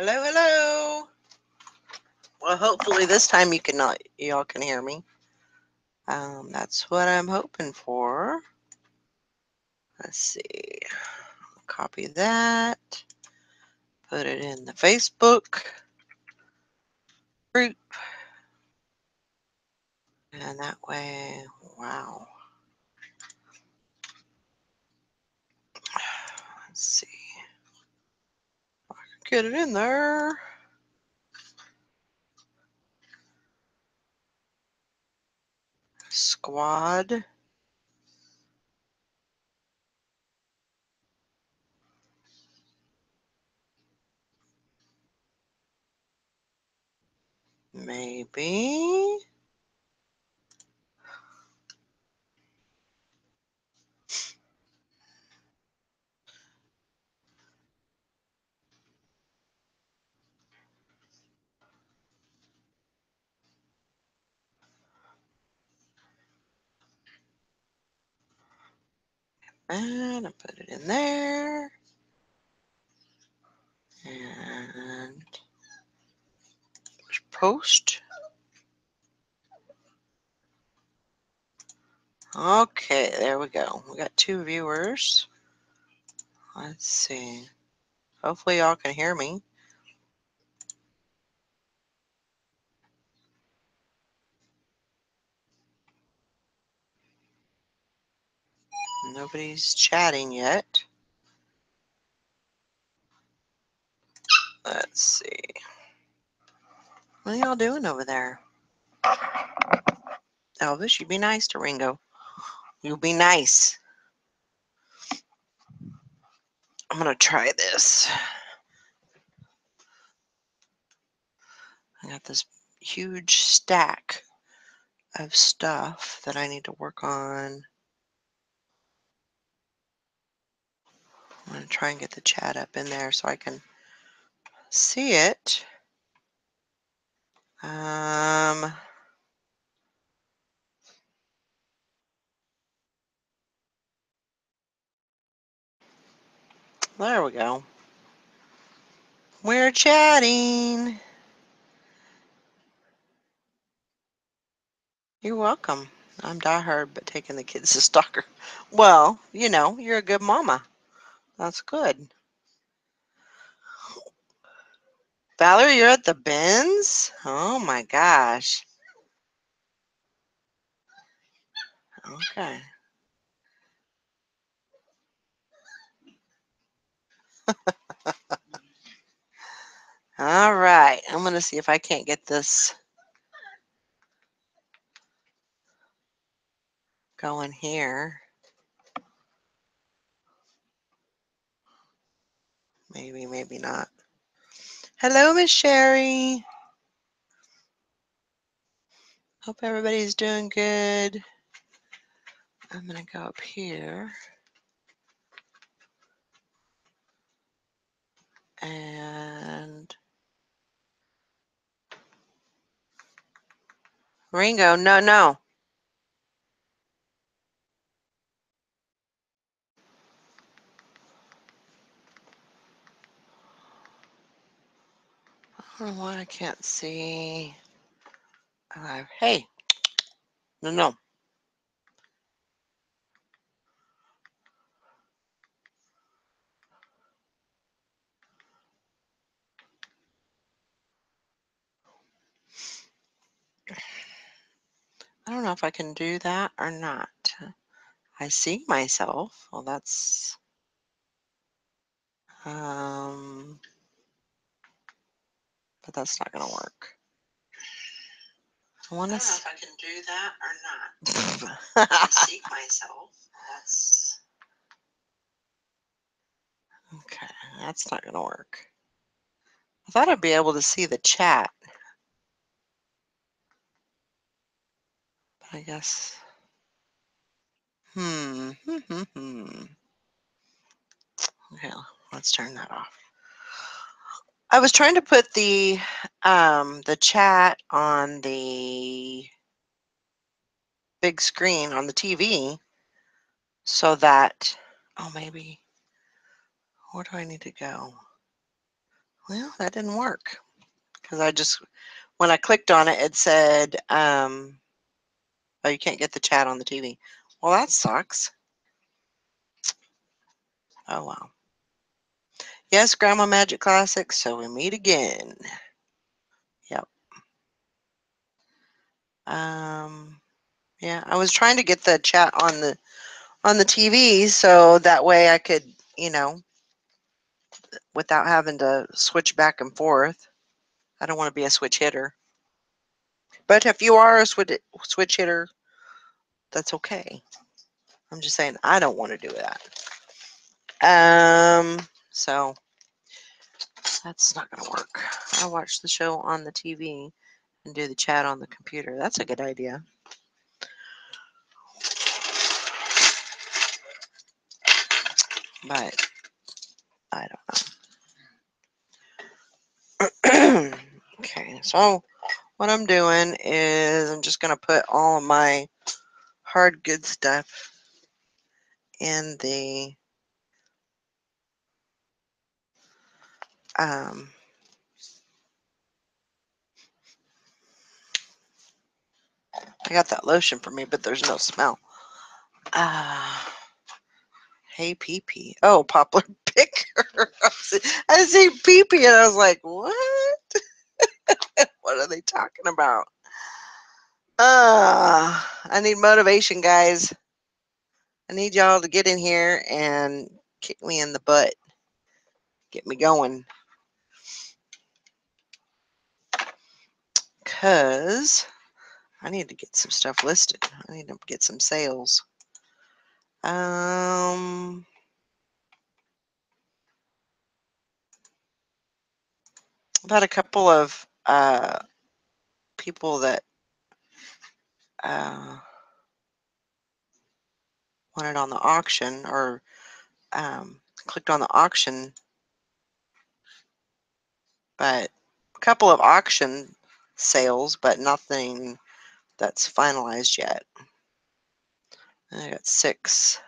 Hello, hello. Well, hopefully this time y'all can hear me. That's what I'm hoping for. Let's see. Copy that. Put it in the Facebook group. And that way, wow. Let's see. If I can get it in there. Squad. Maybe. And I put it in there. And post. Okay, there we go. We got 2 viewers. Let's see. Hopefully y'all can hear me. Nobody's chatting yet. Let's see. What are y'all doing over there? Elvis, you be nice to Ringo. You be nice. I'm going to try this. I got this huge stack of stuff that I need to work on. I'm going to try and get the chat up in there so I can see it. There we go. We're chatting. You're welcome. I'm diehard, but taking the kids to stalker. Well, you know, you're a good mama. That's good. Valerie, you're at the bins? Oh my gosh. Okay. All right. I'm going to see if I can't get this going here. Maybe, maybe not. Hello, Miss Sherry. Hope everybody's doing good. I'm going to go up here. And Ringo, no. I don't know why I can't see. Hey. No. I don't know if I can do that or not. I see myself. Well, that's but that's not gonna work. I don't know if I can do that or not. I see myself. That's okay. That's not gonna work. I thought I'd be able to see the chat. But I guess. Okay, let's turn that off. I was trying to put the chat on the big screen on the TV so that maybe where do I need to go? Well, that didn't work because when I clicked on it, it said, oh, you can't get the chat on the TV. Well, that sucks. Oh, wow. Yes, Grandma Magic Classic, so we meet again. Yep. Yeah, I was trying to get the chat on the TV so that way I could, without having to switch back and forth. I don't want to be a switch hitter. But if you are a switch hitter, that's okay. I'm just saying I don't want to do that. So that's not going to work. I'll watch the show on the TV and do the chat on the computer. That's a good idea. But I don't know. Okay, so what I'm doing is I'm just going to put all of my hard good stuff in the I got that lotion for me, but there's no smell. Hey, pee-pee. Oh, poplar picker. I see pee-pee, and I was like, what? What are they talking about? I need motivation, guys. I need y'all to get in here and kick me in the butt. Get me going. Because I need to get some stuff listed. I need to get some sales. I've had a couple of people that wanted on the auction or clicked on the auction, but a couple of auction sales, but nothing that's finalized yet. I got six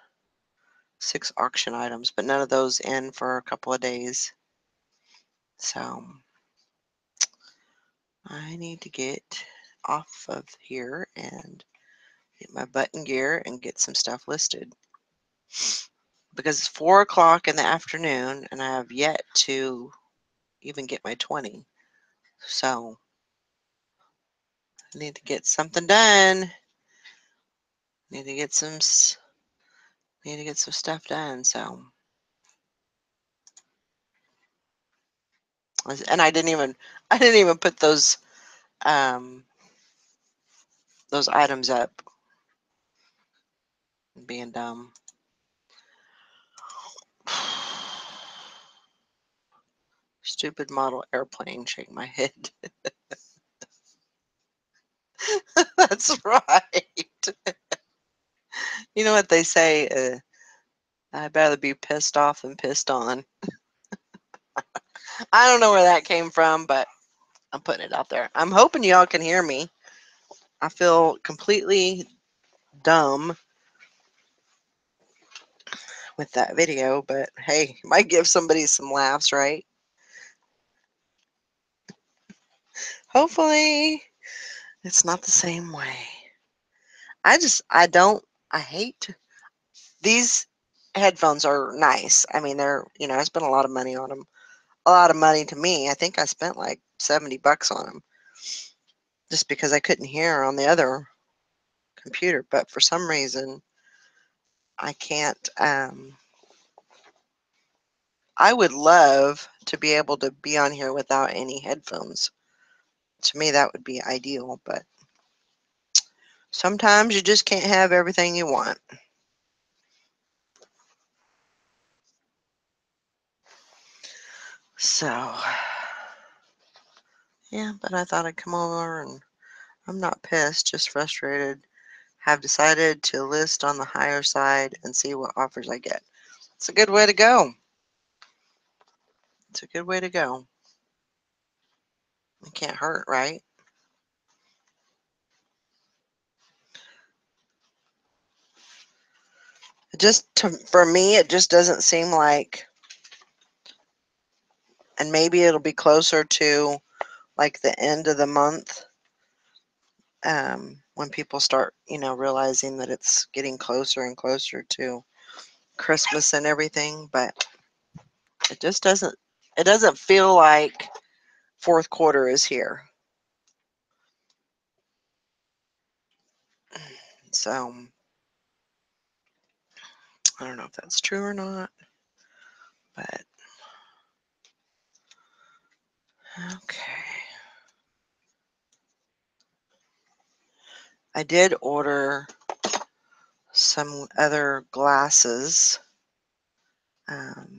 auction items, but none of those in for a couple of days. So I need to get off of here and get my butt in gear and get some stuff listed. Because it's 4 o'clock in the afternoon and I have yet to even get my 20. So I need to get something done. Need to get some stuff done. So, and I didn't even put those items up. Being dumb. Stupid model airplane. Shake my head. That's right. You know what they say? I'd rather be pissed off than pissed on. I don't know where that came from, but I'm putting it out there. I'm hoping y'all can hear me. I feel completely dumb with that video, but hey, might give somebody some laughs, right? Hopefully, it's not the same way. I hate these headphones are nice. I mean, I spent a lot of money on them. A lot of money to me. I think I spent like $70 on them just because I couldn't hear on the other computer. But for some reason, I can't. I would love to be able to be on here without any headphones. To me, that would be ideal, but sometimes you just can't have everything you want. So, yeah, but I thought I'd come over and I'm not pissed, just frustrated. Have decided to list on the higher side and see what offers I get. It's a good way to go. It's a good way to go. It can't hurt, right? For me, it just doesn't seem like and maybe it'll be closer to like the end of the month, when people start, realizing that it's getting closer and closer to Christmas and everything. But it just doesn't feel like fourth quarter is here. So I don't know if that's true or not, but okay. I did order some other glasses, because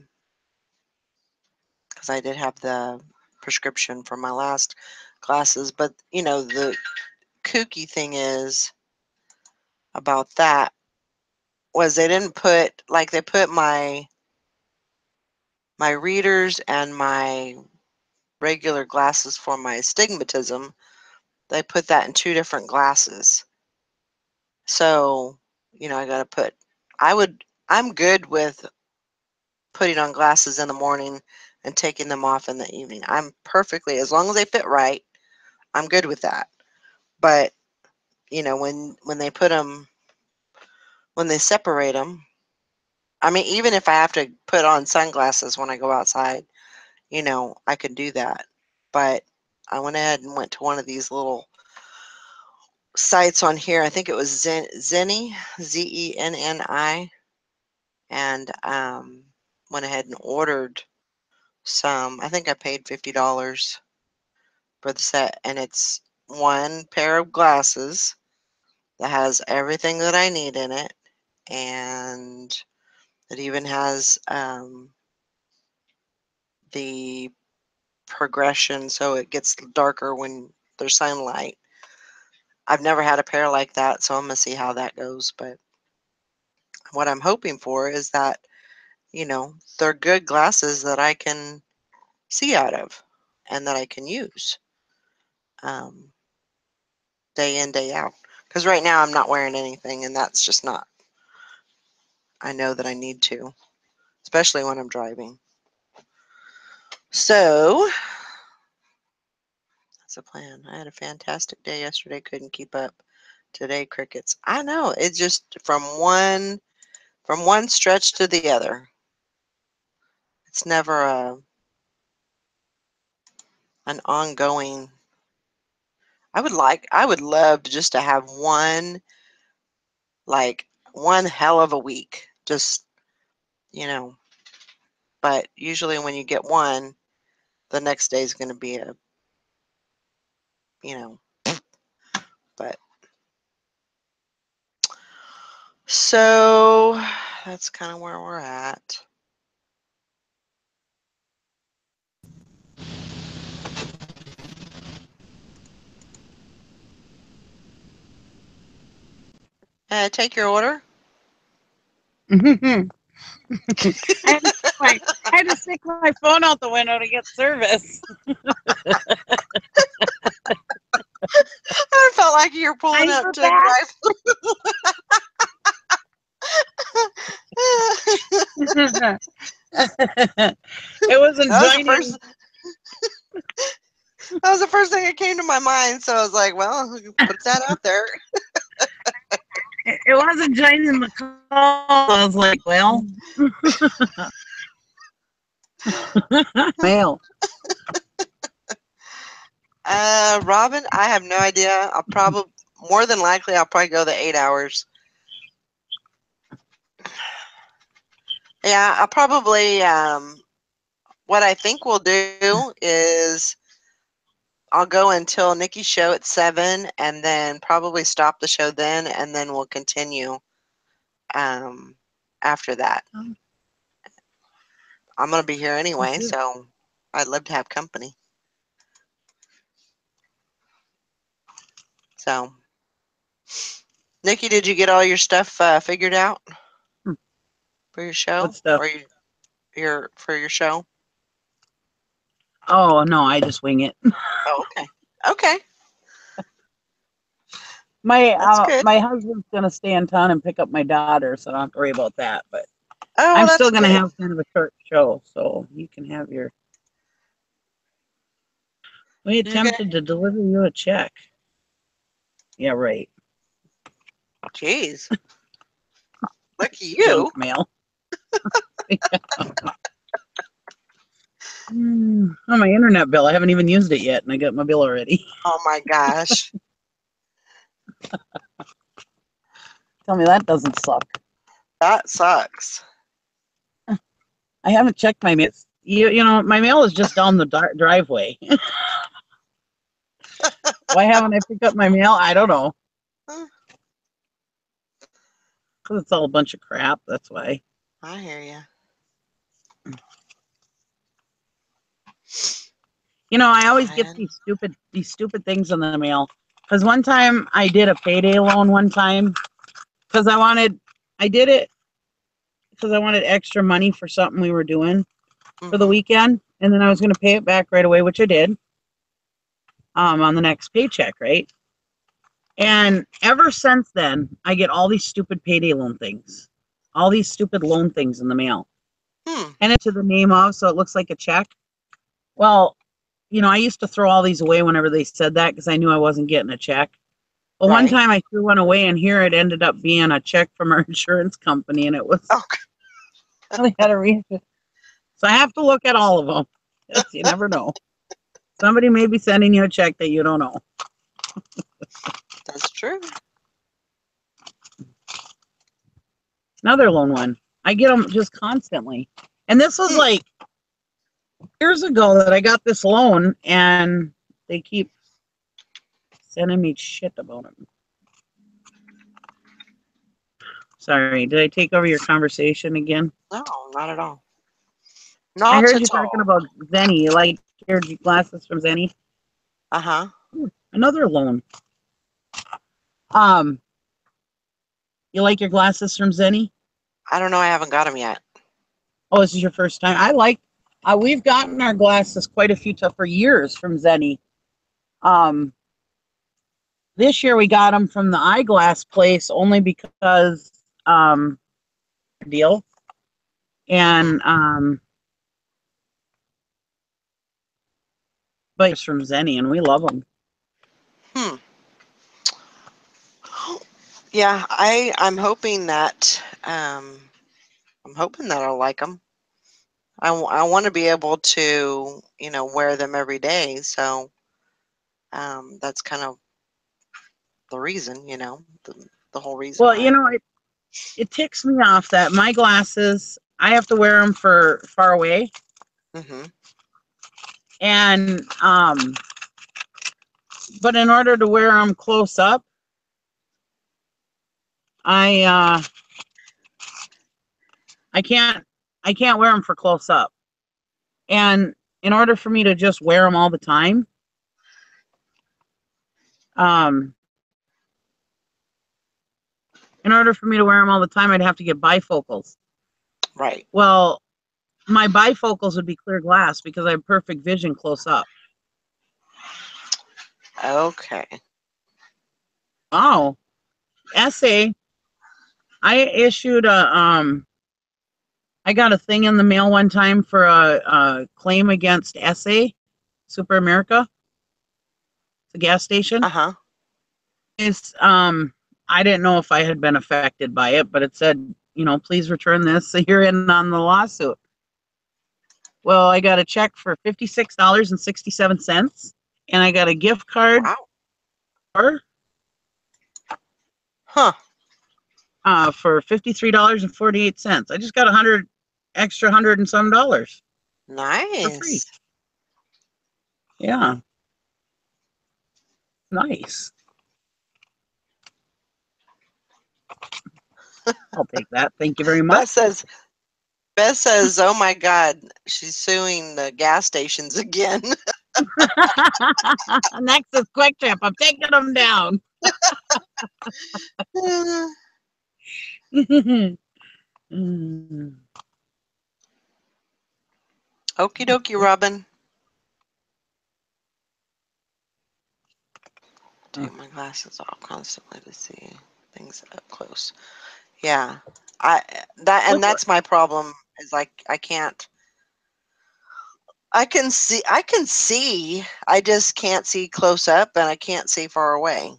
I did have the prescription for my last glasses. But the kooky thing is about that was they didn't put, like, they put my readers and my regular glasses for my astigmatism. They put that in two different glasses. So, I gotta put. I'm good with putting on glasses in the morning and taking them off in the evening. I'm perfectly, as long as they fit right, I'm good with that. But, when they put them, when they separate them, I mean, even if I have to put on sunglasses when I go outside, I can do that. But I went ahead and went to one of these little sites on here. I think it was Zenni, Zenni, and went ahead and ordered some. I think I paid $50 for the set, and it's one pair of glasses that has everything that I need in it, and it even has the progression so it gets darker when there's sunlight. I've never had a pair like that, so I'm gonna see how that goes. But what I'm hoping for is that, they're good glasses that I can see out of and that I can use um, day in, day out. Because right now I'm not wearing anything, and that's just not, I know that I need to, especially when I'm driving. So that's a plan. I had a fantastic day yesterday, couldn't keep up. Today, crickets. I know, it's just from one stretch to the other. It's never an ongoing. I would love just to have one hell of a week. Just, you know, but usually when you get one, the next day is going to be you know, but so that's kind of where we're at. Take your order. I had to stick my I had to stick my phone out the window to get service. I felt like you're pulling I'm up for to back. drive. It wasn't That was the first. joining. That was the first thing that came to my mind. So I was like, well, put that out there. It wasn't joining the call. So I was like, well, mail. Robin, I have no idea. More than likely, I'll probably go the 8 hours. Yeah, I'll probably, what I think we'll do is I'll go until Nikki's show at 7 and then probably stop the show then, and then we'll continue um, after that. I'm going to be here anyway, so I'd love to have company. So, Nikki, did you get all your stuff figured out for your What show? stuff? Or for your show? Oh no, I just wing it. Oh, okay. Okay. My That's good. my husband's gonna stay in town and pick up my daughter, so I don't have to worry about that. But Oh, I'm well, still that's gonna good. have kind of a short show, so you can have your We Okay. attempted to deliver you a check. Yeah, right. Jeez. Lucky you. Junk mail. Oh, my internet bill. I haven't even used it yet, and I got my bill already. Oh my gosh. Tell me that doesn't suck. That sucks. I haven't checked my mail. You know, my mail is just down the driveway. Why haven't I picked up my mail? I don't know. Huh, Because it's all a bunch of crap. That's why. I hear you. You know, I always get And these stupid things in the mail. Because one time I did a payday loan one time because I did it because I wanted extra money for something we were doing for the mm-hmm. weekend, and then I was going to pay it back right away, which I did on the next paycheck, right? And ever since then, I get all these stupid payday loan things, all these stupid loan things in the mail, Hmm. and it's to the name of, so it looks like a check. Well, you know, I used to throw all these away whenever they said that because I knew I wasn't getting a check. But one Right. time I threw one away, and here it ended up being a check from our insurance company, and it was Oh, I had to read it. So I have to look at all of them because you never know. Somebody may be sending you a check that you don't know. that's true. Another loan one. I get them just constantly. And this was Hmm. like years ago that I got this loan, and they keep sending me shit about it. Sorry, did I take over your conversation again? No, not at all. I Not heard you at talking all. about Zenny. You like your glasses from Zenny? Uh-huh. Another loan. Um, you like your glasses from Zenny? I don't know. I haven't got them yet. Oh, this is your first time. I like. We've gotten our glasses quite a few for years from Zenny. Um, this year we got them from the eyeglass place only because deal, Hmm. and but it's from Zenny, and we love them. Hmm. Yeah, I'm hoping that I'm hoping that I'll like them. I want to be able to, wear them every day. So that's kind of the reason, the whole reason Well, you why. know, it ticks me off that my glasses I have to wear them for far away, Mm-hmm. and but in order to wear them close up, I I can't I can't wear them for close up. And in order for me to just wear them all the time, um, in order for me to wear them all the time, I'd have to get bifocals. Right. Well, my bifocals would be clear glass because I have perfect vision close up. Okay. Oh, essay. I issued I got a thing in the mail one time for a claim against essay, Super America, the gas station. Uh-huh. It's I didn't know if I had been affected by it, but it said, you know, please return this. So you're in on the lawsuit. Well, I got a check for $56.67, and I got a gift card Wow. for Huh. $53.48. I just got 100 and some dollars for free. Nice. Yeah, nice. I'll take that. Thank you very Beth much. says, Beth says, oh my God, she's suing the gas stations again. Next is Quick Trip. I'm taking them down. Mm. Okie dokie, Robin. Take my glasses off constantly to see things up close. Yeah. I that and Look, that's my problem is like I can't I can see. I can see. I just can't see close up, and I can't see far away.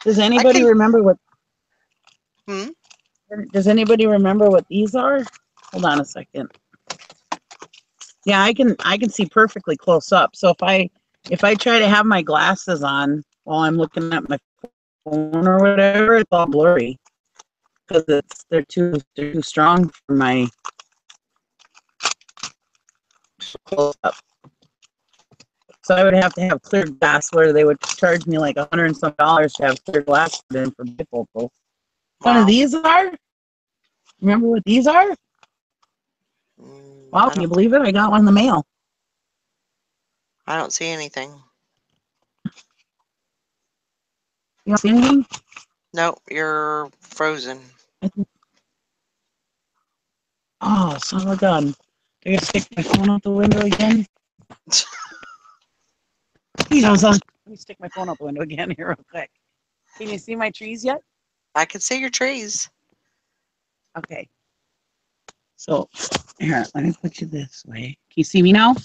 Does I anybody can. remember what? Hmm? Does anybody remember what these are? Hold on a second. Yeah, I can see perfectly close up. So if I try to have my glasses on while I'm looking at my phone or whatever, it's all blurry because they're too strong for my close up. So I would have to have clear glass where they would charge me like $100 and some to have clear glass in for bifocals. One of Wow. these are. Remember what these are? Wow, I can you don't. believe it? I got one in the mail. I don't see anything. You don't see anything? Nope. You're frozen. Oh, son of a gun. I gotta stick my phone out the window again. You know, son. Let me stick my phone out the window again here real quick. Can you see my trees yet? I can see your trees. Okay. So here, let me put you this way. Can you see me now?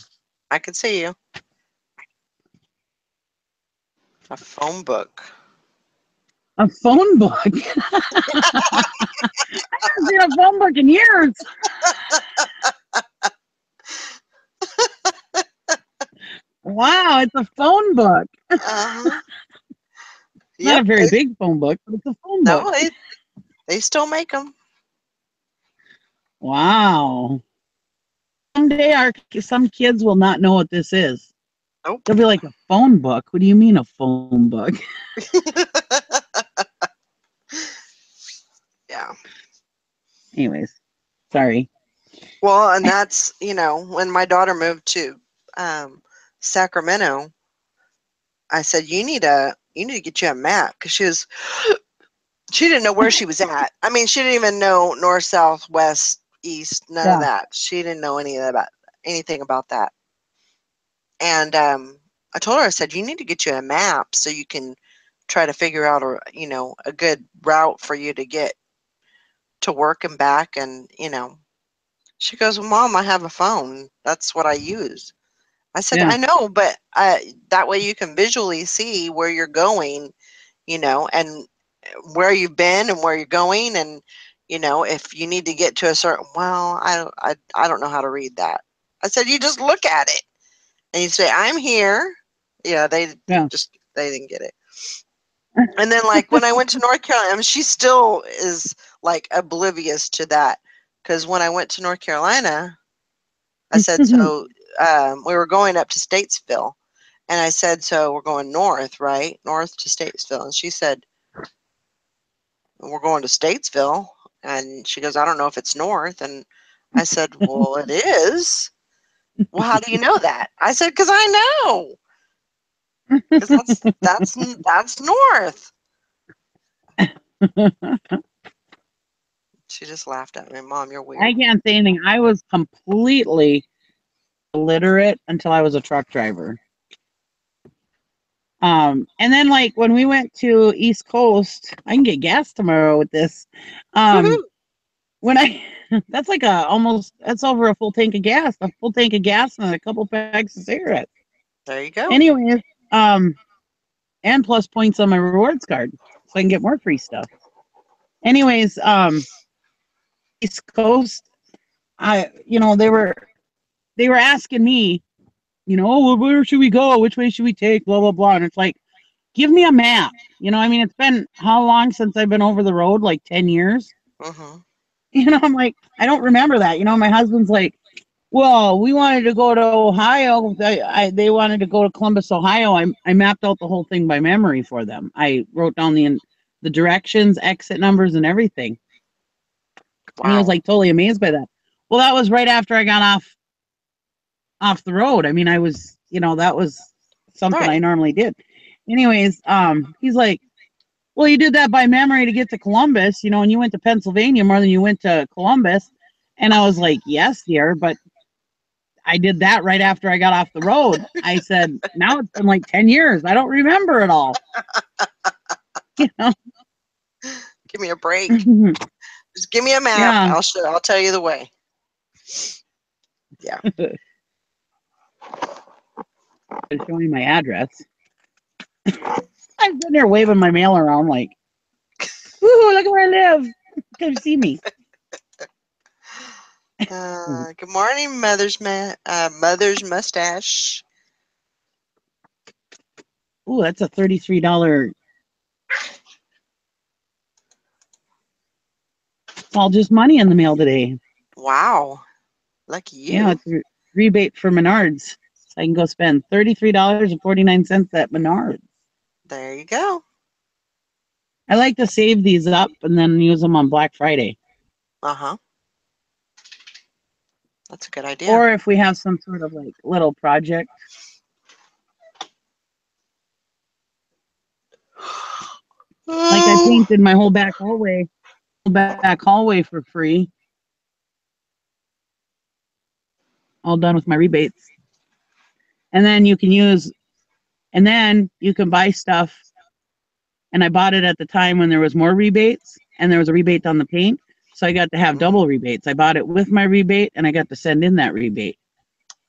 I can see you. A phone book. A phone book. I haven't seen a phone book in years. Wow, it's a phone book. Uh-huh. Not a Yep. very big phone book, but it's a phone book. No, they still make them. Wow. Someday some kids will not know what this is. Nope. They'll be like, a phone book? What do you mean a phone book? Yeah. Anyways, sorry. Well, and that's, when my daughter moved to um, Sacramento, I said, you need to get you a map because she didn't know where she was at. I mean, she didn't even know north, south, west, east, none of Yeah, that. She didn't know anything about that. And I told her, I said, you need to get you a map so you can try to figure out a good route for you to get to work and back. And she goes, well, Mom, I have a phone. That's what I use. I said, yeah, I know, but that way you can visually see where you're going, and where you've been and where you're going, and if you need to get to a certain. Well, I don't know how to read that. I said, you just look at it and you say, I'm here. Yeah, yeah. they didn't get it. And then, like, when I went to North Carolina, I mean, she still is like oblivious to that because when I went to North Carolina, I said, so we were going up to Statesville. And I said, so we're going north, right? North to Statesville. And she said, we're going to Statesville. And she goes, I don't know if it's north. And I said, well, it is. Well, how do you know that? I said, because I know. Because that's north. She just laughed at me. Mom, you're I weird. can't say anything. I was completely illiterate until I was a truck driver. And then like when we went to East Coast, I can get gas tomorrow with this. Um, Woohoo! when I that's like that's over a full tank of gas, a full tank of gas and a couple packs of cigarettes. There you go. Anyways, and plus points on my rewards card, so I can get more free stuff. Anyways, East Coast, they were asking me, oh, well, where should we go? Which way should we take? Blah blah blah. And it's like, give me a map. I mean, it's been how long since I've been over the road? Like 10 years. Mm-hmm. I'm like, I don't remember that. My husband's like, well, we wanted to go to Ohio. They wanted to go to Columbus, Ohio. I mapped out the whole thing by memory for them. I wrote down the directions, exit numbers, and everything. And he was Wow. like totally amazed by that. Well, that was right after I got off the road. I mean, I was, that was something I Right. normally did. Anyways, he's like, well, you did that by memory to get to Columbus, and you went to Pennsylvania more than you went to Columbus. And I was like, yes, dear, but I did that right after I got off the road. I said, now it's been like 10 years. I don't remember it all. You know? Give me a break. Just give me a map. Yeah. I'll tell you the way. Yeah. It's showing my address. I'm sitting there waving my mail around like, woohoo, look at where I live. Come see me. Good morning, Mother's Mustache. Ooh, that's a $33. It's all just money in the mail today. Wow. Lucky Yeah, you. it's a rebate for Menards. So I can go spend $33.49 at Menards. There you go. I like to save these up and then use them on Black Friday. Uh-huh. That's a good idea. Or if we have some sort of like little project. Like I Oh, painted my whole back hallway for free. All done with my rebates. And then you can use, and then you can buy stuff. And I bought it at the time when there was more rebates and there was a rebate on the paint. So I got to have mhm. double rebates. I bought it with my rebate and I got to send in that rebate.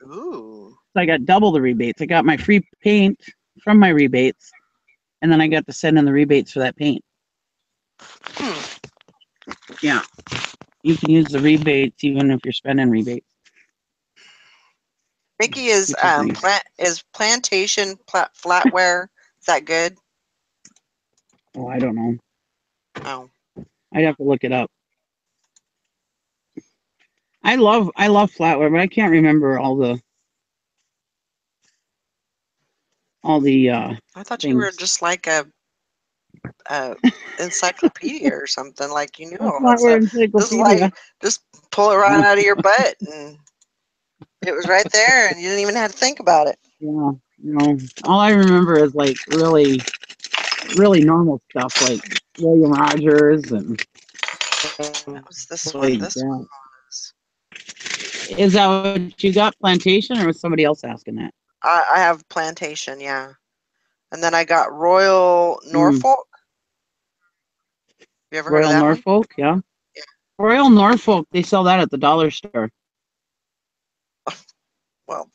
Ooh. So I got double the rebates. I got my free paint from my rebates and then I got to send in the rebates for that paint. Hmm. Yeah. You can use the rebates even if you're spending rebates, Mickey is which is nice. plantation flatware. Is that good? Oh, I don't know. Oh. I'd have to look it up. I love flatware, but I can't remember all the I thought you were things. just like a encyclopedia or something. Like you knew A all that flatware stuff. This is encyclopedia. like just pull it right out of your butt, and it was right there, and you didn't even have to think about it. Yeah, all I remember is like really, really normal stuff like William Rogers and That stuff was this like one. This that. one was. Is that what you got, plantation, or was somebody else asking that? I have plantation, yeah, and then I got Royal Mm, Norfolk. You ever heard of Royal that one? Norfolk, yeah. Yeah. Royal Norfolk, they sell that at the dollar store. Well,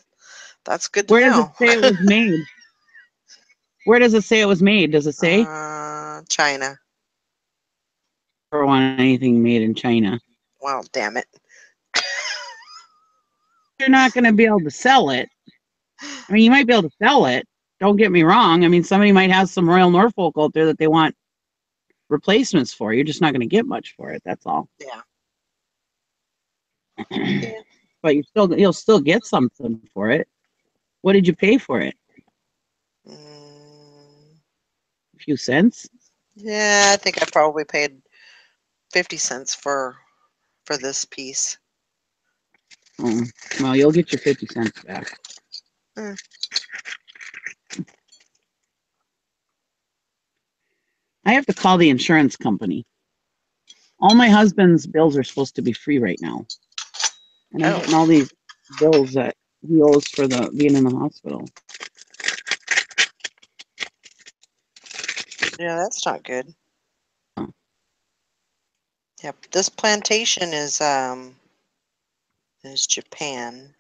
that's good to Where does it know. say it was made? Where does it say it was made? Does it say? China. I don't want anything made in China. Well, damn it. You're not going to be able to sell it. I mean, you might be able to sell it. Don't get me wrong. I mean, somebody might have some Royal Norfolk out there that they want replacements for. You're just not going to get much for it. That's all. Yeah. Yeah. But you'll still get something for it. What did you pay for it? Mm, A few cents. yeah, I think I probably paid 50 cents for this piece. Oh, well, you'll get your 50 cents back. Mm. I have to call the insurance company. All my husband's bills are supposed to be free right now, and I'm Oh, getting all these bills that he owes for the being in the hospital. yeah, that's not good. Oh, Yep, this plantation is Japan.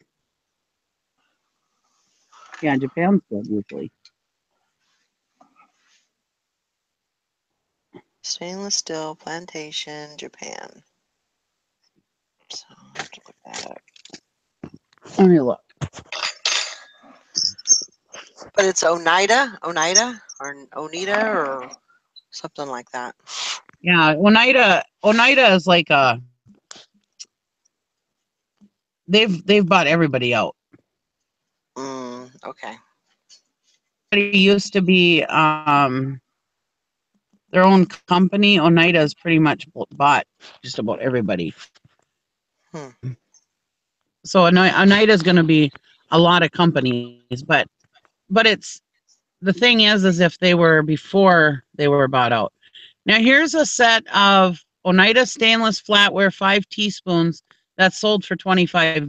yeah, Japan's good usually. Stainless steel plantation, Japan. So I have to look that up. Let me look. But it's Oneida, or something like that. Yeah, Oneida is like they've bought everybody out. Okay. It used to be their own company. Oneida is pretty much bought just about everybody. Hmm. So Oneida is going to be a lot of companies, but it's the thing is if they were before they were bought out. Now here's a set of Oneida stainless flatware 5 teaspoons that's sold for $25.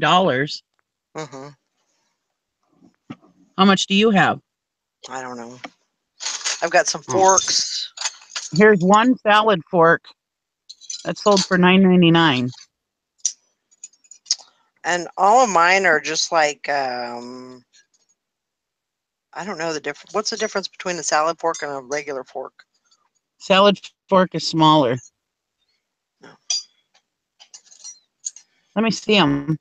Mm-hmm. How much do you have? I don't know. I've got some Oh, forks. here's one salad fork that's sold for $9.99. And all of mine are just like I don't know the difference. What's the difference between a salad fork and a regular fork? Salad fork is smaller. No. Let me see them.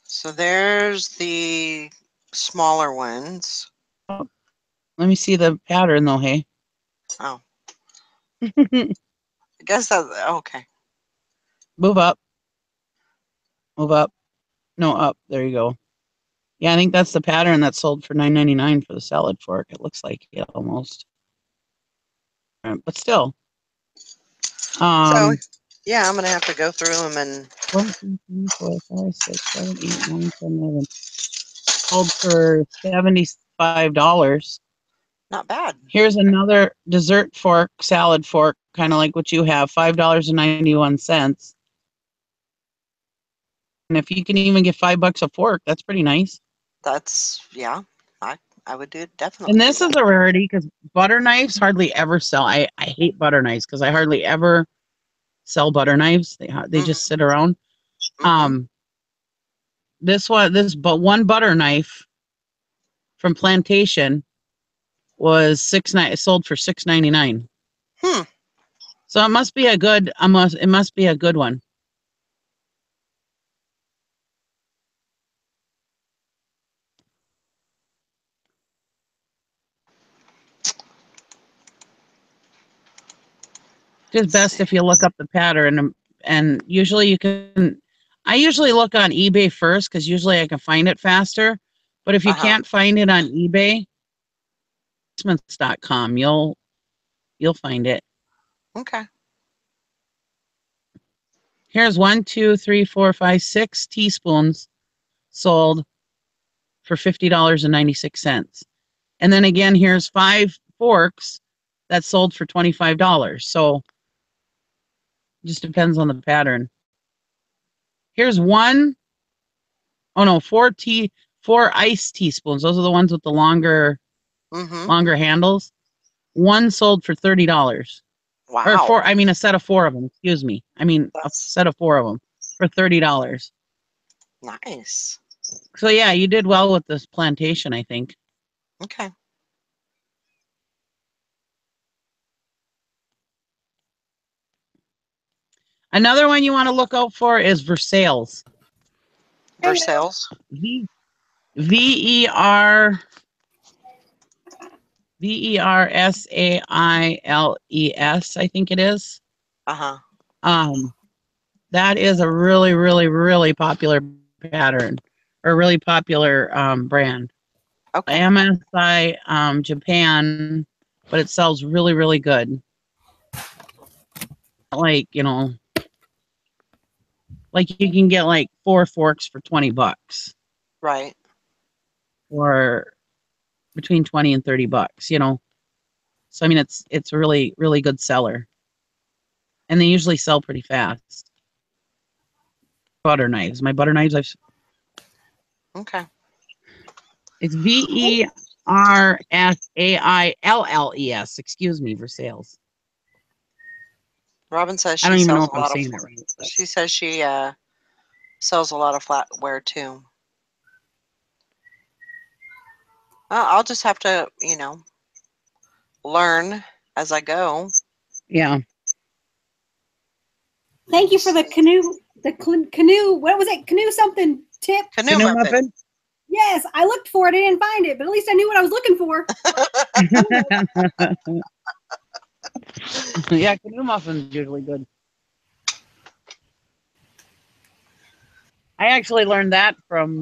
So there's the smaller ones. Let me see the pattern though, hey. Oh, I guess that okay. Move up. Move up. No, up. There you go. Yeah, I think that's the pattern that sold for $9.99 for the salad fork. It looks like it almost. But still. So yeah, I'm gonna have to go through them and 1, 2, 3, 4, 5, 6, 7, 8, 9, 10, 11. Sold for $75. not bad. Here's another dessert fork, salad fork, kind of like what you have, $5.91. And if you can even get $5 a fork, that's pretty nice. That's yeah. I would do And definitely do this is that. a rarity because butter knives hardly ever sell. I hate butter knives because I hardly ever sell butter knives. They just Mhm. sit around. Mhm. But one butter knife from Plantation was sold for $6.99. Hmm. So it must be a good. It must be a good one. Just Let's best see. if you look up the pattern, and usually you can. I usually look on eBay first because usually I can find it faster. But if you Uh-huh. can't find it on eBay, investments.com, you'll find it. Okay. Here's 1, 2, 3, 4, 5, 6 teaspoons sold for $50.96. And then again, here's 5 forks that sold for $25. So it just depends on the pattern. Here's four ice teaspoons. Those are the ones with the Mhm. longer handles. One sold for $30. Or Wow. a set of 4 of them, excuse me. A That's set of 4 of them for $30. nice. So yeah, you did well with this plantation, I think. Okay. Another one you want to look out for is Versailles. Versailles. V V E R VERSAILES, I think it is. Uh-huh. Um, that is a really, really, really popular pattern or really popular brand. Okay. MSI Japan, but it sells really, really good. Like, like you can get like 4 forks for $20 Right. or between 20 and $30. So it's a really, really good seller. And they usually sell pretty fast. Butter knives. My butter knives Okay. it's VERSAILLES, excuse me, for sales. Robin says I she don't even know sells if a I'm lot of saying it right. But she says she sells a lot of flatware too. I'll just have to, learn as I go. yeah. Thank you for the canoe. Canoe. What was it? Canoe something tip. Canoe Canoe muffin. muffin? Yes, I looked for it. I didn't find it, but at least I knew what I was looking for. Yeah, canoe muffin's usually good. I actually learned that From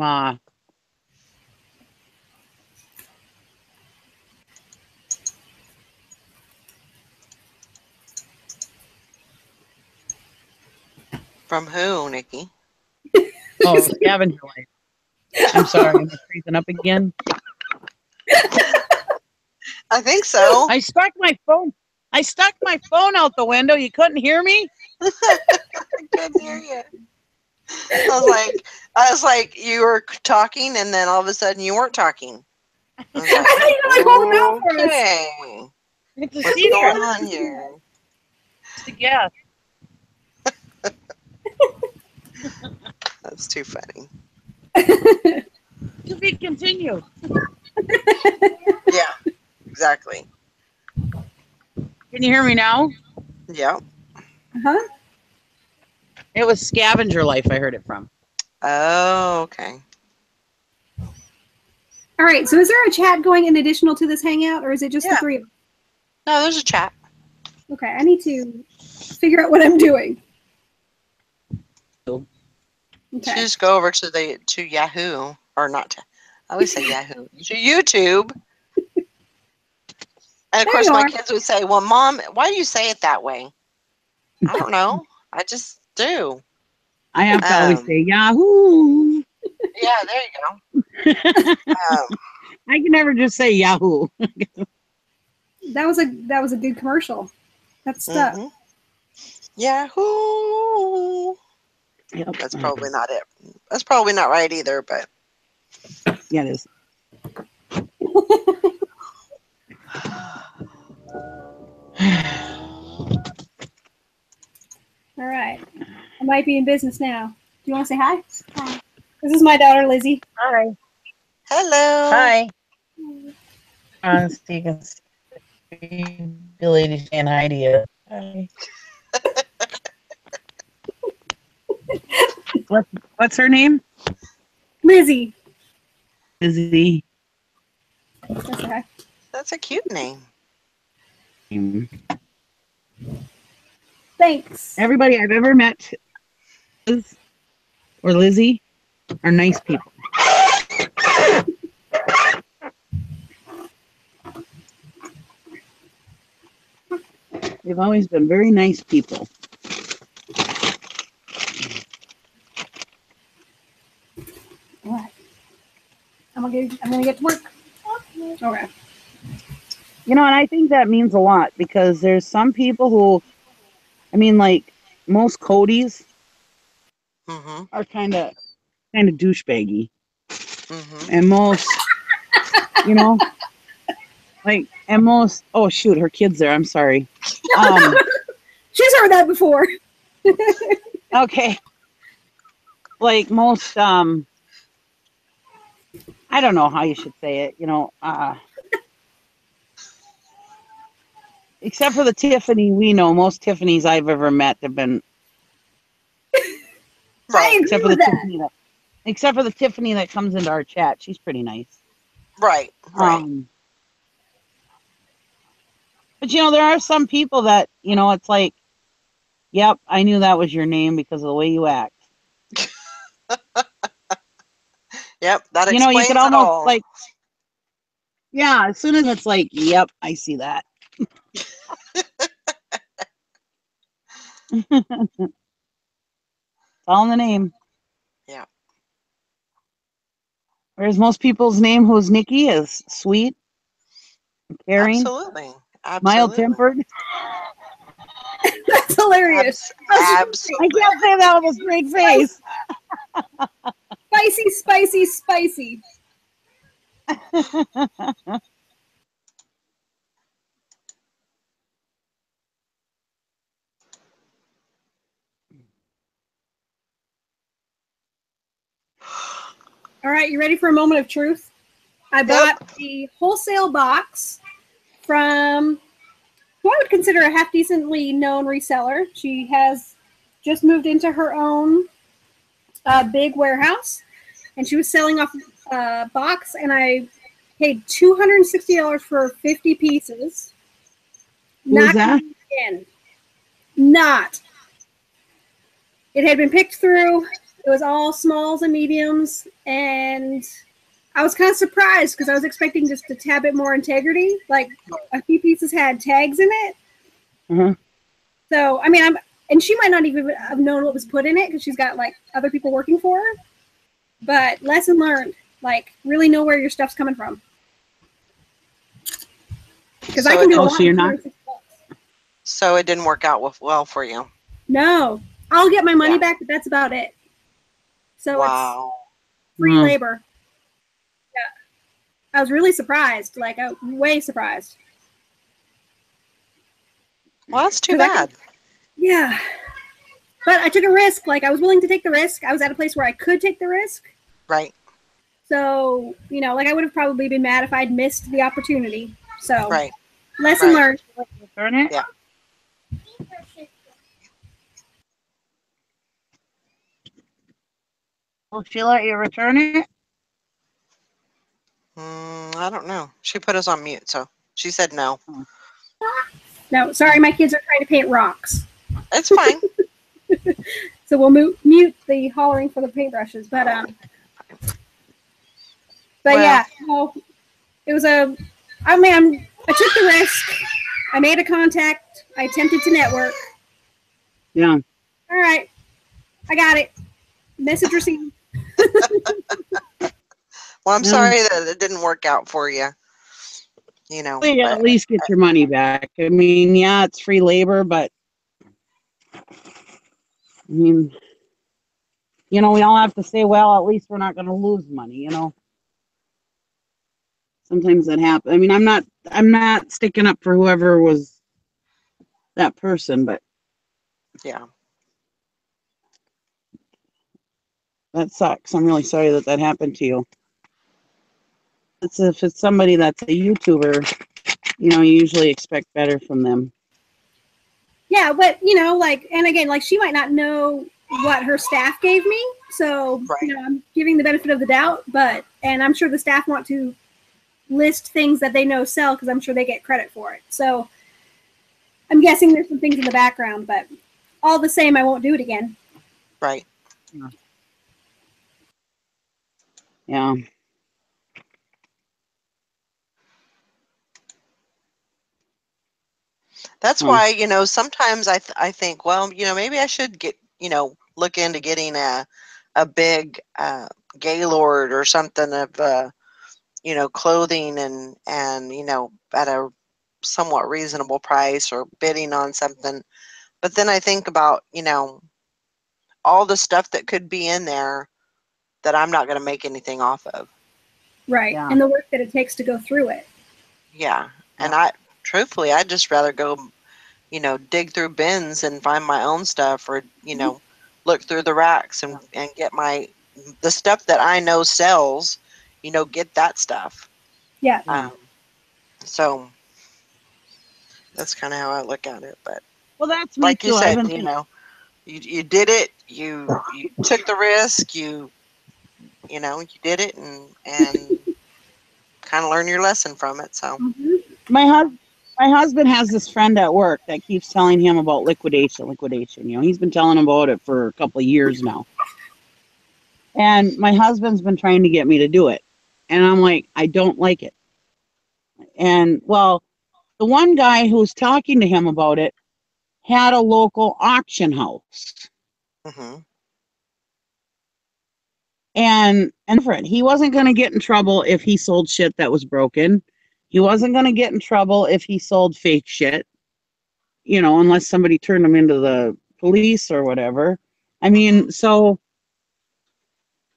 who, Nikki? scavenger light. I'm sorry, am I freezing up again? I think so. I stuck my phone. I stuck my phone out the window. You couldn't hear me? I couldn't hear you. I was like, you were talking, and then all of a sudden you weren't talking. I was I didn't know I'd hold it out for like, us. okay, It's a what's secret. going on here? Yeah. That's too funny. To be continued. Yeah, exactly. Can you hear me now? Yeah. Huh? It was Scavenger Life I heard it from. Oh, okay. All right. So is there a chat going in additional to this hangout, or is it just the Yeah. three of us? No, there's a chat. Okay, I need to figure out what I'm doing. You Okay. just go over to Yahoo, or not to, I always say Yahoo, to YouTube. And of There course, you my are. kids would say, "Well, Mom, why do you say it that way?" I don't know. I just do. I have to always Um, say Yahoo. yeah, there you go. I can never just say Yahoo. That was a good commercial. That stuck. Mm-hmm. Yahoo. Yep. That's probably not it. That's probably not right either, but Yeah, it is. All right. I might be in business now. Do you want to say hi? Hi. This is my daughter, Lizzie. Hi. hello. Hi. So you can see the lady saying hi to you. Hi. What's her name? Lizzie. Lizzie. That's okay. That's a cute name. Thanks. Everybody I've ever met, Liz or Lizzie, are nice people. They've always been very nice people. All right. I'm gonna get to work. Okay. You know, and I think that means a lot because there's some people who, I mean, like most Codys Mm-hmm. are kind of douchebaggy, Mm-hmm. and most, you know, like and most. Oh shoot, her kid's there. I'm sorry. She's heard that before. Okay, like most. I don't know how you should say it. You know, except for the Tiffany we know, most Tiffany's I've ever met have been. I Right. agree with that. Except for the Tiffany that comes into our chat, she's pretty nice. Right. Right. But you know, there are some people that, you know, it's like, yep, I knew that was your name because of the way you act. Yep. That You know, you could explains it almost all. like, yeah, as soon as it's like, yep, I see that. It's all in the name. Yeah. Whereas most people's name who's Nikki is sweet, caring, Absolutely. mild Absolutely. tempered. That's hilarious. I Absolutely. can't say that with a straight face. Spicy, spicy, spicy. All right, you ready for a moment of truth? I bought the wholesale box from who I would consider a half decently known reseller. She has just moved into her own big warehouse, and she was selling off a box, and I paid $260 for 50 pieces. Who's that? In. Not. It had been picked through. It was all smalls and mediums, and I was kind of surprised because I was expecting just a tad bit more integrity. Like a few pieces had tags in it. Uh-huh. So, I mean, and she might not even have known what was put in it because she's got like other people working for her. But lesson learned, like really know where your stuff's coming from. Because So I can do a lot. So you're not. So it didn't work out well for you. No, I'll get my money back, but that's about it. So Wow. it's free labor. Yeah, I was really surprised, like way surprised. Well, that's too bad. Yeah. But I took a risk. Like, I was willing to take the risk. I was at a place where I could take the risk. Right. So, you know, like, I would have probably been mad if I'd missed the opportunity. So, Right. lesson Right. learned. Return it. Yeah. Will she let you return it? I don't know. She put us on mute, so she said no. No, sorry, my kids are trying to paint rocks. It's fine. So we'll mute the hollering for the paintbrushes. But Well. yeah, no, it was I took the risk. I made a contact. I attempted to network. Yeah. All right, I got it. Message received. Well, I'm Yeah. sorry that it didn't work out for you. You know, Well, you but at least get your money back. I mean, yeah, it's free labor, but I mean, you know, we all have to say, well, at least we're not going to lose money, you know. Sometimes that happens. I mean, I'm not sticking up for whoever was that person, but yeah. that sucks. I'm really sorry that that happened to you. If it's somebody that's a YouTuber, you know, you usually expect better from them. Yeah, but you know, like, and again, like, she might not know what her staff gave me, so Right. you know, I'm giving the benefit of the doubt. And I'm sure the staff want to list things that they know sell because I'm sure they get credit for it. So I'm guessing there's some things in the background, but all the same, I won't do it again. Right. Yeah. That's why, you know, sometimes I think, well, you know, maybe I should look into getting a big Gaylord or something of you know, clothing and you know, at a somewhat reasonable price or bidding on something. But then I think about, you know, all the stuff that could be in there that I'm not going to make anything off of. Right. Yeah. And the work that it takes to go through it. Yeah. And truthfully, I'd just rather go, you know, dig through bins and find my own stuff, or, you know, look through the racks and get the stuff that I know sells, you know, get that stuff. Yeah. So that's kind of how I look at it. But Well, that's me like you too. said, you know, you did it, you took the risk, you know, you did it and kind of learn your lesson from it. So My husband has this friend at work that keeps telling him about liquidation. You know, he's been telling him about it for a couple of years now. And my husband's been trying to get me to do it. And I'm like, I don't like it. And well, the one guy who was talking to him about it had a local auction house. mhm. And he wasn't going to get in trouble if he sold shit that was broken. He wasn't going to get in trouble if he sold fake shit, you know, unless somebody turned him into the police or whatever. I mean, so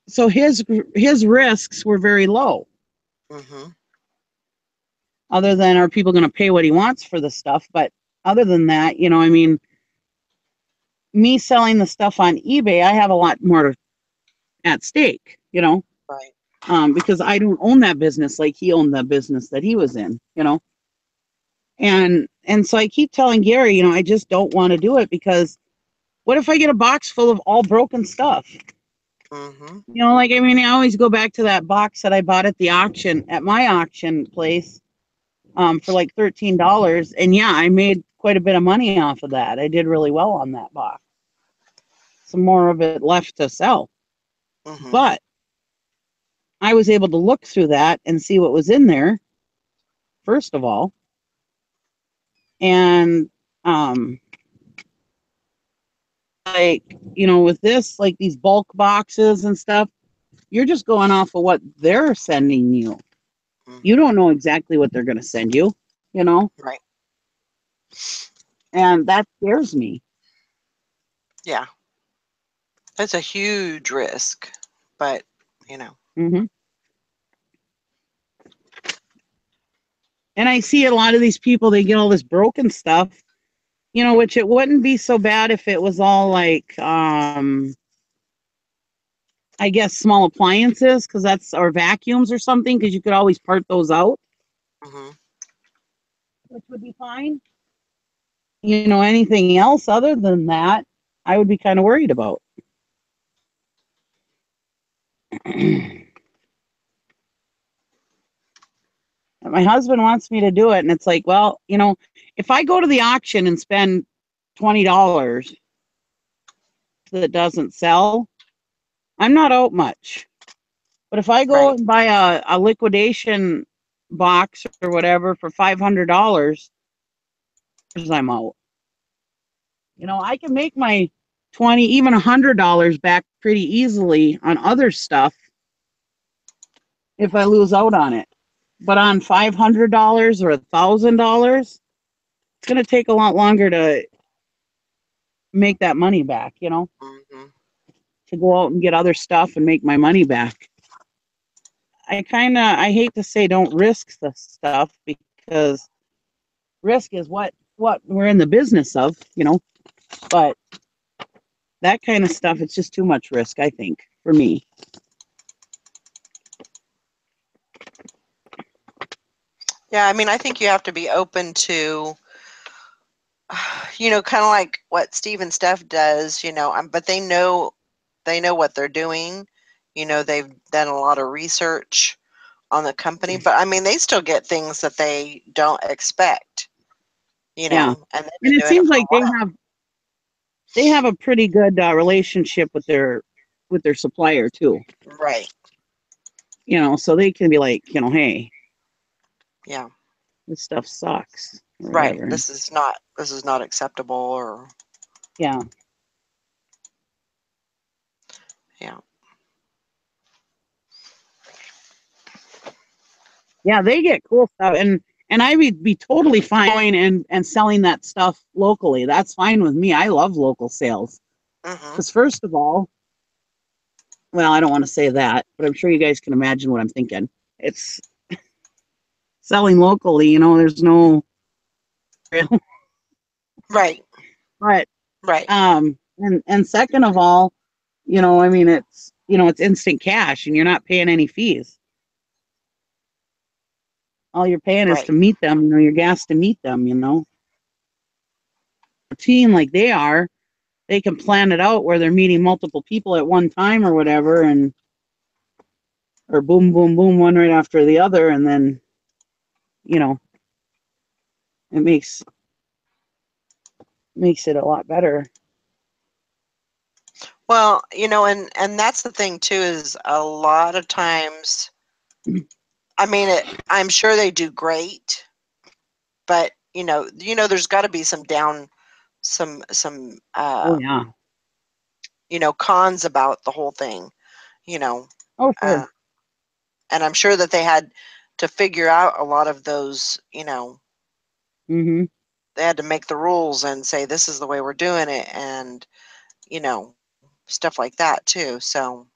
his risks were very low. Mhm. Other than, are people going to pay what he wants for the stuff? But other than that, you know, I mean, me selling the stuff on eBay, I have a lot more at stake, you know. Right. Because I don't own that business like he owned the business that he was in, you know. And so I keep telling Gary, you know, I just don't want to do it, because what if I get a box full of all broken stuff? Mhm. You know, like, I mean, I always go back to that box that I bought at the auction, at my auction place, for like $13. And yeah, I made quite a bit of money off of that. I did really well on that box. Some more of it left to sell. Mhm. But I was able to look through that and see what was in there, first of all. And like, you know, with this, like these bulk boxes and stuff, you're just going off of what they're sending you. You don't know exactly what they're going to send you, you know. Right. And that scares me. Yeah. It's a huge risk, but you know. Mm-hmm. And I see a lot of these people, they get all this broken stuff, which it wouldn't be so bad if it was all like, I guess small appliances, because that's, or vacuums or something, because you could always part those out, Hmm. which would be fine. Anything else other than that, I would be kind of worried about. My husband wants me to do it, and it's like, well, if I go to the auction and spend $20 that doesn't sell, I'm not out much. But if I go Right. and buy a liquidation box or whatever for $500, I'm out. I can make my 20, even $100 back pretty easily on other stuff if I lose out on it. But on $500 or $1,000, it's going to take a lot longer to make that money back, Hmm. to go out and get other stuff and make my money back. I hate to say don't risk the stuff, because risk is what we're in the business of, but that kind of stuff, it's just too much risk, I think, for me. Yeah, I mean, I think you have to be open to, kind of like what Steve and Steph does, but they know what they're doing. They've done a lot of research on the company, but I mean, they still get things that they don't expect, Yeah. and they've And been it doing it seems for like a while. they have a pretty good relationship with their supplier too. Right. So they can be like, hey, Yeah. this stuff sucks or Right. whatever. This is not acceptable, or Yeah. yeah. Yeah, they get cool stuff, and I would be totally fine going and selling that stuff locally. That's fine with me. I love local sales, Mhm. because first of all, well, I don't want to say that, but I'm sure you guys can imagine what I'm thinking. It's selling locally, there's no real, Right. but Right. and second of all, I mean, it's instant cash, and you're not paying any fees. All you're paying is Right. to meet them, your gas to meet them, A team like they are, they can plan it out where they're meeting multiple people at one time or whatever, and or boom, boom, boom, one right after the other, and then you know it makes it a lot better. Well, and that's the thing too, is a lot of times, I mean, I'm sure they do great, but there's got to be some Oh yeah, cons about the whole thing, you know, oh sure. uh, and I'm sure that they had to figure out a lot of those, Hmm. they had to make the rules and say this is the way we're doing it, and stuff like that too. So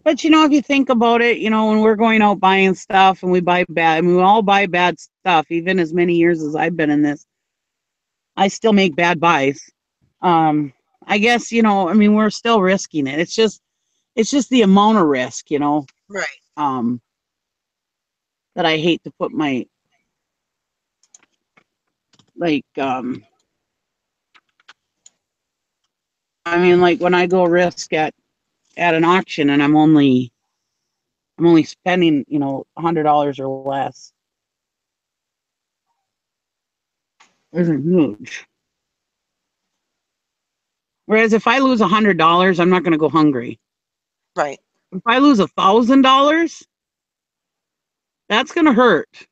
But if you think about it, when we're going out buying stuff and we buy bad, and we all buy bad stuff, even as many years as I've been in this, I still make bad buys. I guess, I mean, we're still risking it. It's just the amount of risk, right, um, that I hate to put like, I mean, like when I go risk at an auction, and I'm only spending, $100 or less. Isn't huge. Whereas if I lose $100, I'm not going to go hungry. right, If I lose $1,000, that's going to hurt.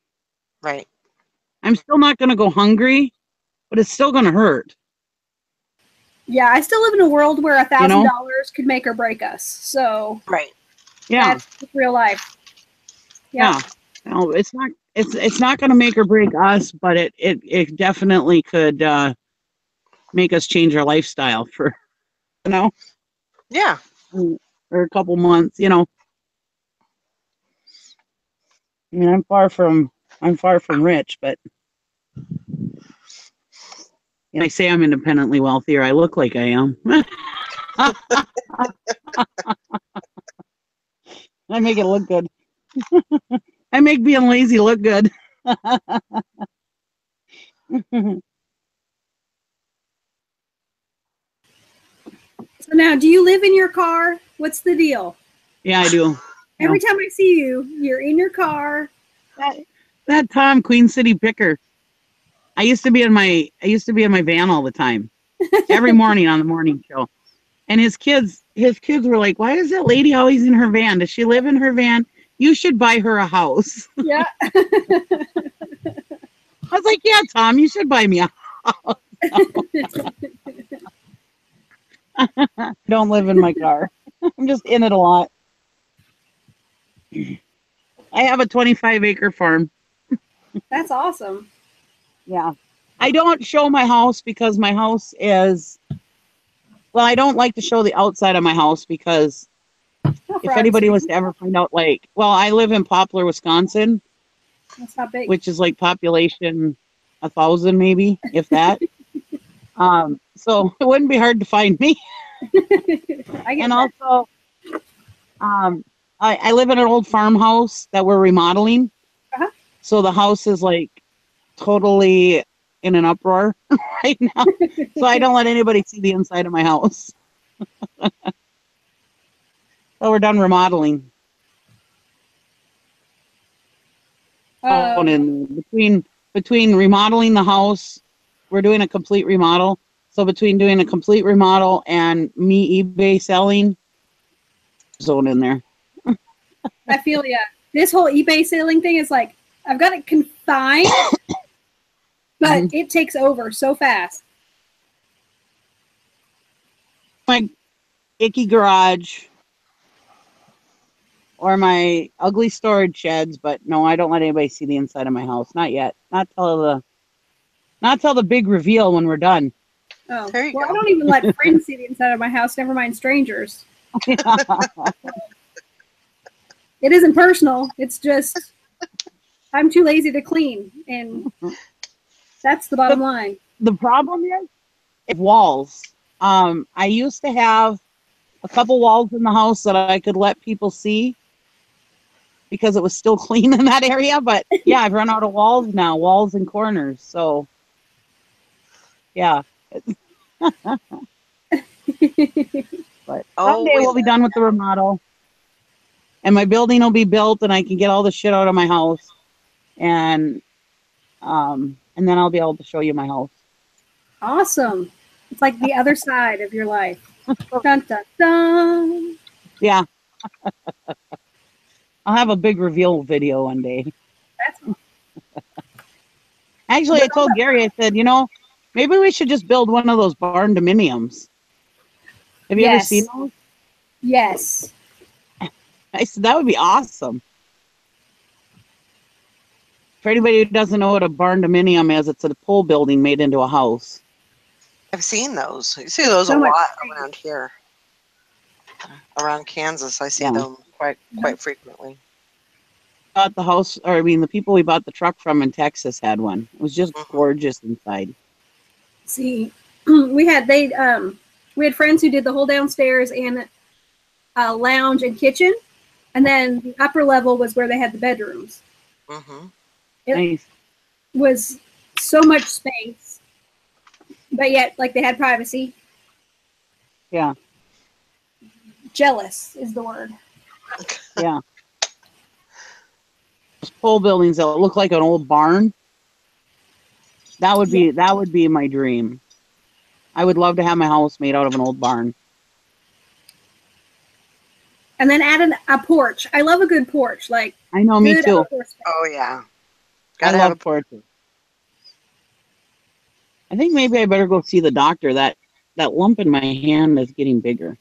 right. I'm still not going to go hungry, but it's still going to hurt. Yeah, I still live in a world where a You thousand know? dollars could make or break us. So Right. Yeah, that's real life. Yep. yeah. No, it's not going to make or break us, but it definitely could make us change our lifestyle for you know Yeah. or a couple months. I mean, I'm far from rich, but And I say I'm independently wealthy, or I look like I am. I make it look good. I make being lazy look good. So now, do you live in your car? What's the deal? Yeah, I do. Every time I see you, you're in your car. That Tom, Queen City picker. I used to be in my van all the time. Every morning on the morning show. And his kids were like, "Why is that lady always in her van? Does she live in her van? You should buy her a house." Yeah. I was like, "Yeah, Tom, you should buy me a house." I don't live in my car. I'm just in it a lot. I have a 25-acre farm. That's awesome. Yeah. I don't show my house because my house is, well, I don't like to show the outside of my house because if anybody was to ever find out, like, well, I live in Poplar, Wisconsin, that's not big. which is like population 1,000 maybe, if that. So it wouldn't be hard to find me. And that. also, I live in an old farmhouse that we're remodeling. Uh-huh. So the house is like totally in an uproar right now. So I don't let anybody see the inside of my house. So we're done remodeling. And between remodeling the house, we're doing a complete remodel. So between doing a complete remodel and me eBay selling, zone in there. I feel ya. This whole eBay selling thing is like, I've got it confined, but it takes over so fast. My icky garage or my ugly storage sheds, but no, I don't let anybody see the inside of my house. Not yet. Not till the big reveal when we're done. Oh, well, I don't even let friends see the inside of my house, never mind strangers. It isn't personal. It's just I'm too lazy to clean, and that's the bottom line. The problem is walls. I used to have a couple walls in the house that I could let people see because it was still clean in that area. But yeah, I've run out of walls now, walls and corners. So yeah. But someday we'll be done with the remodel, and my building will be built, and I can get all the shit out of my house, and then I'll be able to show you my house. Awesome! It's like the other side of your life. Dun, dun, dun. Yeah. I'll have a big reveal video one day. Actually, I told Gary, I said, maybe we should just build one of those barn dominiums. Have you ever seen those? Yes. I said, that would be awesome. For anybody who doesn't know what a barn dominium is, it's a pole building made into a house. I've seen those. You see those a lot around here. Around Kansas, I see them quite frequently. Bought the house, the people we bought the truck from in Texas had one. It was just gorgeous inside. See, we had friends who did the whole downstairs and lounge and kitchen, and then the upper level was where they had the bedrooms. It was so much space, but yet like they had privacy. Yeah. Jealous is the word. Yeah. Those pole buildings that look like an old barn. That would be my dream. I would love to have my house made out of an old barn. And then add a porch. I love a good porch. Like I know, me too. Oh yeah. I love porches. I think maybe I better go see the doctor. That lump in my hand is getting bigger.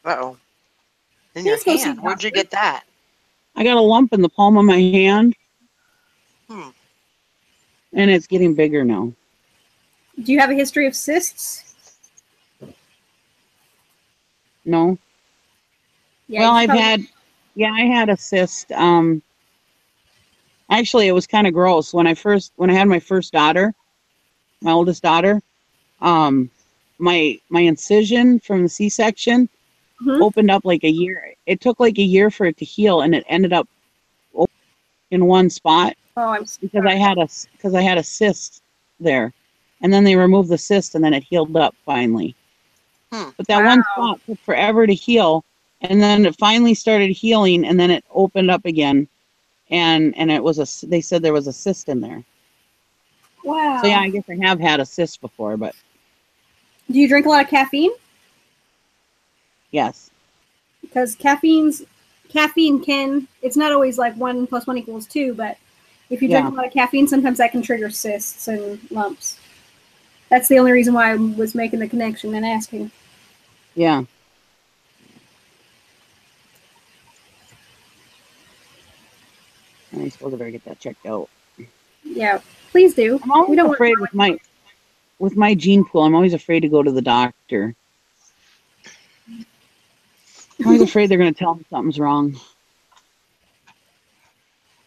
Uh-oh. In your hand? Where'd you get that? I got a lump in the palm of my hand. And it's getting bigger now. Do you have a history of cysts? No. Yeah, well, I had a cyst. Actually, it was kind of gross when I had my first daughter. my oldest daughter, my incision from the C-section Mhm. opened up like a year. It took like a year for it to heal, and it ended up in one spot Oh, I'm because sorry. I had a cyst there, and then they removed the cyst, and then it healed up finally. Hmm. But that one Wow. spot took forever to heal, and then it finally started healing, and then it opened up again, and it was they said there was a cyst in there. So yeah, Wow. I guess I have had a cyst before, but Do you drink a lot of caffeine? yes. Because caffeine can, it's not always like 1 + 1 = 2, but if you drink Yeah. a lot of caffeine, sometimes that can trigger cysts and lumps. That's the only reason why I was making the connection and asking. Yeah. I suppose I better get that checked out. Yeah, please do. I'm We always don't want. afraid with my gene pool. I'm always afraid to go to the doctor. I'm always afraid they're going to tell me something's wrong.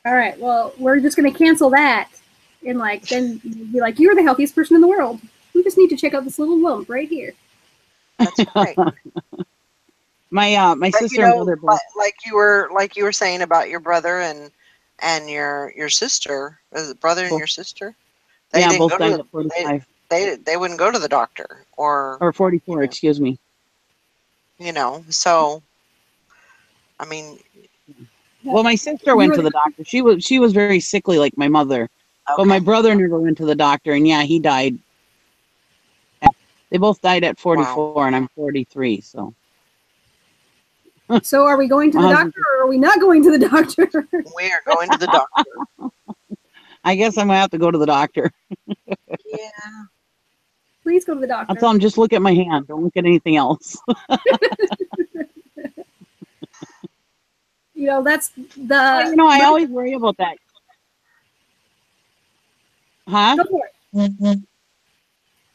All right. Well, we're just going to cancel that, and like then be like, you're the healthiest person in the world. We just need to check out this little lump right here. That's right. My But sister and brother both. like you were saying about your brother and your sister, is it brother and both your sister? They yeah, didn't both go to died the at 45 they wouldn't go to the doctor or or you 44. know Excuse me. so I mean Well, my sister You went were to the, the doctor. She was very sickly, like my mother. But my okay, brother never went to the doctor, and yeah, he died. They both died at wow, 44, and I'm 43. So so are we going to my the husband. doctor or are we not going to the doctor? we are going to the doctor. I guess I'm gonna have to go to the doctor. Yeah, Please go to the I'll doctor. tell him just look at my hand. Don't look at anything else. That's Well, the I my always worry about that. Huh? go for it.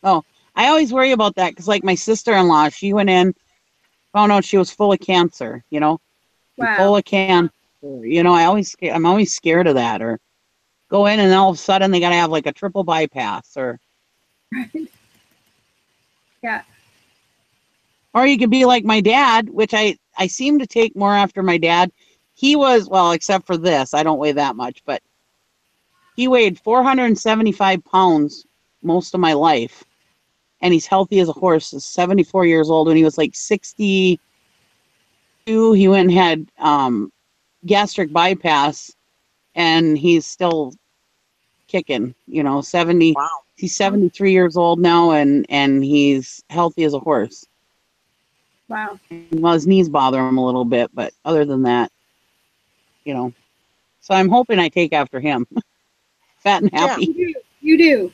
Oh, I always worry about that because, like, my sister-in-law, she went in, found out she was full of cancer. And Wow. full of cancer. I'm always scared of that. Or go in and all of a sudden they got to have like a triple bypass, Yeah. or you could be like my dad, which I seem to take more after my dad. He was, well, except for this, I don't weigh that much, but he weighed 475 pounds most of my life, and he's healthy as a horse. He's 74 years old. When he was like 62, he went and had gastric bypass, and he's still kicking. 70. wow, He's 73 years old now, and he's healthy as a horse. Wow. Well, his knees bother him a little bit, but other than that, you know. So I'm hoping I take after him, fat and yeah, happy. You do.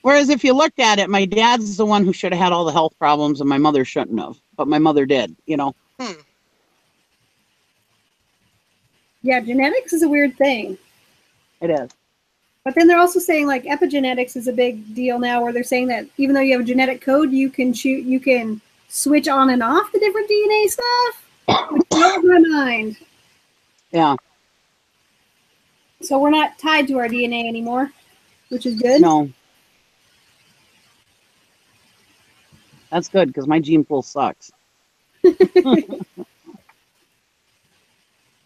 Whereas if you looked at it, my dad's the one who should have had all the health problems, and my mother shouldn't have. But my mother did. hmm. Yeah, genetics is a weird thing. It is. But then they're also saying like epigenetics is a big deal now, where they're saying that even though you have a genetic code, you can switch on and off the different DNA stuff, which blows my mind. Yeah. So we're not tied to our DNA anymore, which is good. No, that's good because my gene pool sucks.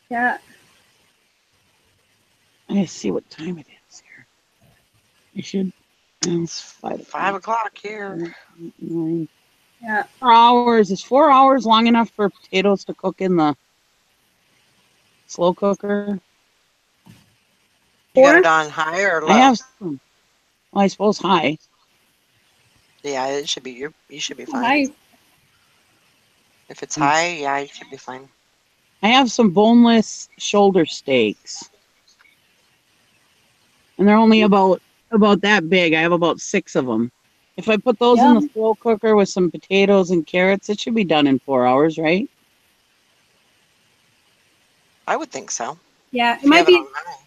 Yeah. I see what time it is here. I should. It's 5 5 o'clock. o'clock here. 9. Yeah. 4 hours. Is 4 hours long enough for potatoes to cook in the slow cooker? You got Or it on high or I low? have some. Well, I suppose high. Yeah, it should be you should be fine. I If it's high, yeah, you should be fine. I have some boneless shoulder steaks, and they're only about that big. I have about 6 of them. If I put those in the yum. slow cooker with some potatoes and carrots, it should be done in 4 hours, right? I would think so. Yeah, it If you might have it be on high.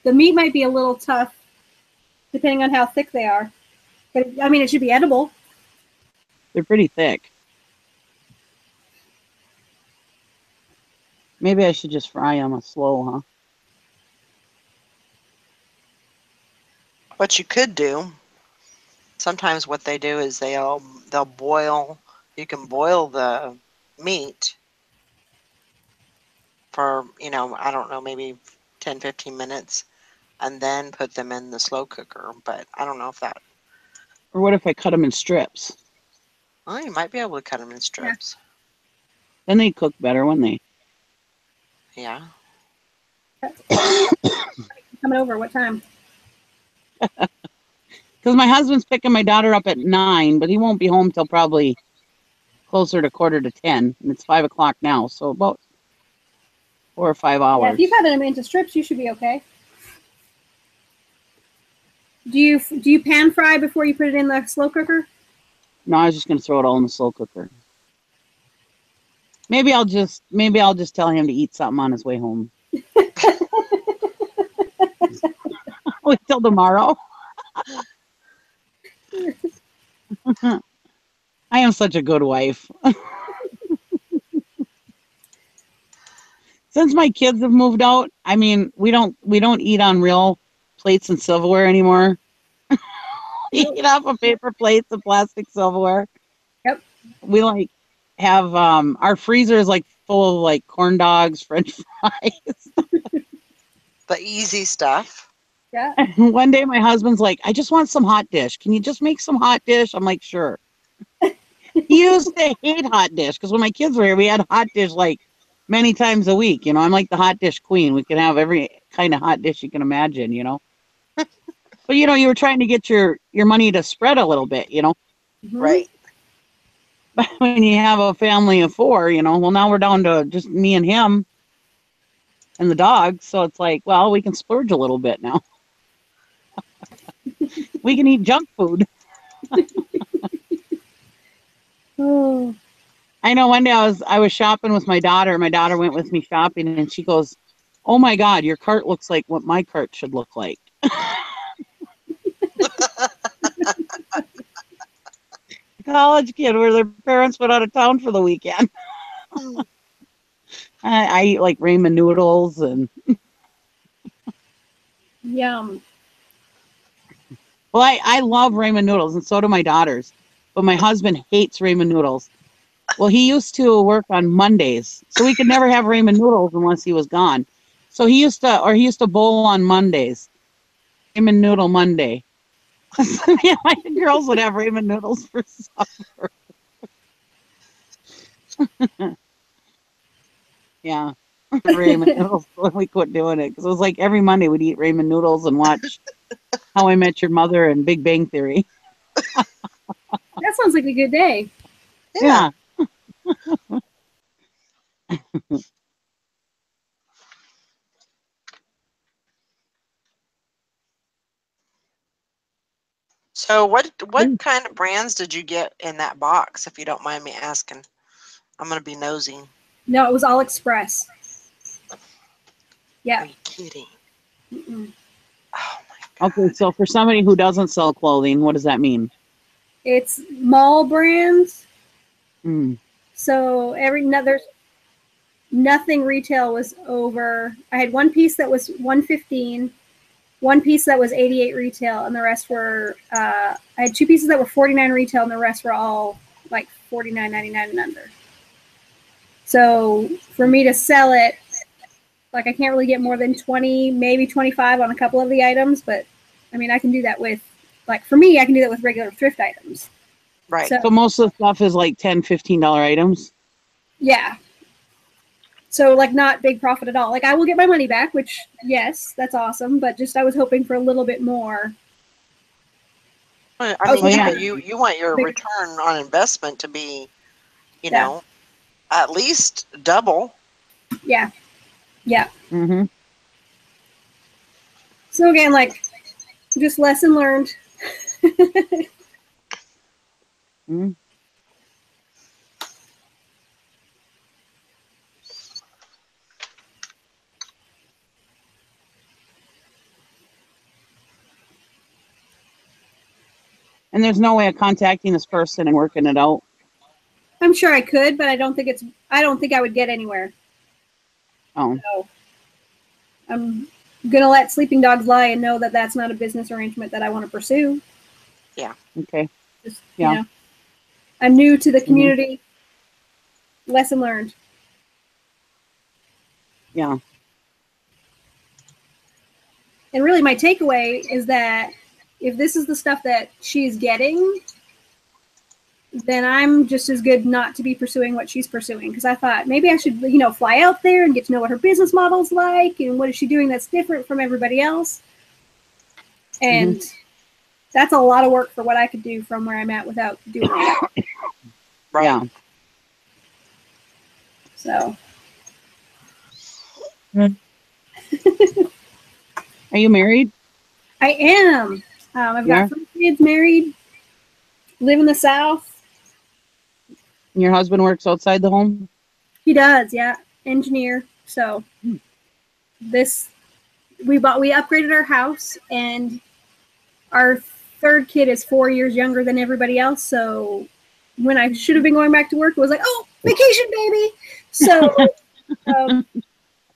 the meat might be a little tough depending on how thick they are. But I mean it should be edible. They're pretty thick. Maybe I should just fry them slow, huh? What you could do, sometimes what they do is they'll boil. You can boil the meat for, I don't know, maybe 10, 15 minutes, and then put them in the slow cooker. But I don't know if that. Or what if I cut them in strips? Well, you might be able to cut them in strips. Then they cook better, wouldn't they? Yeah. Coming over. What time? Because my husband's picking my daughter up at 9, but he won't be home till probably closer to 9:45, and it's 5 o'clock now, so about 4 or 5 hours. Yeah, if you cut them into strips, you should be okay. Do you pan fry before you put it in the slow cooker? No, I was just gonna throw it all in the slow cooker. Maybe I'll just tell him to eat something on his way home. Wait till tomorrow. I am such a good wife. Since my kids have moved out, I mean, we don't eat on real plates and silverware anymore. We eat off of paper plates and plastic silverware. Yep. We like have our freezer is like full of like corn dogs, French fries. The easy stuff. Yeah. One day my husband's like, I just want some hot dish. Can you just make some hot dish? I'm like, sure. He used to hate hot dish because when my kids were here, we had hot dish like many times a week. I'm like the hot dish queen. We can have every kind of hot dish you can imagine, But you were trying to get your money to spread a little bit, Mm-hmm. Right. But when you have a family of 4, well, now we're down to just me and him and the dog. So it's like, well, we can splurge a little bit now. We can eat junk food. Oh. I know one day I was shopping with my daughter. My daughter went with me shopping and she goes, oh my God, your cart looks like what my cart should look like. College kid where their parents went out of town for the weekend. I eat like ramen noodles and Yum. well, I love ramen noodles and so do my daughters, but my husband hates ramen noodles. Well, he used to work on Mondays, so we could never have ramen noodles unless he was gone. So he used to bowl on Mondays, ramen noodle Monday. So, yeah, my girls would have ramen noodles for supper. Yeah, ramen noodles. We quit doing it because it was like every Monday we'd eat ramen noodles and watch How I Met Your Mother and Big Bang Theory. That sounds like a good day. Yeah. So what kind of brands did you get in that box, if you don't mind me asking? I'm gonna be nosy. No, it was all express. Yeah. Are you kidding? Mm-mm. Oh my God. Okay, so for somebody who doesn't sell clothing, what does that mean? It's mall brands. Mm. So there's nothing retail was over. I had one piece that was $115, one piece that was $88 retail, and the rest were I had 2 pieces that were $49 retail, and the rest were all like $49.99 and under. So for me to sell it, like I can't really get more than 20, maybe 25 on a couple of the items, but I mean I can do that with, like for me, I can do that with regular thrift items. Right. So most of the stuff is like $10, $15 items. Yeah. So like not big profit at all. Like I will get my money back, which yes, that's awesome. But just I was hoping for a little bit more. I mean, yeah. you want your return on investment to be, Yeah. at least double. Yeah. Yeah. Mm-hmm. So again, like just lesson learned. Mm-hmm. And there's no way of contacting this person and working it out. I'm sure I could, but I don't think I would get anywhere. Oh, So I'm gonna let sleeping dogs lie and know that that's not a business arrangement that I want to pursue. okay. Just Yeah. I'm new to the Mhm. community. Lesson learned. Yeah. And really, my takeaway is that if this is the stuff that she's getting, then I'm just as good not to be pursuing what she's pursuing. Because I thought maybe I should, fly out there and get to know what her business model's like and what is she doing that's different from everybody else. And that's a lot of work for what I could do from where I'm at without doing all that. Right. Yeah. So, Are you married? I am. I've Yeah. got 3 kids, married, live in the South. And your husband works outside the home? He does, yeah, engineer. So this we upgraded our house, and our 3rd kid is 4 years younger than everybody else. So when I should have been going back to work, it was like, oh, vacation, baby. So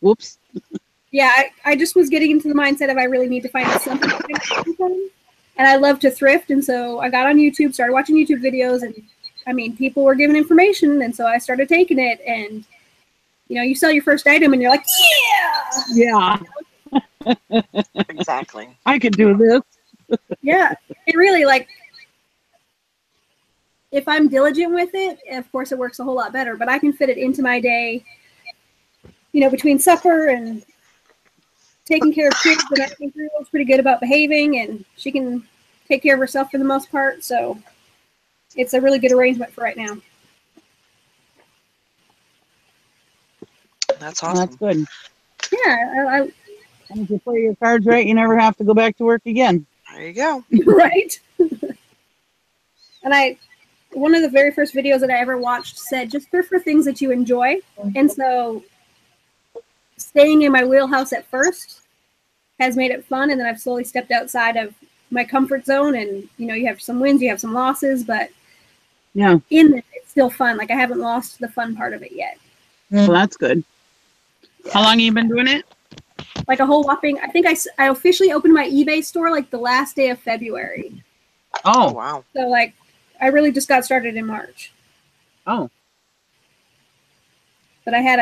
Whoops. yeah, I just was getting into the mindset of I really need to find something to do. And I love to thrift, and so I got on YouTube, started watching YouTube videos, and I mean, people were giving information, and so I started taking it. And you sell your first item, and you're like, yeah, Yeah. Exactly. I could do this. yeah. And really, like, if I'm diligent with it, of course, it works a whole lot better. But I can fit it into my day, between supper and taking care of kids. And I think Riel's pretty good about behaving, and she can take care of herself for the most part. So it's a really good arrangement for right now. That's Well, that's awesome. good. Yeah, And if you play your cards right, you never have to go back to work again. There you go. right. And one of the very first videos that I ever watched said, just thrift for things that you enjoy. And so staying in my wheelhouse at first has made it fun. And then I've slowly stepped outside of my comfort zone. And, you have some wins, you have some losses, but Yeah. in it, it's still fun. Like I haven't lost the fun part of it yet. Well, that's good. Yeah. How long have you been doing it? Like a whole whopping, I think I officially opened my eBay store like the last day of February. Oh, Oh. wow. So like I really just got started in March. Oh. But I had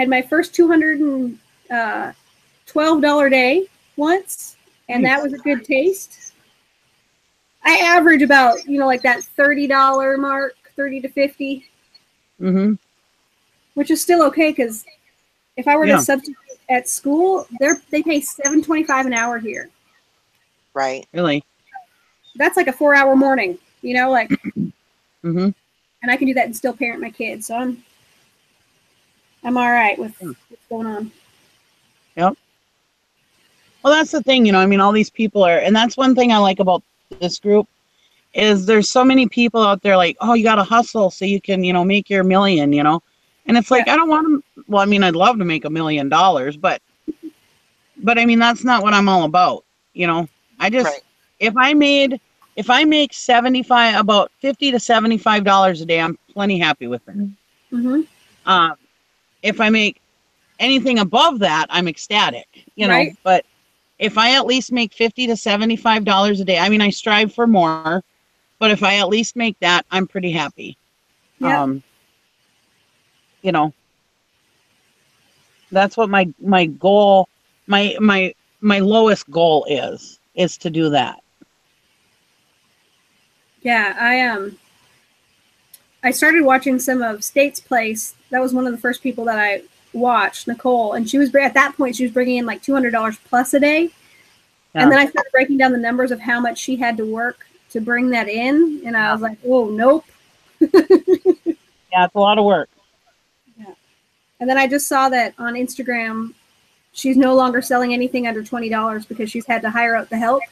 my first $212 day once, and Nice. that was a good taste. I average about, like that $30 mark, 30 to 50, Mm-hmm. which is still okay because if I were Yeah. to substitute at school, they pay $7.25 an hour here. Right. Really? That's like a 4-hour morning, like, Mm-hmm. and I can do that and still parent my kids. So I'm all right with what's going on. Yep. Well, that's the thing, I mean, all these people are, and that's one thing I like about this group is there's so many people out there like, oh, you got to hustle so you can, make your million, and it's like, I don't want to, well, I mean, I'd love to make $1 million, but I mean, that's not what I'm all about. I just, Right. if I make about $50 to $75 a day, I'm plenty happy with it. Mm-hmm. If I make anything above that, I'm ecstatic, Right. but if I at least make $50 to $75 a day, I mean, I strive for more, but if I at least make that, I'm pretty happy. Yeah. That's what my goal, my lowest goal is to do that. Yeah, I started watching some of State's Place. That was one of the first people that I watched, Nicole, and she was at that point she was bringing in like $200 plus a day. Yeah. And then I started breaking down the numbers of how much she had to work to bring that in, and I was like, "Oh, nope." Yeah, it's a lot of work. Yeah. And then I just saw that on Instagram, she's no longer selling anything under $20 because she's had to hire out the help,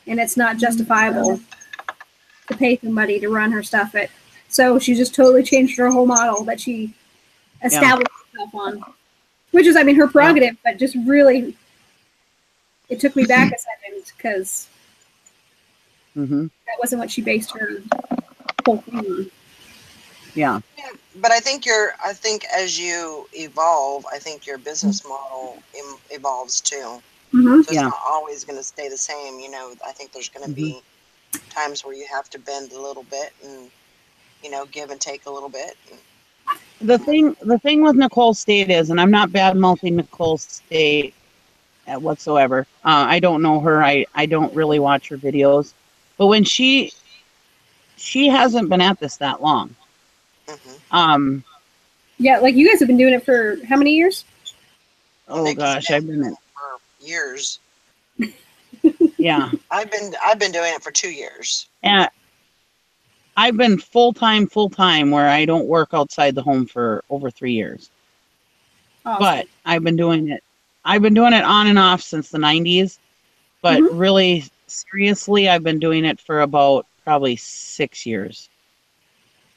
and it's not justifiable to pay somebody to run her stuff. So she just totally changed her whole model that she established herself on, which is, I mean, her prerogative, but just really, it took me back a second because that wasn't what she based her whole thing on. Yeah. Yeah, but I think as you evolve, I think your business model evolves too. Mm-hmm. So it's Yeah. not always going to stay the same. You know, I think there's going to Hmm. be times where you have to bend a little bit and, give and take a little bit. And, The thing with Nicole State is, and I'm not bad mouthing Nicole State whatsoever. I don't know her. I don't really watch her videos, but when she hasn't been at this that long. mhm. Um. Yeah, like you guys have been doing it for how many years? Well, Oh Nikki's gosh, been I've been doing in. it for years. Yeah. I've been doing it for 2 years. And I've been full time, where I don't work outside the home for over 3 years. Awesome. But I've been doing it. I've been doing it on and off since the '90s. But Mhm. really, seriously, I've been doing it for about probably 6 years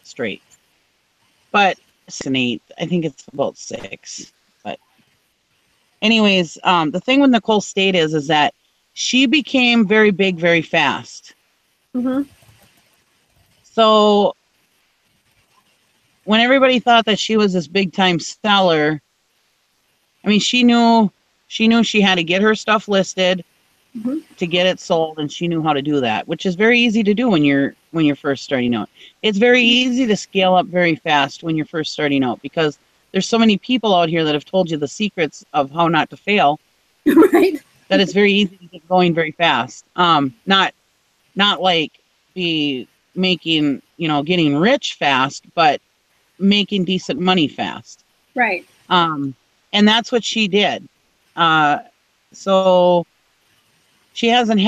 straight. But 6 and 8, I think it's about 6. But anyways, the thing with Nicole State is that she became very big very fast. Mm-hmm. So when everybody thought that she was this big time seller, I mean, she knew she had to get her stuff listed Mm-hmm. to get it sold, and she knew how to do that, which is very easy to do when you're first starting out. It's very easy to scale up very fast when you're first starting out, because there's so many people out here that have told you the secrets of how not to fail, Right. that it's very easy to get going very fast. Not like be making, getting rich fast, but making decent money fast. Right. Um, and that's what she did. So she hasn't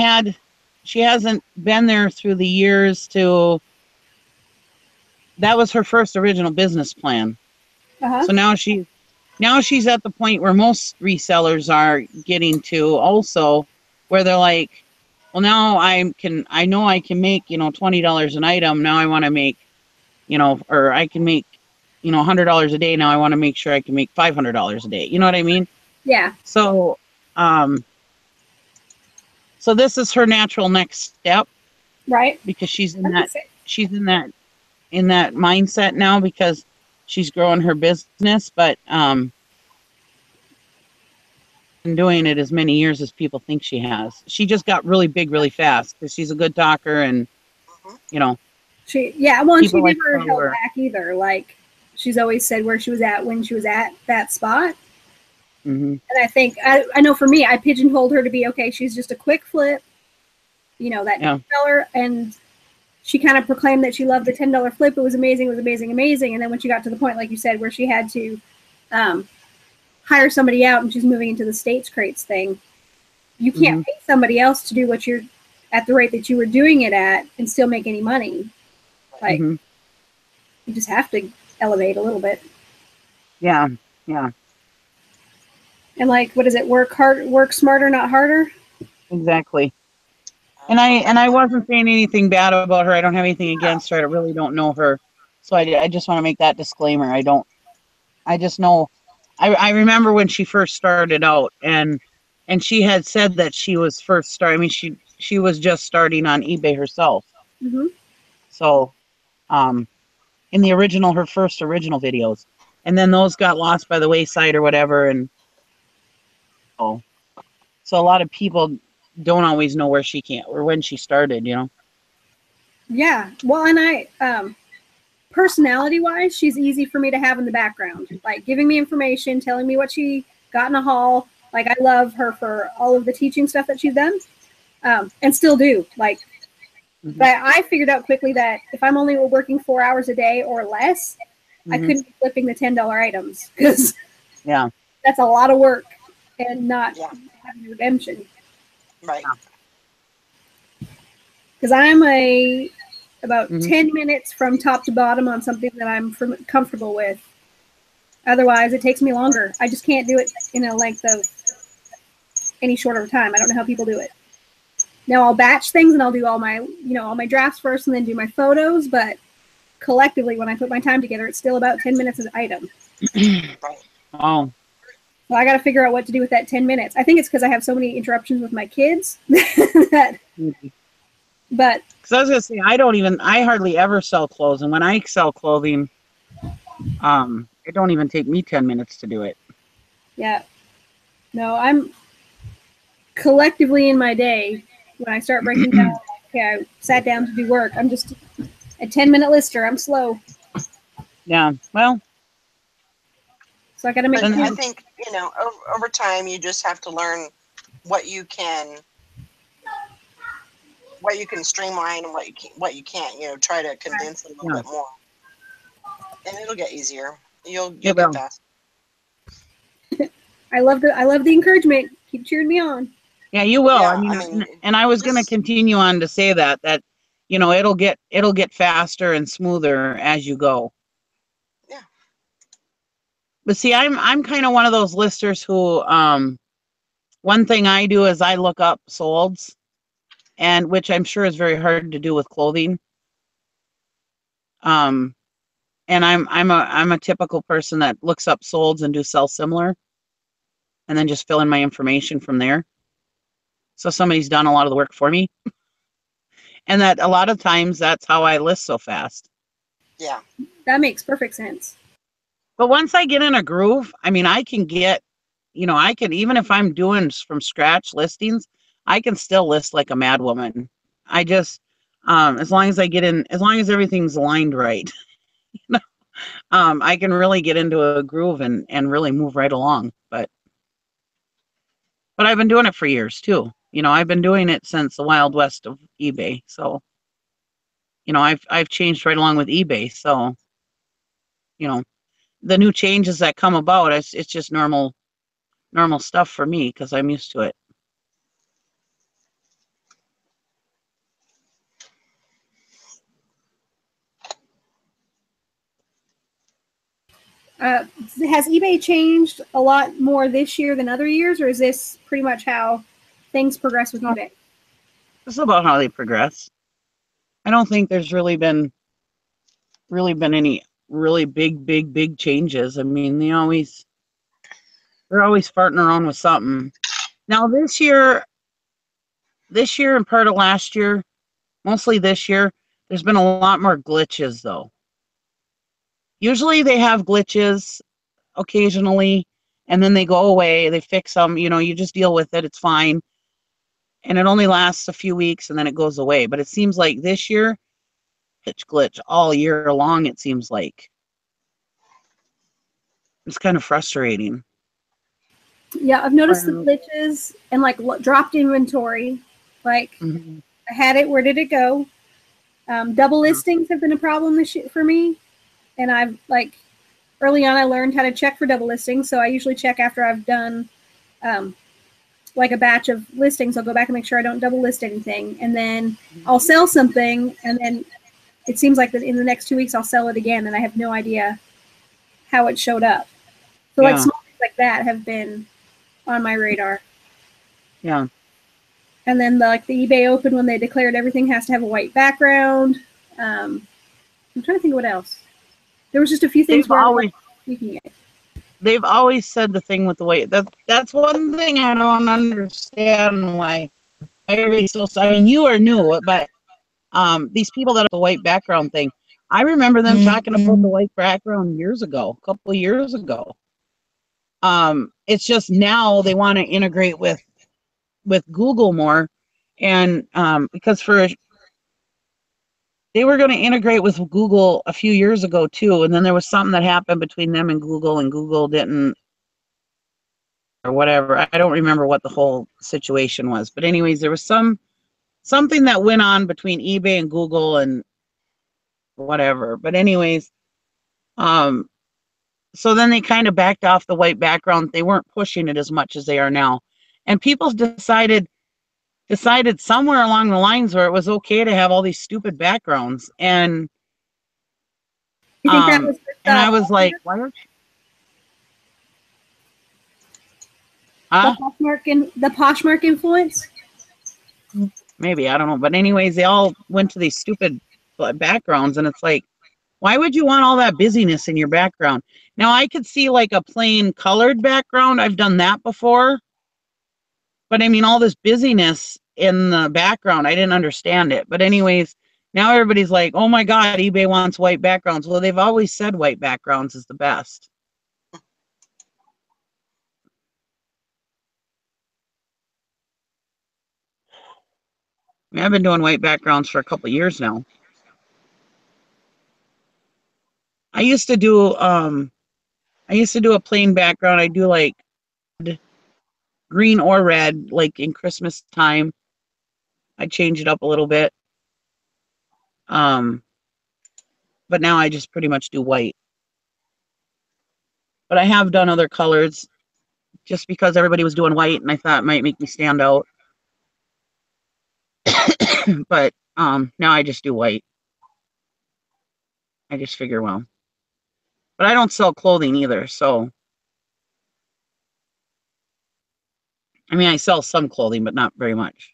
been there through the years to. That was her first original business plan. Uh-huh. So now she's at the point where most resellers are getting to also, where they're like, well, now I know I can make, $20 an item. Now I want to make, or I can make, $100 a day. Now I want to make sure I can make $500 a day. You know what I mean? Yeah. So, so this is her natural next step, Right. because she's in That that makes sense. she's in that mindset now, because she's growing her business, but been doing it as many years as people think she has. She just got really big really fast because she's a good talker, and Mhm. you know Well, and she people like to never follow held her. back either. Like she's always said where she was at when she was at that spot. Hmm. And I think I know for me, I pigeonholed her to be okay. She's just a quick flip, that Yeah. $10, and she kind of proclaimed that she loved the $10 flip. It was amazing. It was amazing, amazing. And then when she got to the point, like you said, where she had to hire somebody out, and she's moving into the States crates thing, you can't Hmm. pay somebody else to do what you're at the rate that you were doing it at and still make any money. Like Hmm. you just have to elevate a little bit. Yeah. Yeah. And like, what is it? Work smarter, not harder. Exactly. And I wasn't saying anything bad about her. I don't have anything against her. I really don't know her, so I just want to make that disclaimer. I don't. I just know. I remember when she first started out, and she had said that she was first starting. I mean, she was just starting on eBay herself. Mm-hmm. So, um, in her first original videos, and then those got lost by the wayside or whatever, and oh, so a lot of people don't always know where she can or when she started. Yeah. Well, and personality wise, she's easy for me to have in the background, like giving me information, telling me what she got in a haul. Like I love her for all of the teaching stuff that she's done, and still do. Like, Hmm. but I figured out quickly that if I'm only working 4 hours a day or less, I Hmm. couldn't be flipping the $10 items because Yeah. that's a lot of work and not Yeah, having redemption. right. Because I'm about Hmm. 10 minutes from top to bottom on something that I'm comfortable with. Otherwise, it takes me longer. I just can't do it in a length of any shorter of time. I don't know how people do it. Now I'll batch things and I'll do all my drafts first and then do my photos. But collectively, when I put my time together, it's still about 10 minutes an item. Right. Oh. So I got to figure out what to do with that 10 minutes. I think it's because I have so many interruptions with my kids that. But Because I was gonna say, I hardly ever sell clothes, and when I sell clothing, It don't even take me 10 minutes to do it. Yeah. No, I'm collectively in my day when I start breaking down. Okay, I sat down to do work. I'm just a 10-minute lister. I'm slow, Yeah. Well, so I got to make But I sure. think, over time you just have to learn what you can streamline and what you can't. Try to condense it a little yeah, bit more, and it'll get easier. You'll it get will. fast. I love the encouragement. Keep cheering me on. Yeah, you will. I Yeah, mean, I mean, and I was going to just continue on to say that it'll get faster and smoother as you go. yeah, But see, I'm kind of one of those listers who one thing I do is I look up solds, and which I'm sure is very hard to do with clothing. Um, and I'm a typical person that looks up solds and do sell similar, and then just fill in my information from there. So somebody's done a lot of the work for me, and that a lot of times that's how I list so fast. yeah, That makes perfect sense. But once I get in a groove, I mean, I can get, I can, even if I'm doing from scratch listings, I can still list like a mad woman. I just, as long as I get in, as long as everything's aligned right, I can really get into a groove and really move right along. But I've been doing it for years too. I've been doing it since the Wild West of eBay. So, I've changed right along with eBay. So, you know, the new changes that come about, it's just normal stuff for me because I'm used to it. Has eBay changed a lot more this year than other years, or is this pretty much how things progress with eBay? This is about how they progress. I don't think there's really been any really big changes. I mean, they're always farting around with something. Now this year and part of last year, mostly this year, there's been a lot more glitches though. Usually they have glitches occasionally and then they go away, they fix them, you just deal with it, it's fine. And it only lasts a few weeks and then it goes away. But it seems like this year, it's glitch all year long, it seems like. It's kind of frustrating. Yeah, I've noticed the glitches and like dropped inventory. Like Mm-hmm. I had it, where did it go? Double listings have been a problem this year for me, and I've early on I learned how to check for double listings. So I usually check after I've done like a batch of listings. I'll go back and make sure I don't double list anything, and then I'll sell something, and then it seems like that in the next 2 weeks I'll sell it again, and I have no idea how it showed up. So like small things like that have been on my radar. Yeah. And then the eBay Open, when they declared everything has to have a white background. I'm trying to think of what else. There was just a few things they've always said the thing with the white. That's one thing I don't understand why everybody's so. I mean, you are new, but these people that have the white background thing, I remember them talking about the white background years ago, a couple of years ago. It's just now they want to integrate with Google more, and because they were going to integrate with Google a few years ago too, and then there was something that happened between them and Google didn't, or whatever. I don't remember what the whole situation was, but anyways, there was something that went on between eBay and Google and whatever. But anyways, so then they kind of backed off the white background. They weren't pushing it as much as they are now, and people decided somewhere along the lines where it was okay to have all these stupid backgrounds. And you think that was and I was like, why don't you? the Poshmark influence? Maybe, I don't know. But anyways, they all went to these stupid backgrounds, and it's like, why would you want all that busyness in your background? Now I could see like a plain colored background. I've done that before. But I mean, all this busyness in the background, I didn't understand it. But anyways, Now everybody's like, oh my God, eBay wants white backgrounds. Well, they've always said white backgrounds is the best. I mean, I've been doing white backgrounds for a couple of years now. I used to do a plain background. I do like green or red, like in Christmas time. I change it up a little bit. But now I just pretty much do white. But I have done other colors just because everybody was doing white and I thought it might make me stand out. But now I just do white. I just figure, well. But I don't sell clothing either, so I mean I sell some clothing, but not very much.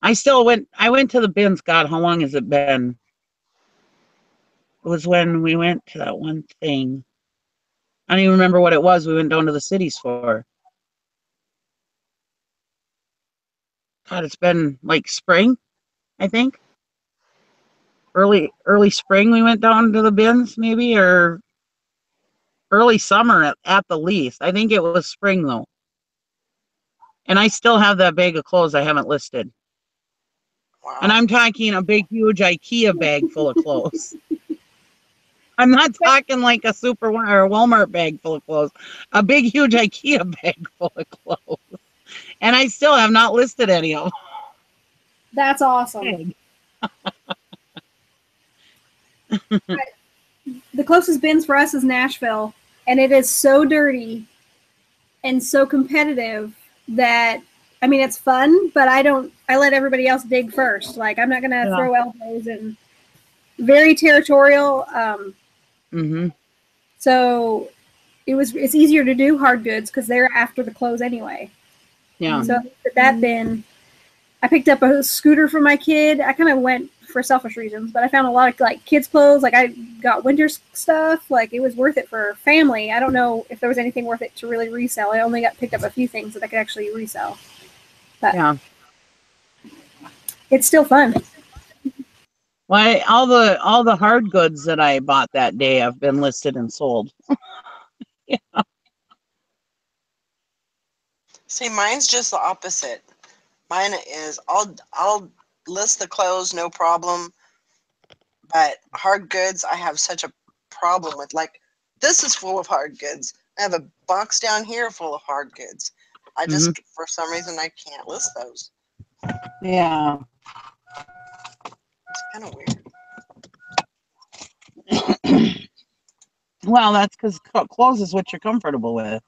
I went to the bins, God, how long has it been? It was when we went to that one thing. I don't even remember what it was. We went down to the cities for. God, it's been like spring, I think. Early spring we went down to the bins, maybe, or early summer at the least. I think it was spring though. And I still have that bag of clothes I haven't listed. Wow. And I'm talking a big, huge IKEA bag full of clothes. I'm not talking like a super or a Walmart bag full of clothes. A big, huge IKEA bag full of clothes. And I still have not listed any of them. That's awesome. The closest bins for us is Nashville, and it is so dirty and so competitive that, I mean, it's fun, but I let everybody else dig first. Like, I'm not going to throw elbows, and very territorial. So it's easier to do hard goods because they're after the clothes anyway. Yeah. So at that bin, I picked up a scooter for my kid. I kind of went for selfish reasons, but I found a lot of like kids' clothes. Like I got winter stuff. Like it was worth it for family. I don't know if there was anything worth it to really resell. I only picked up a few things that I could actually resell. But yeah, it's still fun. Well, all the hard goods that I bought that day have been listed and sold. Yeah. See, mine's just the opposite. Mine is I'll list the clothes, no problem. But hard goods, I have such a problem with. Like, this is full of hard goods. I have a box down here full of hard goods. I just, for some reason, I can't list those. Yeah. It's kind of weird. Well, that's because clothes is what you're comfortable with.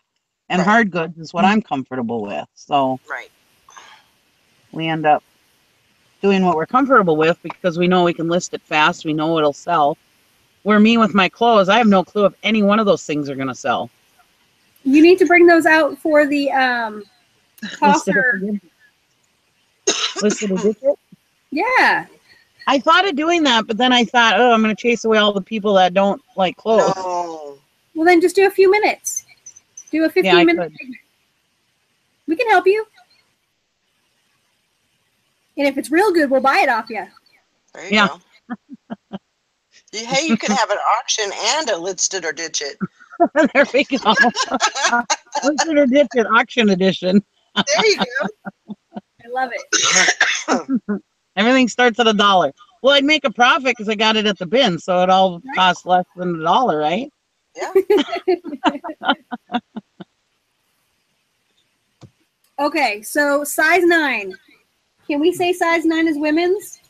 And hard goods is what I'm comfortable with. So we end up doing what we're comfortable with because we know we can list it fast. We know it'll sell. Where me with my clothes, I have no clue if any one of those things are going to sell. You need to bring those out for the tosser. Listed edition? Yeah. I thought of doing that, but then I thought, oh, I'm going to chase away all the people that don't like clothes. No. Well, then just do a few minutes. Do a 15-minute segment. We can help you. And if it's real good, we'll buy it off you. There you go. Hey, you can have an auction and a listed or ditch it. There we go. Listed or ditch it, auction edition. There you go. I love it. Everything starts at $1. Well, I'd make a profit because I got it at the bin, so it all costs less than $1, right? Yeah. Okay, so size 9. Can we say size 9 is women's?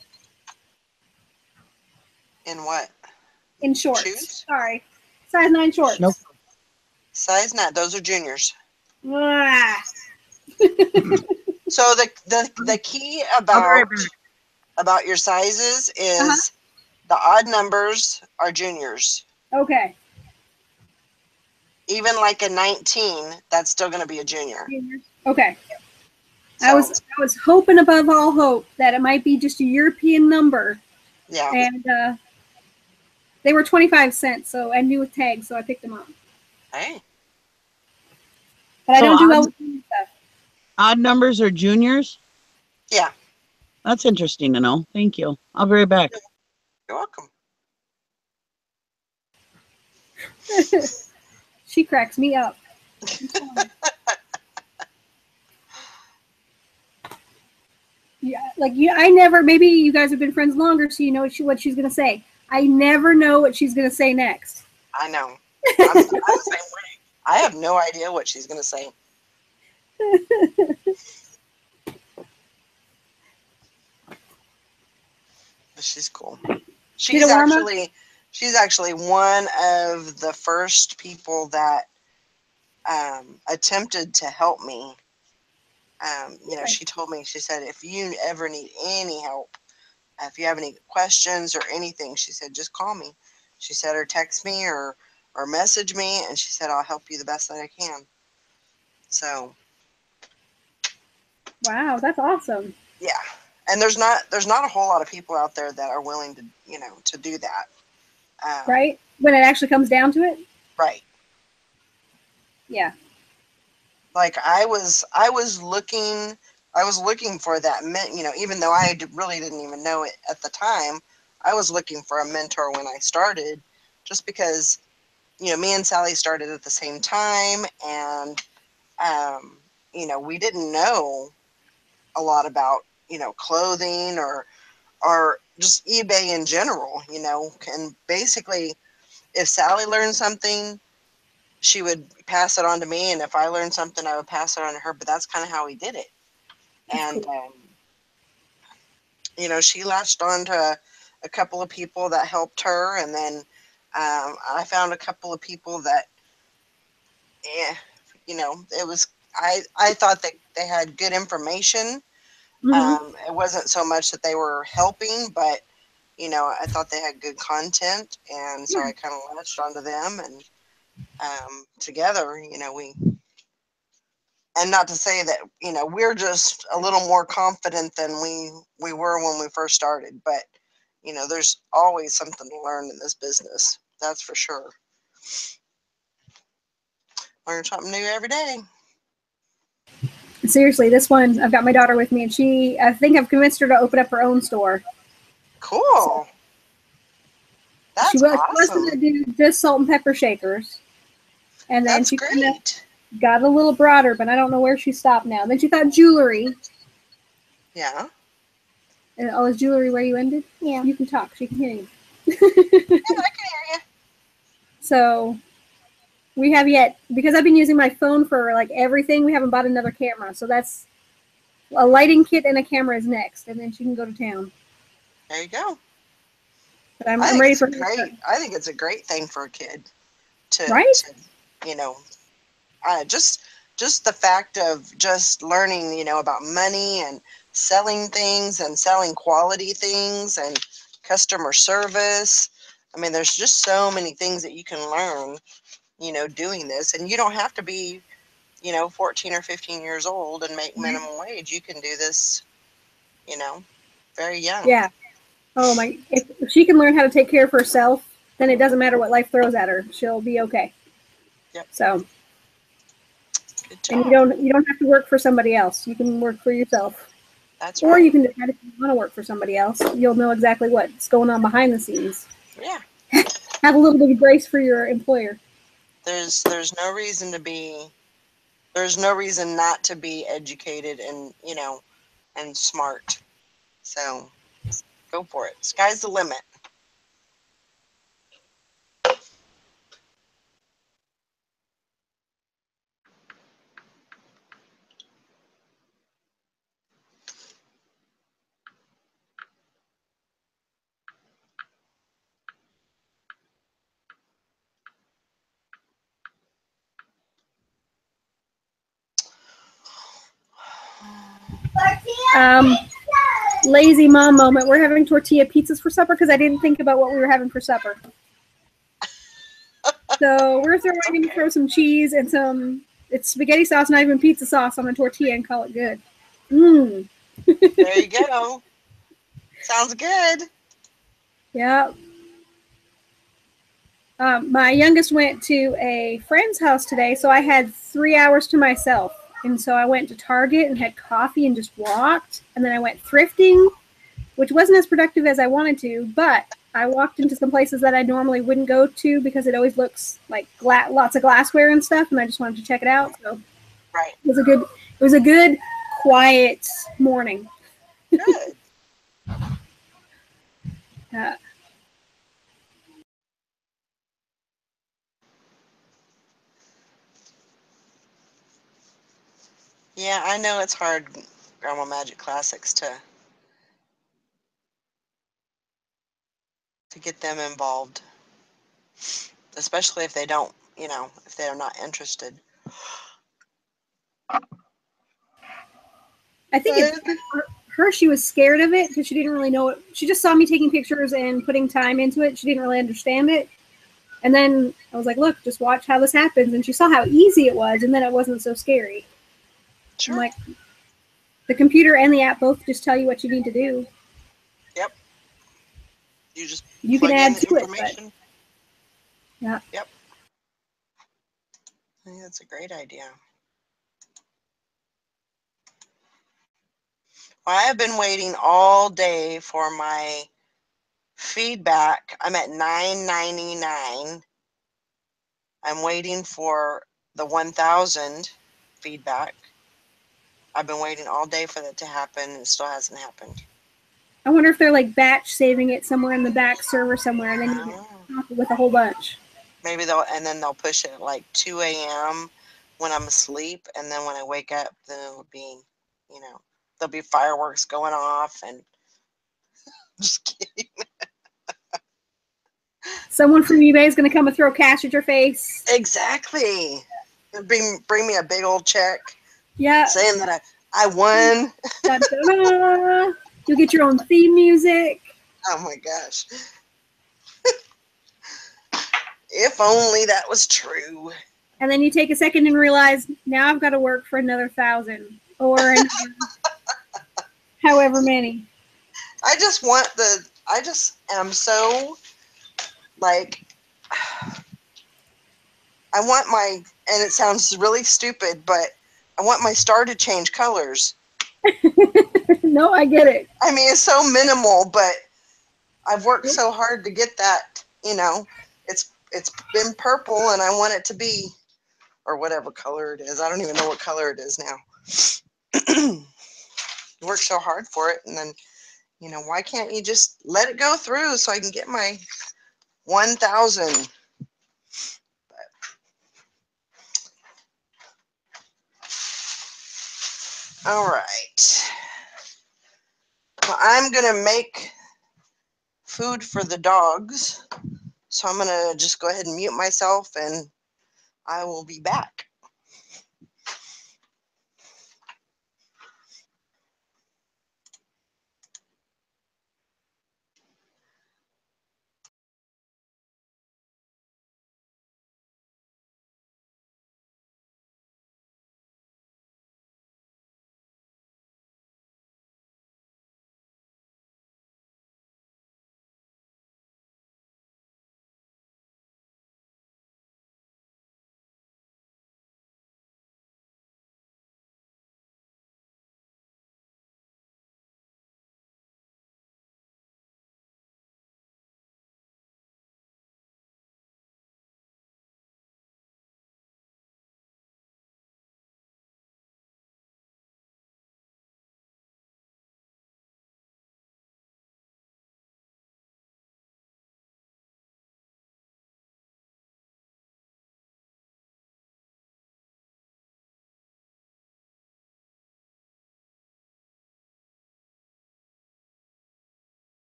In what? In shorts. Shoes? Sorry. Size 9 shorts. Nope. Size 9. Those are juniors. Ah. So the key about your sizes is the odd numbers are juniors. Okay. Even like a 19, that's still going to be a junior. Okay. So, I was hoping above all hope that it might be just a European number. Yeah. And they were 25 cents, so I knew with tags, so I picked them up. Hey. But I don't do well with stuff. Odd numbers are juniors? Yeah. That's interesting to know. Thank you. I'll be right back. You're welcome. She cracks me up. Yeah, like I never. Maybe you guys have been friends longer, so you know what she's gonna say. I never know what she's gonna say next. I know. I'm the same way. I have no idea what she's going to say. But she's cool. Did it warm up? She's actually one of the first people that attempted to help me. You know, she told me, she said, if you ever need any help, if you have any questions or anything, she said, just call me. She said, or text me or message me, and she said, I'll help you the best that I can. So, wow, that's awesome. yeah. And there's not a whole lot of people out there that are willing to, you know, to do that. Right? When it actually comes down to it? Right. Yeah. Like I was looking for that, you know, even though I really didn't even know it at the time. I was looking for a mentor when I started, just because, you know, me and Sally started at the same time, and you know, we didn't know a lot about, you know, clothing or just eBay in general, you know. And basically, if Sally learned something, she would pass it on to me, and if I learned something, I would pass it on to her. But that's kind of how we did it. And cool. you know, she latched on to a couple of people that helped her, and then I found a couple of people that, yeah, you know, it was, I thought that they had good information. It wasn't so much that they were helping, but, you know, I thought they had good content, and so I kind of latched onto them, and together, you know, and not to say that, you know, we're just a little more confident than we were when we first started, but, you know, there's always something to learn in this business. That's for sure. Learn something new every day. Seriously, this one, I've got my daughter with me, and I think I've convinced her to open up her own store. Cool. So, That's she was awesome. going to do just salt and pepper shakers. And then That's she kind of great. got a little broader, but I don't know where she stopped now. Then she thought jewelry. Yeah. And, oh, is jewelry where you ended? Yeah. You can talk. She can hear you. Yeah, I can hear you. So we have yet, because I've been using my phone for like everything, we haven't bought another camera. So that's a lighting kit and a camera is next, and then she can go to town. There you go. But I'm ready for her. I think it's a great thing for a kid to you know, just the fact of just learning, you know, about money and selling things and selling quality things and customer service. I mean, there's just so many things that you can learn, you know, doing this. And you don't have to be, you know, 14 or 15 years old and make minimum wage. You can do this, you know, very young. Yeah. Oh my! If she can learn how to take care of herself, then it doesn't matter what life throws at her. She'll be okay. Yep. So. Good job. And you don't have to work for somebody else. You can work for yourself. That's or right. you can decide if you want to work for somebody else. You'll know exactly what's going on behind the scenes. Yeah. Have a little bit of grace for your employer. There's no reason to be. There's no reason not to be educated and, you know, and smart. So go for it. Sky's the limit. Lazy mom moment. We're having tortilla pizzas for supper because I didn't think about what we were having for supper. So we're going to throw some cheese and it's spaghetti sauce, not even pizza sauce, on a tortilla and call it good. Mmm. There you go. Sounds good. Yeah. My youngest went to a friend's house today, so I had 3 hours to myself. And so I went to Target and had coffee and just walked. And then I went thrifting, which wasn't as productive as I wanted to, but I walked into some places that I normally wouldn't go to because it always looks like lots of glassware and stuff, and I just wanted to check it out. So Right. it was a good quiet morning. Good. Uh, Yeah, I know it's hard, Grandma Magic Classics, to get them involved, especially if they don't, if they're not interested. I think it's her. She was scared of it because she didn't really know it. She just saw me taking pictures and putting time into it. She didn't really understand it. And then I was like, look, just watch how this happens. And she saw how easy it was, and then it wasn't so scary. Sure. I'm like, the computer and the app both just tell you what you need to do. Yep. You just You plug can in add the to it, but information. yeah. Yep. I think that's a great idea. Well, I have been waiting all day for my feedback. I'm at $9.99. I'm waiting for the 1,000 feedback. I've been waiting all day for that to happen. It still hasn't happened. I wonder if they're like batch saving it somewhere in the back server somewhere, and then you get with a whole bunch. Maybe they'll push it at like 2 a.m. when I'm asleep, and then when I wake up, then it'll be, there'll be fireworks going off, and just kidding. Someone from eBay is going to come and throw cash at your face. Exactly. Bring me a big old check. Yeah. Saying that I won. Da, da, da. You'll get your own theme music. Oh my gosh. If only that was true. And then you take a second and realize, now I've got to work for another 1,000 or however many. I just am so like, I want and it sounds really stupid, but I want my star to change colors. No, I get it. I mean, it's so minimal, but I've worked so hard to get that, it's been purple and I want it to be, or whatever color it is. I don't even know what color it is now. Worked so hard for it, and then, why can't you just let it go through so I can get my 1,000? All right. Well, I'm going to make food for the dogs. So I'm going to just go ahead and mute myself, and I will be back.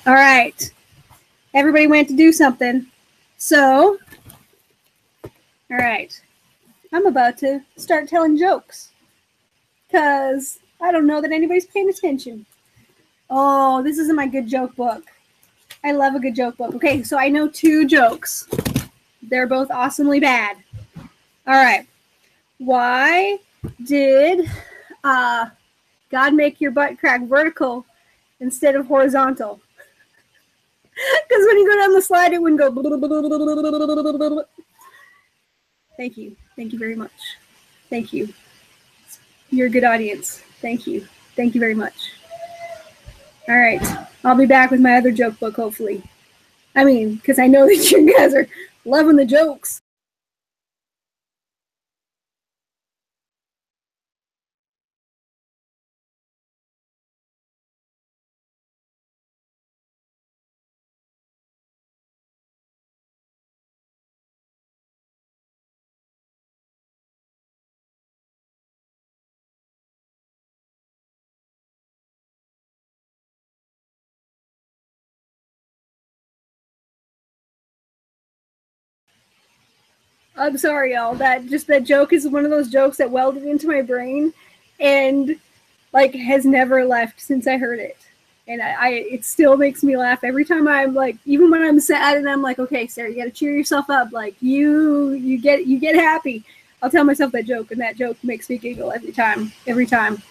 All right. Everybody went to do something. So, all right. I'm about to start telling jokes. Because I don't know that anybody's paying attention. Oh, this isn't my good joke book. I love a good joke book. Okay, so I know 2 jokes. They're both awesomely bad. All right. Why did God make your butt crack vertical instead of horizontal? Because when you go down the slide, it wouldn't go. Thank you. Thank you very much. Thank you. You're a good audience. Thank you. Thank you very much. All right. I'll be back with my other joke book, hopefully. I mean, because I know that you guys are loving the jokes. I'm sorry, y'all. That joke is one of those jokes that welded into my brain and like has never left since I heard it. And it still makes me laugh every time I'm like, even when I'm sad and I'm like, okay, Sarah, you got to cheer yourself up. Like you get happy. I'll tell myself that joke, and that joke makes me giggle every time. Every time.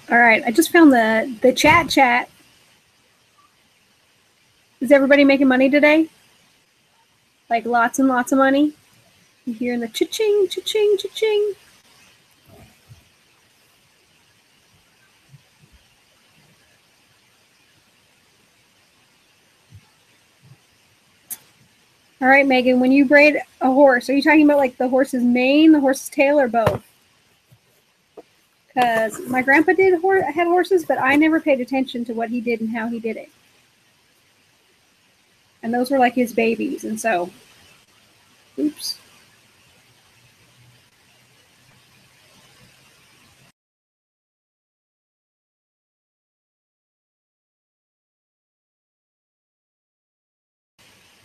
All right, I just found the chat. Is everybody making money today? Like lots and lots of money? You hearing the cha-ching, cha-ching, cha-ching? All right, Megan, when you braid a horse, are you talking about like the horse's mane, the horse's tail, or both? Because my grandpa had horses, but I never paid attention to what he did and how he did it. And those were like his babies, and so, oops.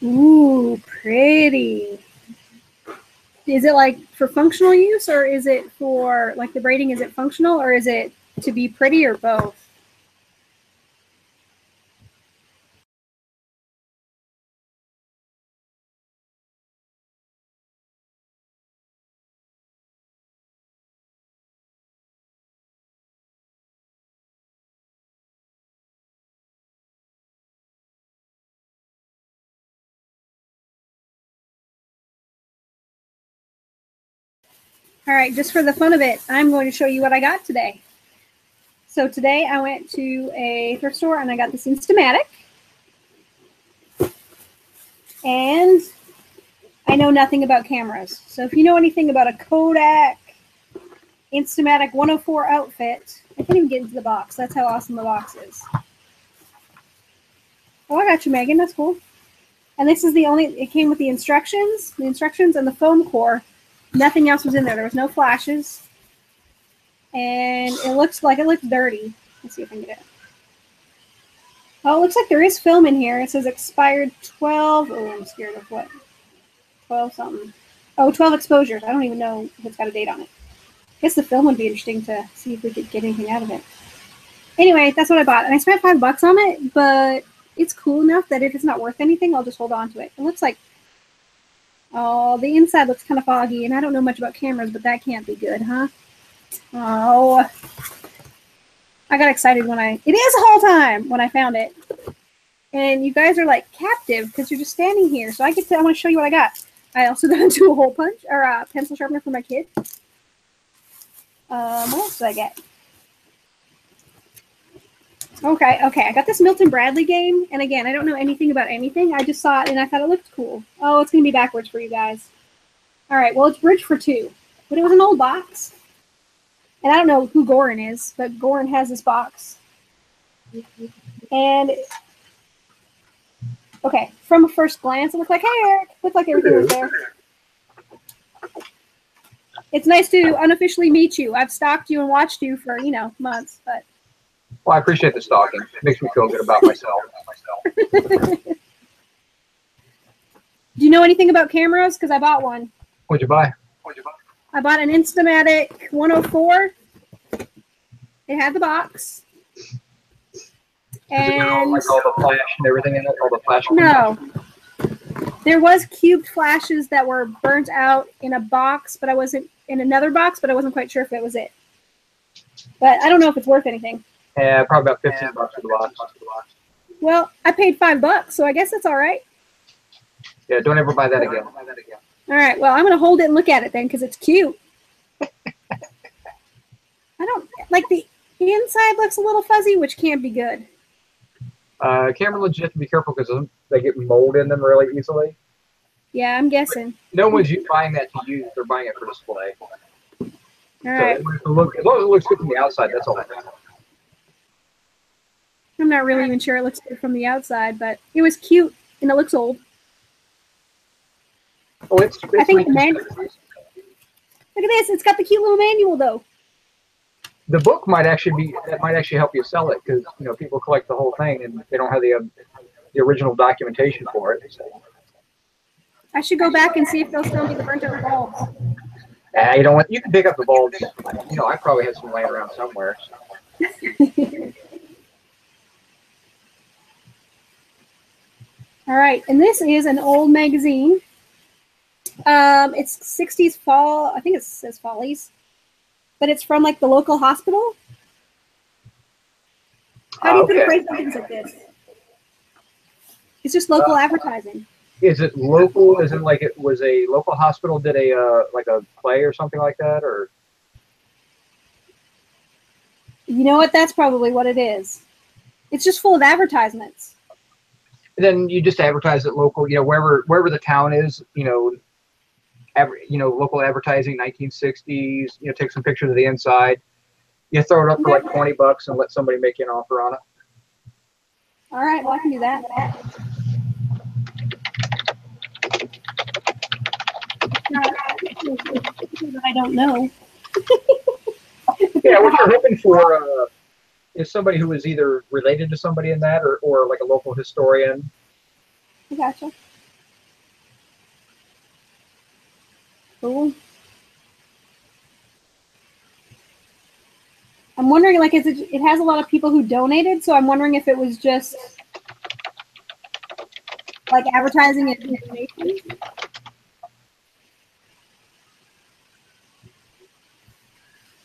Ooh, pretty. Is it like for functional use, or is it for like the braiding? Is it functional, or is it to be pretty, or both? All right, just for the fun of it, I'm going to show you what I got today. So today I went to a thrift store and I got this Instamatic. And I know nothing about cameras. So if you know anything about a Kodak Instamatic 104 outfit, I can't even get into the box. That's how awesome the box is. Oh, I got you, Megan. That's cool. And this is it came with the instructions and the foam core. Nothing else was in there. There was no flashes. And it looks dirty. Let's see if I can get it. Oh, it looks like there is film in here. It says expired 12. Oh, I'm scared of what? 12 something. Oh, 12 exposures. I don't even know if it's got a date on it. I guess the film would be interesting to see if we could get anything out of it. Anyway, that's what I bought. And I spent $5 on it, but it's cool enough that if it's not worth anything, I'll just hold on to it. It looks like, oh, the inside looks kind of foggy, and I don't know much about cameras, but that can't be good, huh? Oh, I got excited when it is a whole time when I found it. And you guys are like captive because you're just standing here. So I want to show you what I got. I also got into a hole punch or a pencil sharpener for my kid. What else did I get? Okay. I got this Milton Bradley game. And again, I don't know anything about anything. I just saw it and I thought it looked cool. Oh, it's going to be backwards for you guys. All right. Well, it's Bridge for Two. But it was an old box. And I don't know who Goran is, but Goran has this box. And, okay, from a first glance, it looked like, hey, Eric. Looked like everything was there. It's nice to unofficially meet you. I've stalked you and watched you for, months. But Well, I appreciate the stalking. It makes me feel good about myself. do you know anything about cameras? Because I bought one. What'd you buy? I bought an Instamatic 104. It had the box. And Like all the flash and everything in it, all the flash. no. There was cubed flashes that were burnt out in a box, but I wasn't in another box, but I wasn't quite sure if it was it. But I don't know if it's worth anything. Yeah, probably about $15 for the box. Well, I paid $5, so I guess that's all right. Yeah, don't ever buy that again. All right. Well, I'm going to hold it and look at it then because it's cute. I don't like the inside looks a little fuzzy, which can't be good. Camera lenses, you have to be careful because they get mold in them really easily. Yeah, I'm guessing. No one's buying that to use; they're buying it for display. All right. So as long as it looks good from the outside, that's all that matters. I'm not really even sure it looks good from the outside, but it was cute and it looks old. Oh, it's I think the manual. Look at this. It's got the cute little manual though. The book might actually help you sell it because people collect the whole thing and they don't have the original documentation for it. So. I should go back and see if they'll still be the burnt out bulbs. You can pick up the bulbs. I probably have some laying around somewhere. All right, and this is an old magazine. It's 60s fall. I think it says Follies, but it's from like the local hospital. How do you put a price on things like this? It's just local advertising. Is it local? Is it like it was a local hospital did a like a play or something like that, or? You know what? That's probably what it is. It's just full of advertisements. And then you just advertise it local, wherever the town is, local advertising, 1960s. Take some pictures of the inside. You throw it up for like $20 and let somebody make you an offer on it. All right, well I can do that. I don't know. Yeah, what you're hoping for is somebody who is either related to somebody in that or like a local historian. I gotcha. Cool. I'm wondering, like, it has a lot of people who donated, so I'm wondering if it was just like advertising and donations.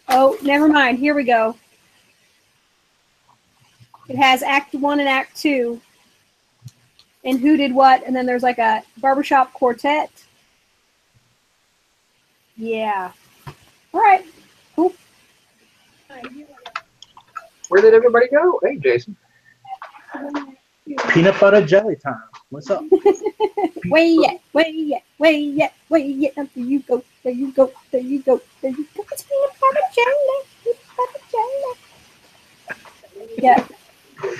Oh, never mind. Here we go. It has Act 1 and Act 2. And who did what, and then there's like a barbershop quartet. Yeah. All right. Cool. Where did everybody go? Hey, Jason. Peanut butter jelly time. What's up? Way yet. There you go. There you go. There you go. There you go. It's peanut butter jelly. Peanut butter jelly. Yeah.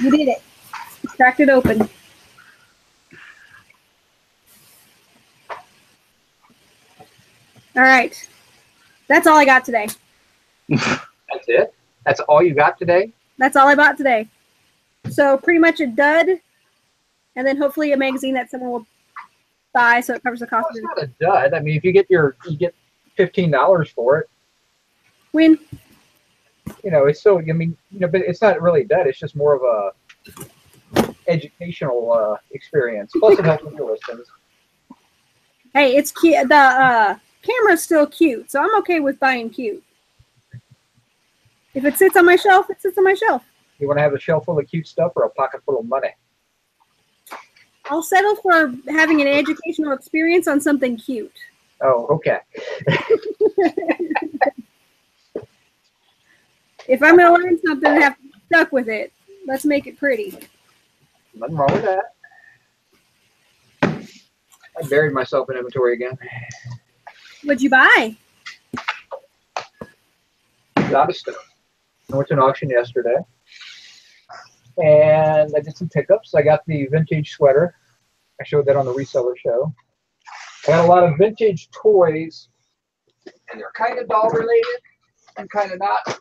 You did it. You cracked it open. All right. That's all I got today. That's it? That's all you got today? That's all I bought today. So pretty much a dud, and then hopefully a magazine that someone will buy so it covers the cost Well, of it's it. not a dud. I mean, if you get $15 for it, Win. it's still. I mean, but it's not really a dud. It's just more of a educational experience. Plus, it helps with your listings. Hey, it's cute. The camera's still cute, so I'm okay with buying cute. If it sits on my shelf, it sits on my shelf. You want to have a shelf full of cute stuff or a pocket full of money? I'll settle for having an educational experience on something cute. Oh, okay. If I'm going to learn something and have to be stuck with it, let's make it pretty. Nothing wrong with that. I buried myself in inventory again. What'd you buy? A lot of stuff. I went to an auction yesterday, and I did some pickups. I got the vintage sweater. I showed that on the reseller show. I got a lot of vintage toys, and they're kind of doll related and kind of not.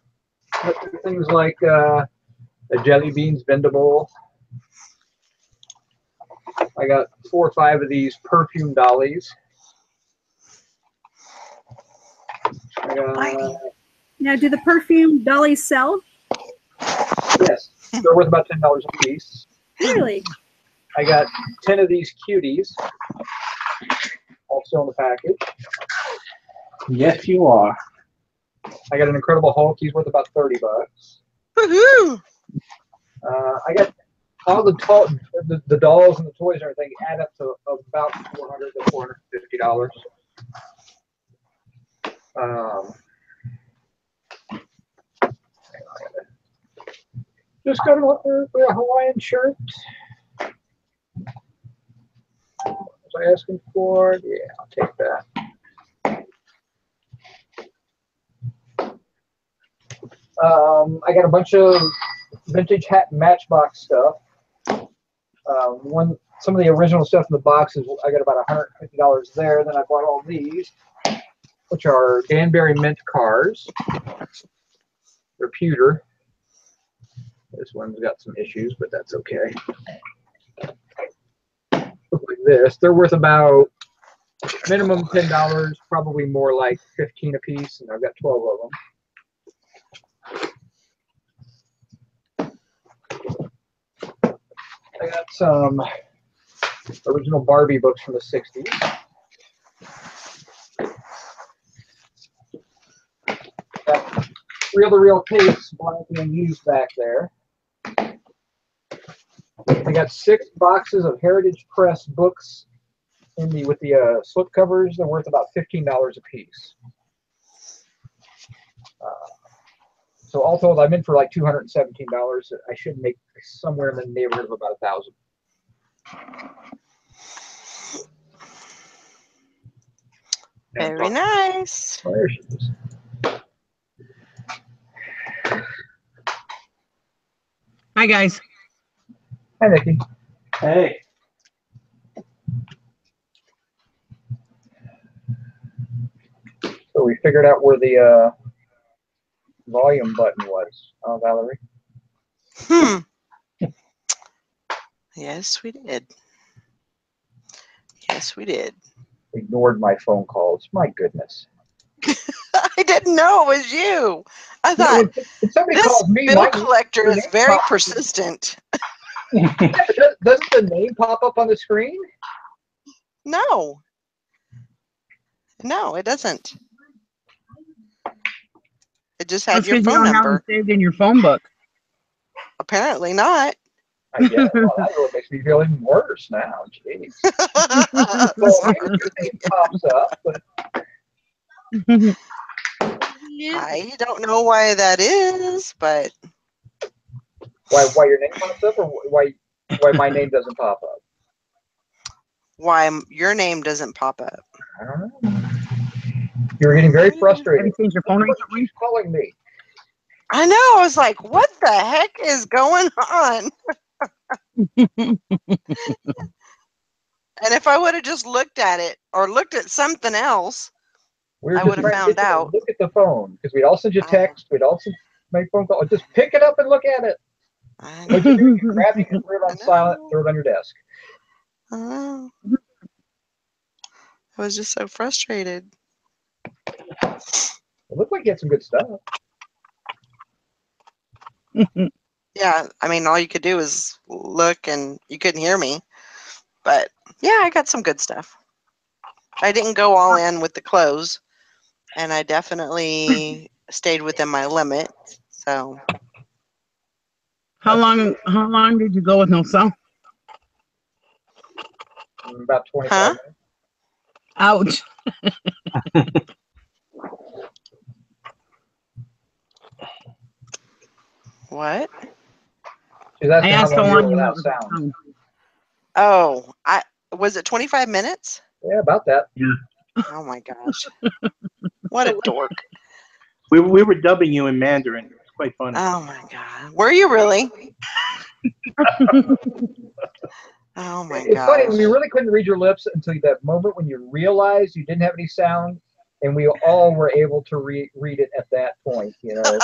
But they're things like a jelly beans bendable. I got 4 or 5 of these perfume dollies. I got, Now, do the perfume dollies sell? yes, they're worth about $10 a piece. Really? I got 10 of these cuties, also in the package. Yes, you are. I got an Incredible Hulk. He's worth about $30. Woohoo! I got all the dolls and the toys and everything add up to about $400 to $450. Just got for a Hawaiian shirt. Was I asking for? Yeah, I'll take that. I got a bunch of vintage hat Matchbox stuff. Some of the original stuff in the boxes, I got about $150 there. Then I bought all these, which are Danbury Mint cars. They're pewter. This one's got some issues, but that's okay. Look like this. They're worth about minimum $10, probably more like $15 a piece, and I've got 12 of them. I got some original Barbie books from the 60s. Got reel-to-reel tapes, blank and used back there. I got 6 boxes of Heritage Press books with the slip covers. They're worth about $15 a piece. So all told, I'm in for like $217. I should make somewhere in the neighborhood of about $1,000. Very nice. Oh, there she is. Hi, guys. Hi, Nikki. Hey. So we figured out where the volume button was, Valerie? Yes, we did. Yes, we did. Ignored my phone calls. My goodness. I didn't know it was you. I thought, If somebody this calls me, bill collector your is name very pops- persistent. Doesn't the name pop up on the screen? No. No, it doesn't. It just had That's your because you phone don't have them number. saved in your phone book. Apparently not. I guess. Well, that really makes me feel even worse now. Jeez. Well, your name pops up, but I don't know why that is, but why your name pops up, or why my name doesn't pop up? why your name doesn't pop up. I don't know. You're getting very Have frustrated. you changed your phone recently? She's calling me. I know. I was like, what the heck is going on? And if I would have just looked at it or looked at something else, We were I just would have trying to found get you to out. look at the phone because we'd all send you text. We'd all make phone call. Just pick it up and look at it. I What you do, you grab it, you put it on silent, know. throw it on your desk. I know. I was just so frustrated. It looked like you had some good stuff. Yeah, I mean, all you could do is look and you couldn't hear me. But yeah, I got some good stuff. I didn't go all in with the clothes, and I definitely stayed within my limit. So, How long did you go with no sound? About 25 huh? minutes. Ouch. What? She's I asking how asked how long you long were you went without with no sound. sound. Oh, I was it 25 minutes? Yeah, about that. Oh my gosh. What a dork. We were dubbing you in Mandarin. It's quite funny. Oh my god. Were you really? Oh my It's funny, gosh. we really couldn't read your lips until that moment when you realized you didn't have any sound, and we all were able to read it at that point, you know.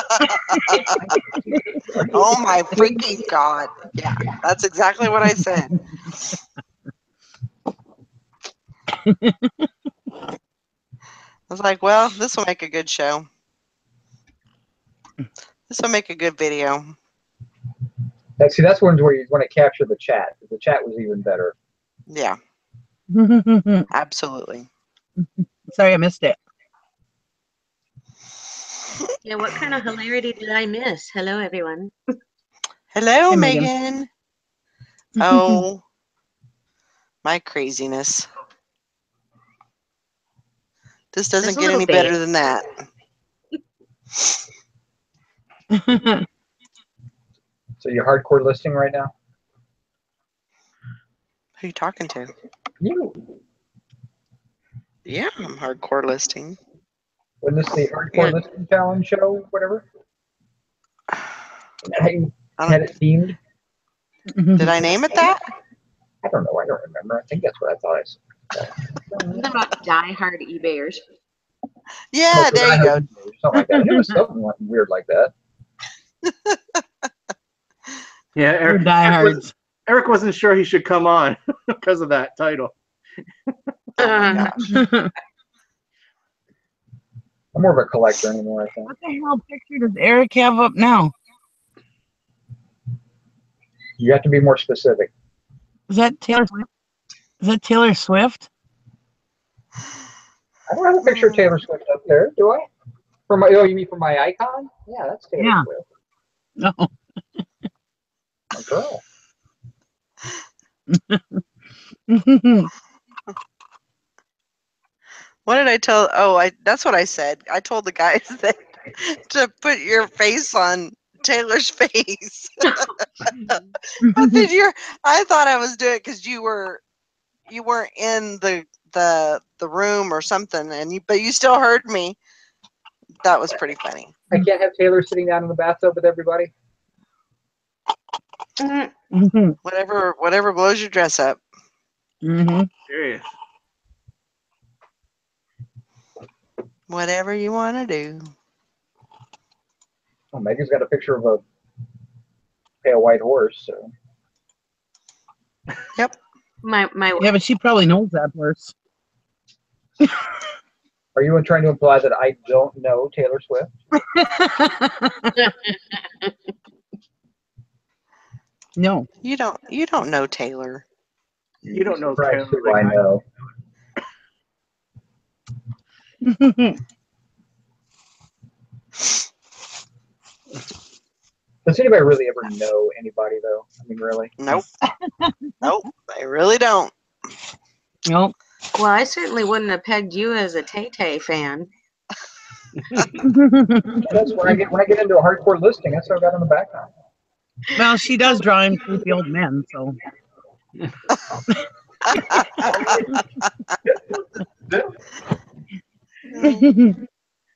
Oh my freaking god. Yeah, that's exactly what I said. I was like, well, this will make a good show. This will make a good video. See, that's where you want to capture the chat. The chat was even better. Yeah, absolutely. Sorry, I missed it. Yeah, what kind of hilarity did I miss? Hello, everyone. Hello, Hey, Megan. Megan. Oh, my craziness. This doesn't Just a get little any bit. better than that. So you're hardcore listing right now? Who are you talking to? You. Yeah, I'm hardcore listing. Wasn't this the hardcore Yeah. listing challenge show, whatever? Isn't that how you I had don't, it themed? did I name it that? I don't know. I don't remember. I think that's what I thought I said. Something about die-hard eBayers. Yeah, Oh, there you I go. heard something like that. I knew it was something weird like that. Yeah, We're diehards. Eric wasn't sure he should come on because of that title. Oh my gosh. I'm more of a collector anymore, I think. What the hell picture does Eric have up now? You have to be more specific. Is that Taylor Swift? Is that Taylor Swift? I don't have a picture of Taylor Swift up there, do I? For my you mean for my icon? Yeah, that's Taylor Yeah. Swift. No. My girl. What did I tell? Oh, that's what I said. I told the guys that to put your face on Taylor's face. I thought I was doing it because you weren't in the room or something, but you still heard me. That was pretty funny. I can't have Taylor sitting down in the bathtub with everybody. Whatever blows your dress up. Serious. Whatever you want to do. Oh, Megan's got a picture of a pale white horse. So. Yep. My Yeah, but she probably knows that horse. Are you trying to imply that I don't know Taylor Swift? No. You don't know Taylor. You don't know Surprised Taylor. who I know. Does anybody really ever know anybody, though? I mean, really? Nope. Nope. I really don't. Nope. well, I certainly wouldn't have pegged you as a Tay-Tay fan. That's when I get into a hardcore listing. That's what I've got in the background. Well, she does draw in creepy old men, so.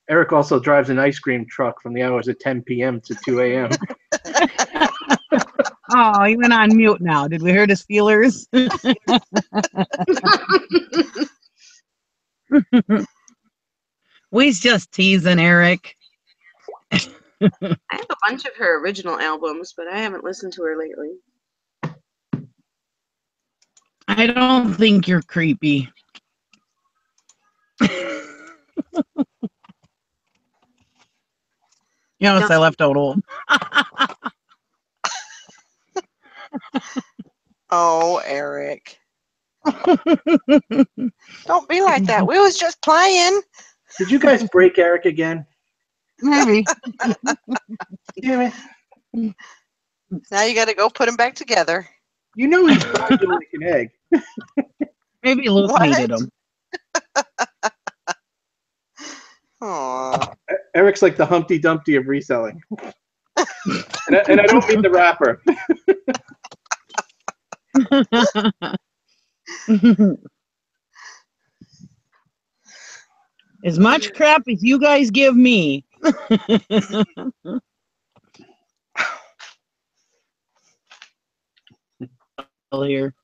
Eric also drives an ice cream truck from the hours of 10 p.m. to 2 a.m. Oh, he went on mute now. Did we hurt his feelers? We's just teasing Eric. I have a bunch of her original albums, but I haven't listened to her lately. I don't think you're creepy. Yes, I left out old. Oh, Eric. Don't be like that. We was just playing. Did you guys break Eric again? Maybe. Damn it. Now you got to go put them back together. You know he's fragile like an egg. Maybe Luke What? needed him. Aw. Eric's like the Humpty Dumpty of reselling. and I don't mean the rapper. As much crap as you guys give me. Here.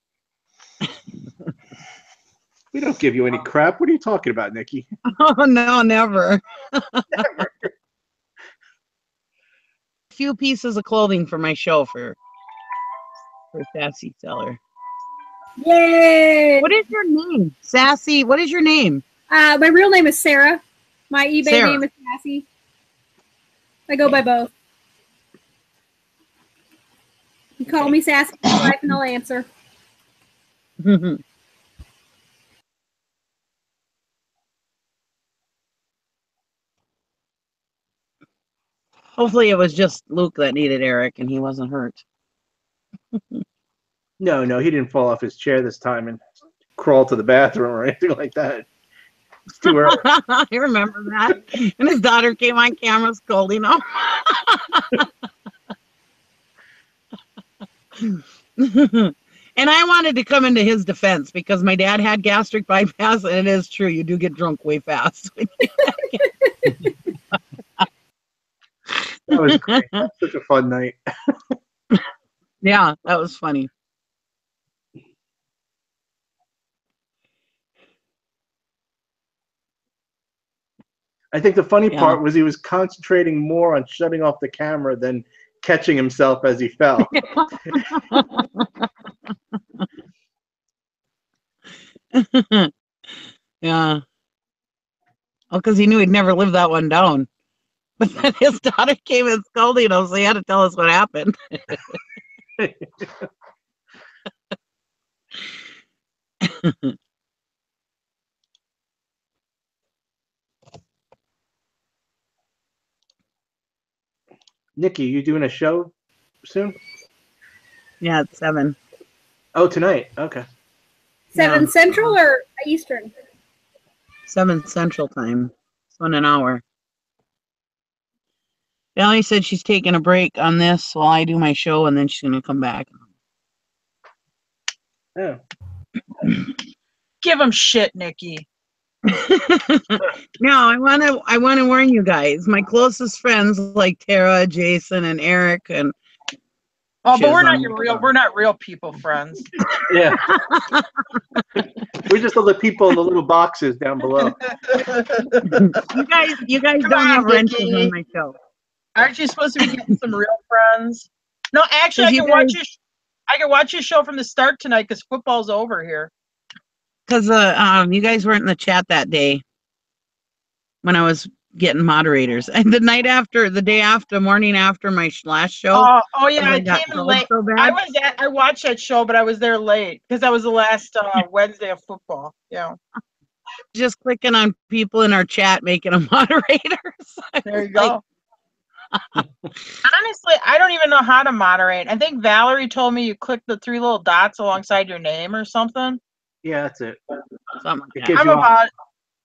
We don't give you any crap. What are you talking about, Nikki? Oh no, never. Never. A few pieces of clothing for my show for Sassy Seller. Yay! What is your name? Sassy, what is your name? My real name is Sarah. My eBay Sarah. name is Sassy. I go by both. You call me Sassy for life and I'll answer. Hopefully it was just Luke that needed Eric and he wasn't hurt. No, he didn't fall off his chair this time and crawl to the bathroom or anything like that. It's too early. I remember that. And his daughter came on camera scolding him. And I wanted to come into his defense because my dad had gastric bypass, and it is true, you do get drunk way fast. That was great. Such a fun night. Yeah, that was funny. I think the funny Yeah. part was he was concentrating more on shutting off the camera than catching himself as he fell. Yeah. Oh, because he knew he'd never live that one down. But then his daughter came and scolding him, so he had to tell us what happened. Nikki, you doing a show soon? Yeah, it's 7. Oh, tonight. Okay. 7 Yeah. Central or Eastern? 7 Central Time. So in an hour. Valerie said she's taking a break on this while I do my show, and then she's going to come back. Oh. Give him shit, Nikki. No, I want to warn you guys. My closest friends like Tara, Jason, and Eric, and Oh, but we're not Chisholm. your real. We're not real people friends. Yeah. We're just all the people in the little boxes down below. You guys Come don't on, have wrenches Nikki. on my show. Aren't you supposed to be getting some real friends? No, actually, I You can watch guys- your. I can watch your show from the start tonight because football's over here. Because you guys weren't in the chat that day when I was getting moderators. And the day after, morning after my last show. Oh yeah, I got came in cold late. so bad. I watched that show, but I was there late because that was the last Wednesday of football. Yeah, Just clicking on people in our chat, making them moderators. there you go. Honestly, I don't even know how to moderate. I think Valerie told me you click the 3 little dots alongside your name or something. Yeah, that's it. Something It like gives that.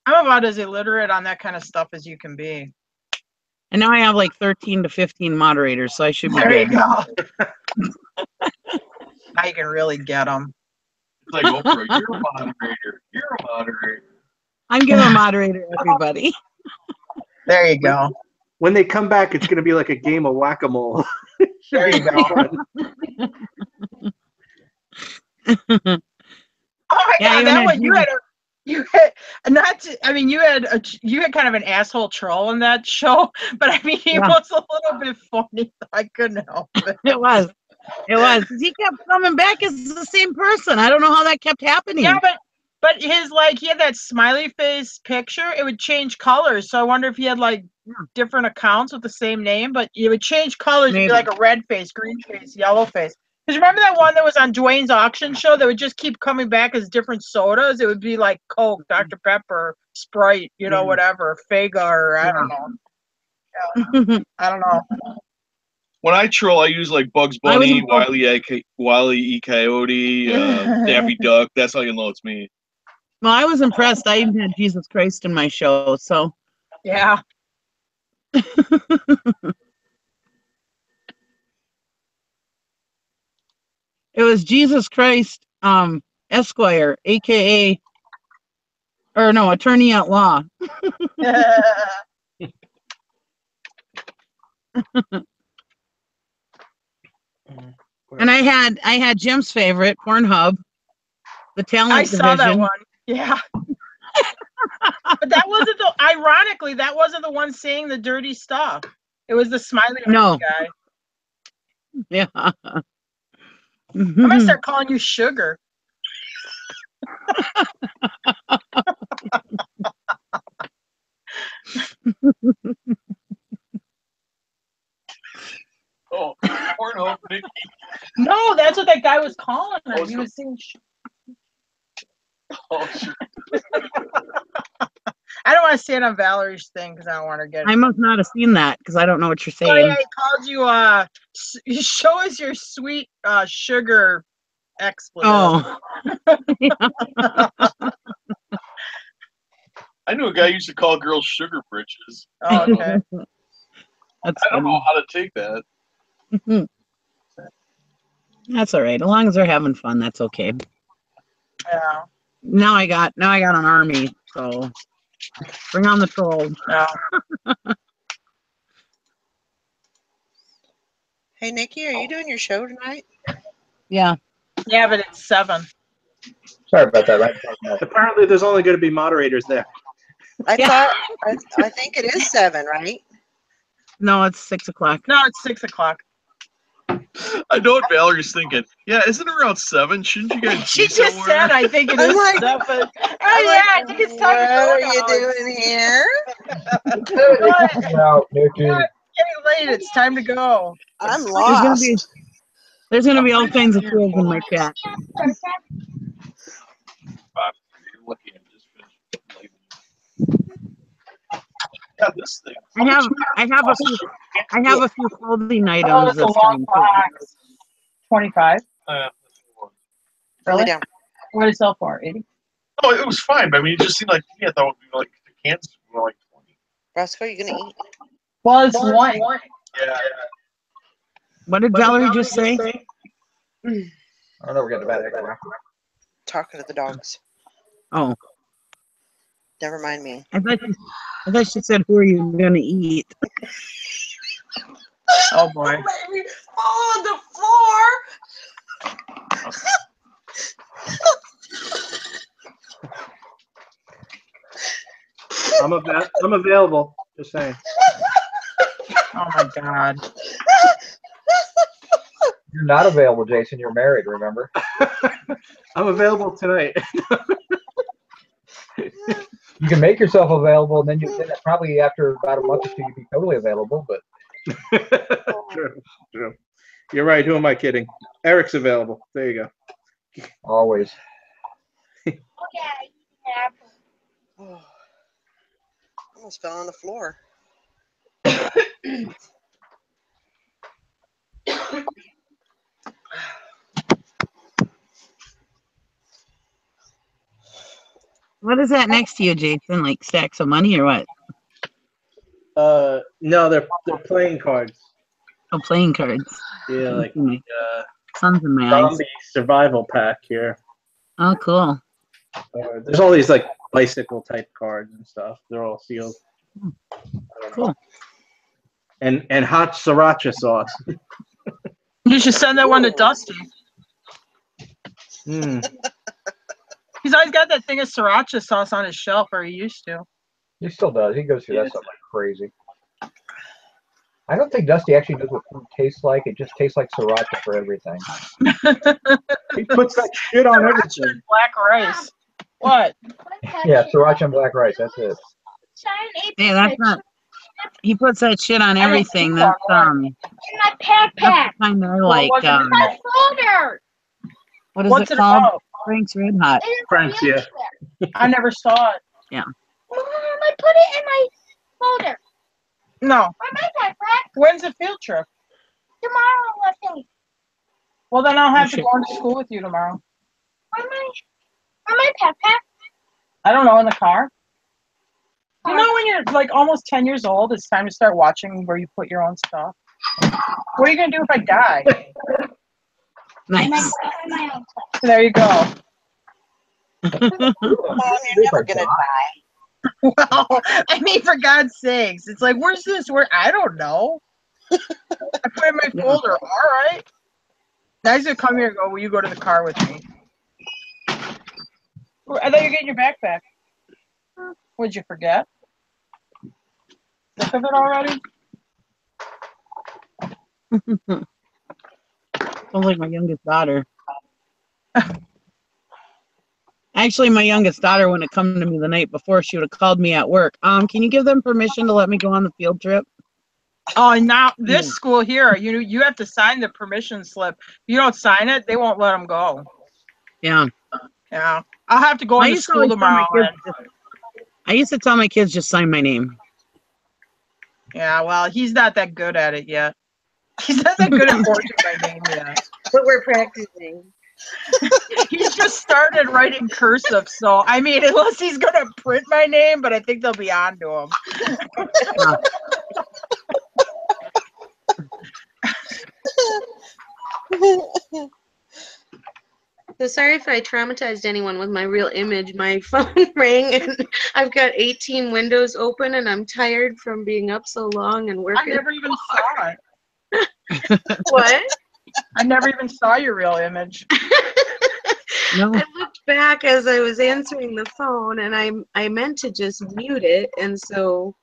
I'm about as illiterate on that kind of stuff as you can be. And now I have like 13 to 15 moderators, so I should be There you good. go. Now you can really get them. It's like Oprah, you're a moderator. You're a moderator. I'm giving moderator everybody. There you go. When they come back, it's going to be like a game of whack-a-mole. There you go. Oh my Yeah, god, even that if one you- You had not. I mean, you had kind of an asshole troll in that show, but I mean, he Yeah. was a little bit funny. I couldn't help it. It was. It was. He kept coming back as the same person. I don't know how that kept happening. Yeah, but his he had that smiley face picture. It would change colors. So I wonder if he had different accounts with the same name, but it would change colors. It'd be like a red face, green face, yellow face. Because remember that one that was on Dwayne's auction show that would just keep coming back as different sodas? It would be like Coke, Dr. Pepper, Sprite, whatever, Fega, or I don't know. Yeah. I don't know. When I troll, I use like Bugs Bunny, Wile E. Coyote, Daffy Duck. That's how you know it's me. Well, I was impressed. I even had Jesus Christ in my show, so. Yeah. It was Jesus Christ, Esquire, aka, or no, attorney at law. And I had Jim's favorite, Pornhub, the talent division. I saw that one. Yeah. But that wasn't ironically, that wasn't the one saying the dirty stuff. It was the smiley guy. Yeah. I'm gonna start calling you Sugar. Oh, Pornhub, Nikki. No, that's what that guy was calling him. He was saying. Oh, shit. I don't want to say it on Valerie's thing because I don't want her to get it. I must not have seen that because I don't know what you're saying. Oh yeah, he called you. Show us your sweet sugar expletive. Oh. I knew a guy used to call girls sugar britches. Oh, okay. I don't know how to take that. That's all right. As long as they're having fun, that's okay. Yeah. Now I got an army, so bring on the trolls. Yeah. Hey, Nikki, are you doing your show tonight? Yeah. Yeah, but it's 7. Sorry about that. Right? Apparently, there's only going to be moderators there. I think it is 7, right? No, it's 6 o'clock. No, it's 6 o'clock. I know what Valerie's thinking. Yeah, isn't it around 7? Shouldn't you guys She be just somewhere? said, I think it is 7. Oh, yeah, I think it's time to go. What are you doing here? No, Nikki. Getting late. It's time to go. I'm lost. There's gonna be all kinds of tools in my chat. Yeah, this thing. I have a few clothing items It's a this long time. box. 25. Really down. What did it sell for? 80? No, it was fine, but I mean, it just seemed like I thought it would be like the cans were like 20. Roscoe, you gonna eat? Well, it's one. Yeah. What did Valerie just say? I don't know. We're getting a bad echo. Talking to the dogs. Oh, Never mind me. I thought she said, "Who are you gonna eat?" Oh boy. Baby, fall on the floor. I'm available. Just saying. Oh my God. You're not available, Jason. You're married, remember? I'm available tonight. You can make yourself available, and then probably after about a month or two, you'd be totally available. But True. You're right. Who am I kidding? Eric's available. There you go. always. Oh, almost fell on the floor. What is that next to you, Jason? Like stacks of money or what? No, they're playing cards. Oh, playing cards. Yeah, like Sun's in my eyes. zombie survival pack here. Oh, cool. There's all these like bicycle type cards and stuff. They're all sealed. Cool. And hot sriracha sauce. You should send that one to Dusty. Mm. He's always got that thing of sriracha sauce on his shelf, or he used to. He still does. He goes through that stuff like crazy. I don't think Dusty actually knows what food tastes like. It just tastes like sriracha for everything. He puts that shit on Sriracha everything. and black rice. What? Yeah, sriracha and black rice. That's it. Yeah, that's not. He puts that shit on I didn't everything. see That's that. In my that's backpack. the kind I like. What was it about? Folder. What is What's it it called? about? Frank's Red Hot. Frank's, yeah. I never saw it. Yeah. Mom, I put it in my folder. No. On my backpack. When's the field trip? Tomorrow, I think. Well, then I'll have to should- go into school with you tomorrow. On my backpack. I don't know, in the car. You know when you're like almost 10 years old, it's time to start watching where you put your own stuff. What are you going to do if I die? Nice. My own place. There you go. Mom, you're never gonna die. Well, I mean, for God's sakes. It's like, where's this? Where? I don't know. I put it in my folder. All right. Guys that come here and go, will you go to the car with me? I thought you were getting your backpack. Would you forget? Sick of it already? Sounds like my youngest daughter. Actually, my youngest daughter wouldn't have come to me the night before. She would have called me at work. Can you give them permission to let me go on the field trip? Oh, and now this school here, you have to sign the permission slip. If you don't sign it, they won't let them go. Yeah. Yeah. I'll have to go into school tomorrow. I used to tell my kids just sign my name. Yeah, well, he's not that good at it yet. He's not that good at forging my name yet. But we're practicing. He's just started writing cursive, so I mean, unless he's gonna print my name, but I think they'll be on to him. So sorry if I traumatized anyone with my real image. My phone rang and I've got 18 windows open and I'm tired from being up so long and I working. never even saw it. What? I never even saw your real image. No. I looked back as I was answering the phone and I meant to just mute it, and so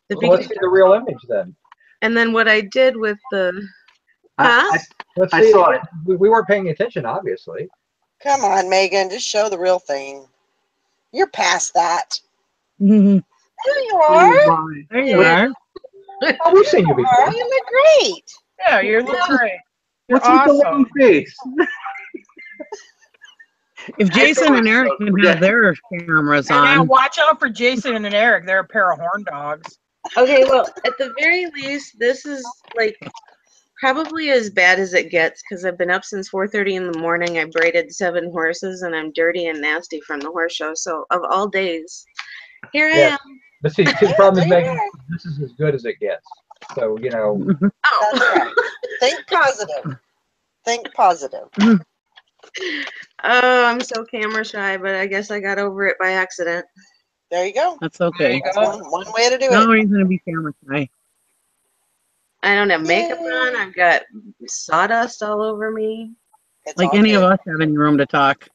the Well, let's see the real image then. and then what I did with the Let's I see. saw it. We weren't paying attention, obviously. Come on, Megan, just show the real thing. You're past that. There There you are. you are. Oh, we've seen you before. You look great. Yeah, you look great. You're What's with the awesome. long face? If Jason and Eric can have their cameras Yeah, on, watch out for Jason and Eric. They're a pair of horn dogs. Okay, well, at the very least, this is like probably as bad as it gets because I've been up since 4:30 in the morning. I braided 7 horses and I'm dirty and nasty from the horse show. So of all days, here I Yeah. am. But see, the problem is, Megan, this is as good as it gets. So, you know, Oh. That's right. Think positive. Think positive. Oh, I'm so camera shy, but I guess I got over it by accident. There you go. that's okay. That's one way to do No it. reason to be camera shy. I don't have makeup Yay. on. I've got sawdust all over me. It's Like all any of good. us have any room to talk.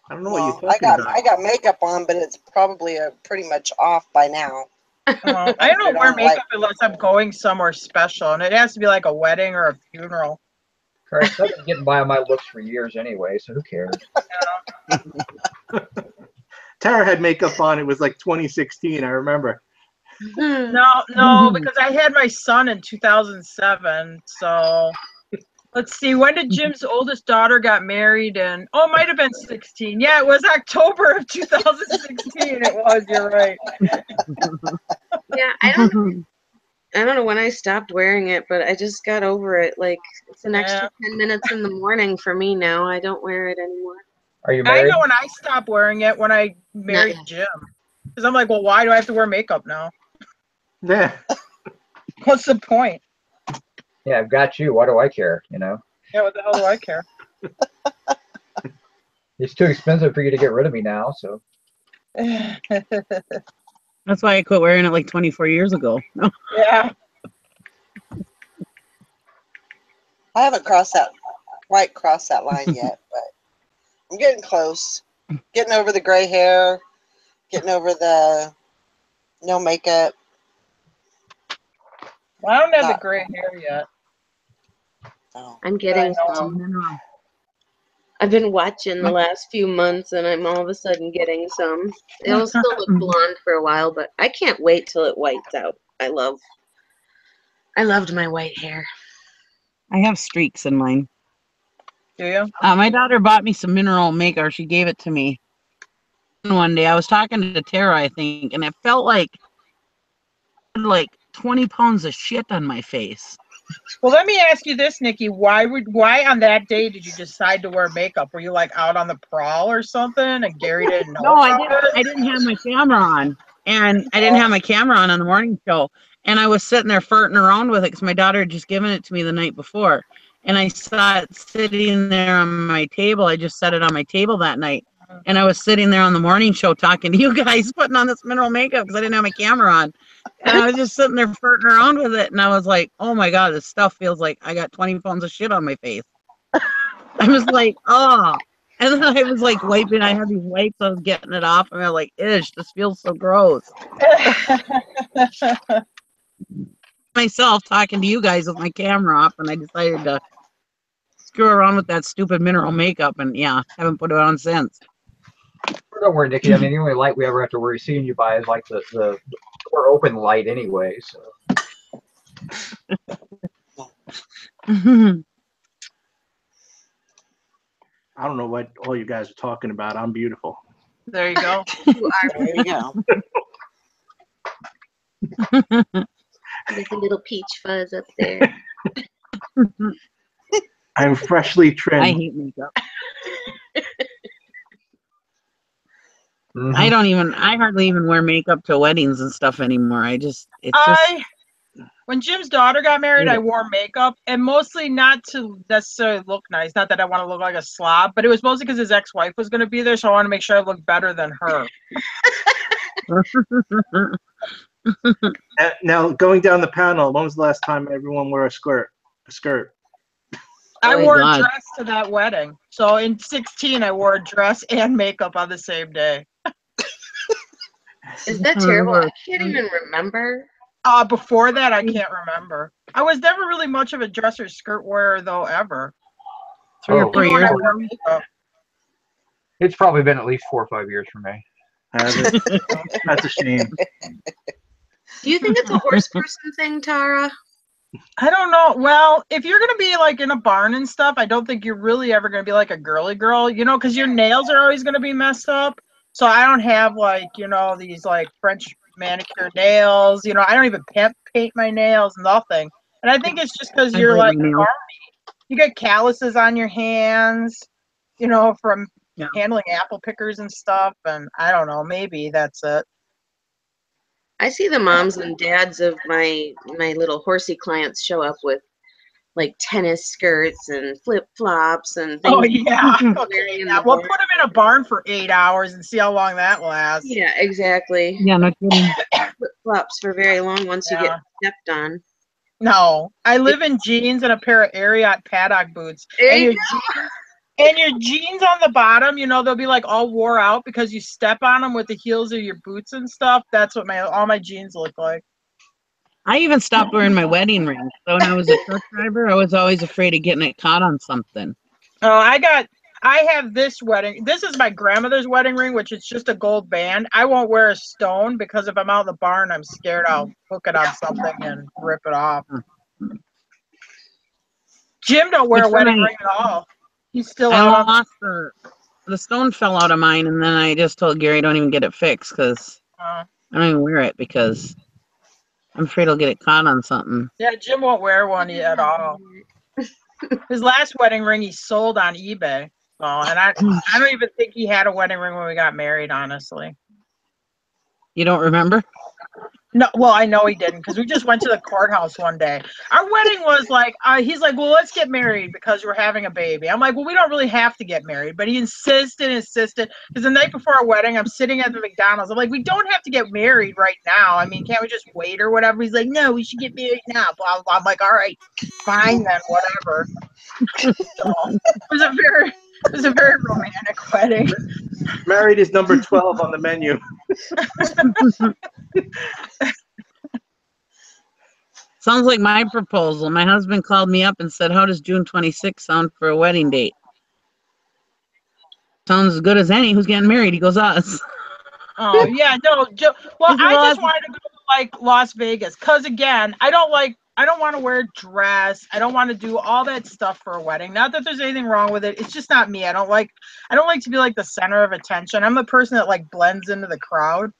I don't know what Well, you're I talking got about. I got makeup on, but it's probably pretty much off by now. I don't wear makeup unless I'm going somewhere special, and it has to be like a wedding or a funeral. Christ, I've been getting by on my looks for years anyway, so who cares? Tara had makeup on. It was like 2016. I remember. No, because I had my son in 2007. So let's see. When did Jim's oldest daughter got married? And it might have been 16. Yeah, it was October of 2016. It was. You're right. Yeah, I don't know when I stopped wearing it, but I just got over it. Like it's an extra 10 minutes in the morning for me now. I don't wear it anymore. Are you I married? know when I stopped wearing it when I married Jim. Because I'm like, well, why do I have to wear makeup now? Yeah. What's the point? Yeah, I've got you. Why do I care? You know, Yeah, what the hell do I care? it's too expensive for you to get rid of me now. So That's why I quit wearing it like 24 years ago. Yeah. I haven't quite crossed that line yet, but I'm getting close. Getting over the gray hair. Getting over the no makeup. Well, I don't have the Not- gray hair yet. Oh. I'm getting I know. some. I've been watching the last few months, and I'm all of a sudden getting some. It'll still look blonde for a while, but I can't wait till it whites out. I loved my white hair. I have streaks in mine. Do you? My daughter bought me some mineral makeup. She gave it to me one day. I was talking to Tara, I think, and it felt like 20 pounds of shit on my face. Well, let me ask you this, Nikki. Why on that day did you decide to wear makeup? Were you like out on the prowl or something, and Gary didn't know? No, I didn't have my camera on, and I didn't have my camera on the morning show, and I was sitting there farting around with it because my daughter had just given it to me the night before, and I saw it sitting there on my table. I just set it on my table that night, and I was sitting there on the morning show talking to you guys, putting on this mineral makeup because I didn't have my camera on. And I was just sitting there farting around with it, and I was like, oh my God, this stuff feels like I got 20 pounds of shit on my face. I was like, oh. And then I was like wiping, I had these wipes, I was getting it off, and I was like, ish, this feels so gross. Myself talking to you guys with my camera off, and I decided to screw around with that stupid mineral makeup, and yeah, haven't put it on since. Don't worry, Nikki. I mean, the only light we ever have to worry seeing you by is like the door open light anyway. So. I don't know what all you guys are talking about. I'm beautiful. There you go. You are. There you go. There's a little peach fuzz up there. I'm freshly I trimmed. hate makeup. Mhm. I hardly even wear makeup to weddings and stuff anymore. When Jim's daughter got married, I wore makeup, and mostly not to necessarily look nice. Not that I want to look like a slob, but it was mostly because his ex-wife was going to be there, so I want to make sure I look better than her. Now, going down the panel, when was the last time everyone wore a skirt? I Oh my wore a God. dress to that wedding. So in 16, I wore a dress and makeup on the same day. Is that terrible? I can't even remember. Before that, I can't remember. I was never really much of a dress or skirt wearer, though, ever. 3 or 4 Even when years I ago. wore makeup. It's probably been at least 4 or 5 years for me. That's a shame. Do you think it's a horse person thing, Tara? I don't know. Well, if you're going to be like in a barn and stuff, I don't think you're really ever going to be like a girly girl, because your nails are always going to be messed up. So I don't have these like French manicure nails. I don't even paint my nails, nothing. And I think it's just because you're like farmy. You get calluses on your hands, from handling apple pickers and stuff. And I don't know, maybe that's it. I see the moms and dads of my little horsey clients show up with like tennis skirts and flip flops and things. Oh yeah. Okay, we'll put them in a barn for 8 hours and see how long that lasts. Yeah, exactly. Yeah, no kidding. Flip flops for very long once you get stepped on. No, I live in jeans and a pair of Ariat paddock boots. And your jeans on the bottom, they'll be like all wore out because you step on them with the heels of your boots and stuff. That's what all my jeans look like. I even stopped wearing my wedding ring. So when I was a truck driver, I was always afraid of getting it caught on something. Oh, I have this wedding. This is my grandmother's wedding ring, which is just a gold band. I won't wear a stone because if I'm out in the barn, I'm scared I'll hook it on something and rip it off. Jim don't wear a wedding ring at all. He's still out. I lost the stone fell out of mine, and then I just told Gary, don't even get it fixed because I don't even wear it because I'm afraid I'll get it caught on something. Yeah, Jim won't wear one at all. His last wedding ring he sold on eBay. So, and I don't even think he had a wedding ring when we got married, honestly. You don't remember? No, well, I know he didn't because we just went to the courthouse one day. Our wedding was like, he's like, well, let's get married because we're having a baby. I'm like, well, we don't really have to get married. But he insisted. Because the night before our wedding, I'm sitting at the McDonald's. I'm like, we don't have to get married right now. I mean, can't we just wait or whatever? He's like, no, we should get married now. Blah, blah, blah. I'm like, all right, fine then, whatever. So, it was a It was a very romantic wedding. Married is number 12 on the menu. Sounds like my proposal. My husband called me up and said, "How does June 26th sound for a wedding date?" Sounds as good as any. Who's getting married? He goes, us. Oh yeah, no. Well, Is it I just awesome? wanted to go to like Las Vegas because again, I don't want to wear a dress. I don't want to do all that stuff for a wedding. Not that there's anything wrong with it. It's just not me. I don't like to be like the center of attention. I'm the person that like blends into the crowd.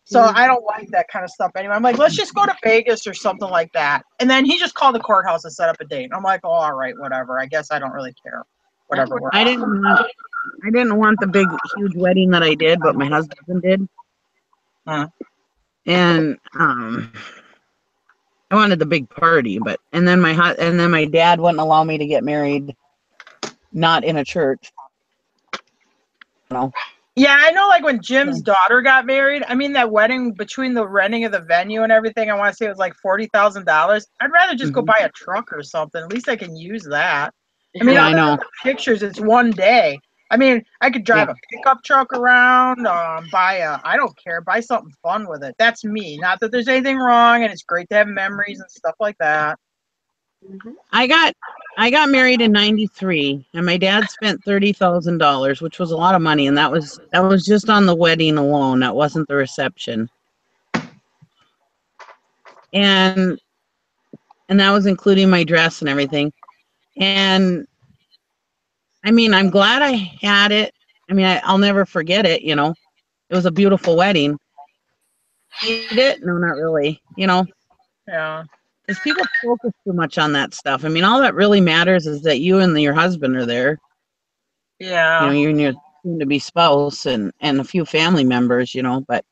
So I don't like that kind of stuff anyway. I'm like, let's just go to Vegas or something like that. And then he just called the courthouse to set up a date. And I'm like, oh, all right, whatever. I guess I don't really care. Whatever. I didn't want the big, huge wedding that I did, but my husband did. And I wanted the big party, and then my dad wouldn't allow me to get married, not in a church. No. Yeah, I know. Like when Jim's daughter got married, I mean that wedding between the renting of the venue and everything, I want to say it was like $40,000. I'd rather just go buy a truck or something. At least I can use that. I mean, I know. The pictures, it's one day. I mean, I could drive a pickup truck around, I don't care, buy something fun with it. That's me. Not that there's anything wrong, and it's great to have memories and stuff like that. I got married in '93, and my dad spent $30,000, which was a lot of money, and that was just on the wedding alone. That wasn't the reception, and that was including my dress and everything. And I mean, I'm glad I had it. I mean, I'll never forget it. You know, it was a beautiful wedding. Hate it? No, not really. You know. Yeah. Because people focus too much on that stuff. I mean, all that really matters is that you and your husband are there. Yeah. You know, you and your soon-to-be spouse and a few family members, you know. But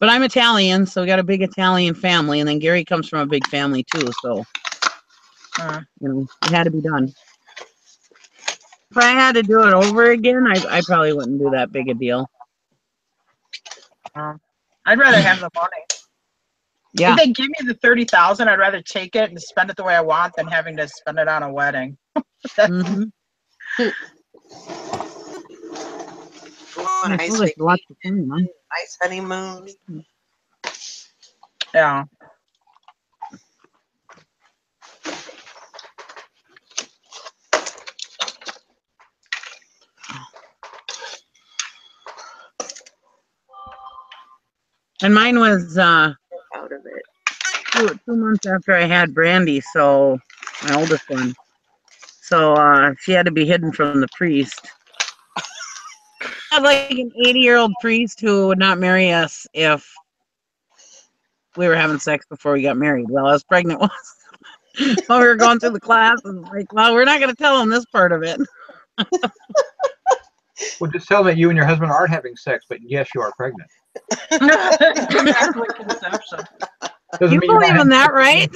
I'm Italian, so we got a big Italian family. And then Gary comes from a big family, too. So, you know, it had to be done. If I had to do it over again, I probably wouldn't do that big a deal. I'd rather have the money. Yeah. If they give me the $30,000, I'd rather take it and spend it the way I want than having to spend it on a wedding. Nice vacation, nice honeymoon. Yeah. And mine was out of it. 2 months after I had Brandy, so my oldest one. So she had to be hidden from the priest. I had like an 80-year-old priest who would not marry us if we were having sex before we got married. Well, I was pregnant once. While we were going through the class, and like, well, we're not going to tell him this part of it. Well, just tell them that you and your husband aren't having sex, but yes, you are pregnant. Conception. You believe in that, right?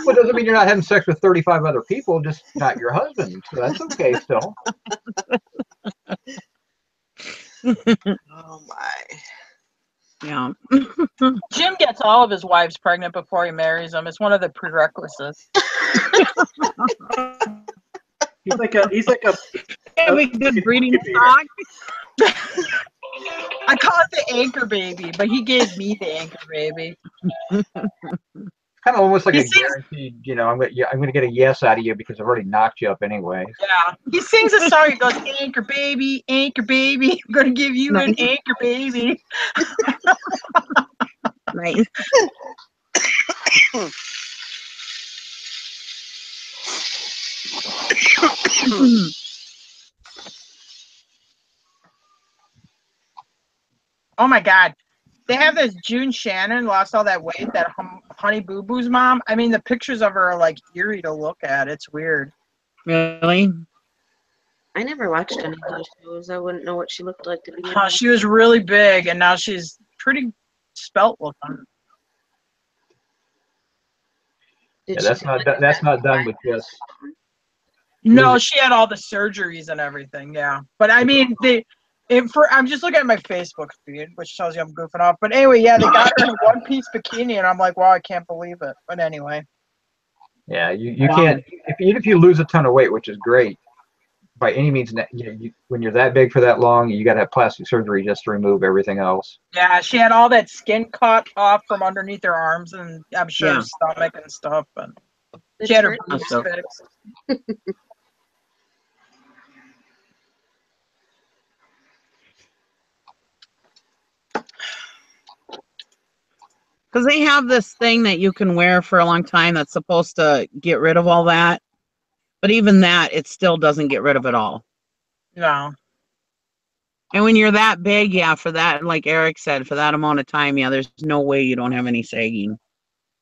Well, it doesn't mean you're not having sex with 35 other people, just not your husband. So that's okay still. Oh my. Yeah. Jim gets all of his wives pregnant before he marries them. It's one of the prerequisites. He's like a good breeding stock. I call it the anchor baby, but he gave me the anchor baby. Kind of almost like a guaranteed, you know, I'm gonna get a yes out of you because I've already knocked you up anyway. Yeah. He sings a song. He goes, anchor baby, I'm gonna give you an anchor baby. Nice. Oh my God. They have this June Shannon lost all that weight, that Honey Boo Boo's mom. I mean, the pictures of her are like eerie to look at. It's weird. Really? I never watched any of those shows. I wouldn't know what she looked like to begin with. She was really big, and now she's pretty spelt looking. Yeah, that's not done with this. No, she had all the surgeries and everything. Yeah, but I mean, I'm just looking at my Facebook feed, which tells you I'm goofing off. But anyway, yeah, they got her in a one-piece bikini, and I'm like, wow, I can't believe it. But anyway. Yeah, you can't. Even if you lose a ton of weight, which is great, by any means, when you're that big for that long, you got to have plastic surgery just to remove everything else. Yeah, she had all that skin cut off from underneath her arms, and I'm sure Yeah. her stomach and stuff. And The she had her turn- boobs So- fixed. Because they have this thing that you can wear for a long time that's supposed to get rid of all that. But even that, it still doesn't get rid of it all. No. And when you're that big, yeah, for that, like Eric said, for that amount of time, yeah, there's no way you don't have any sagging.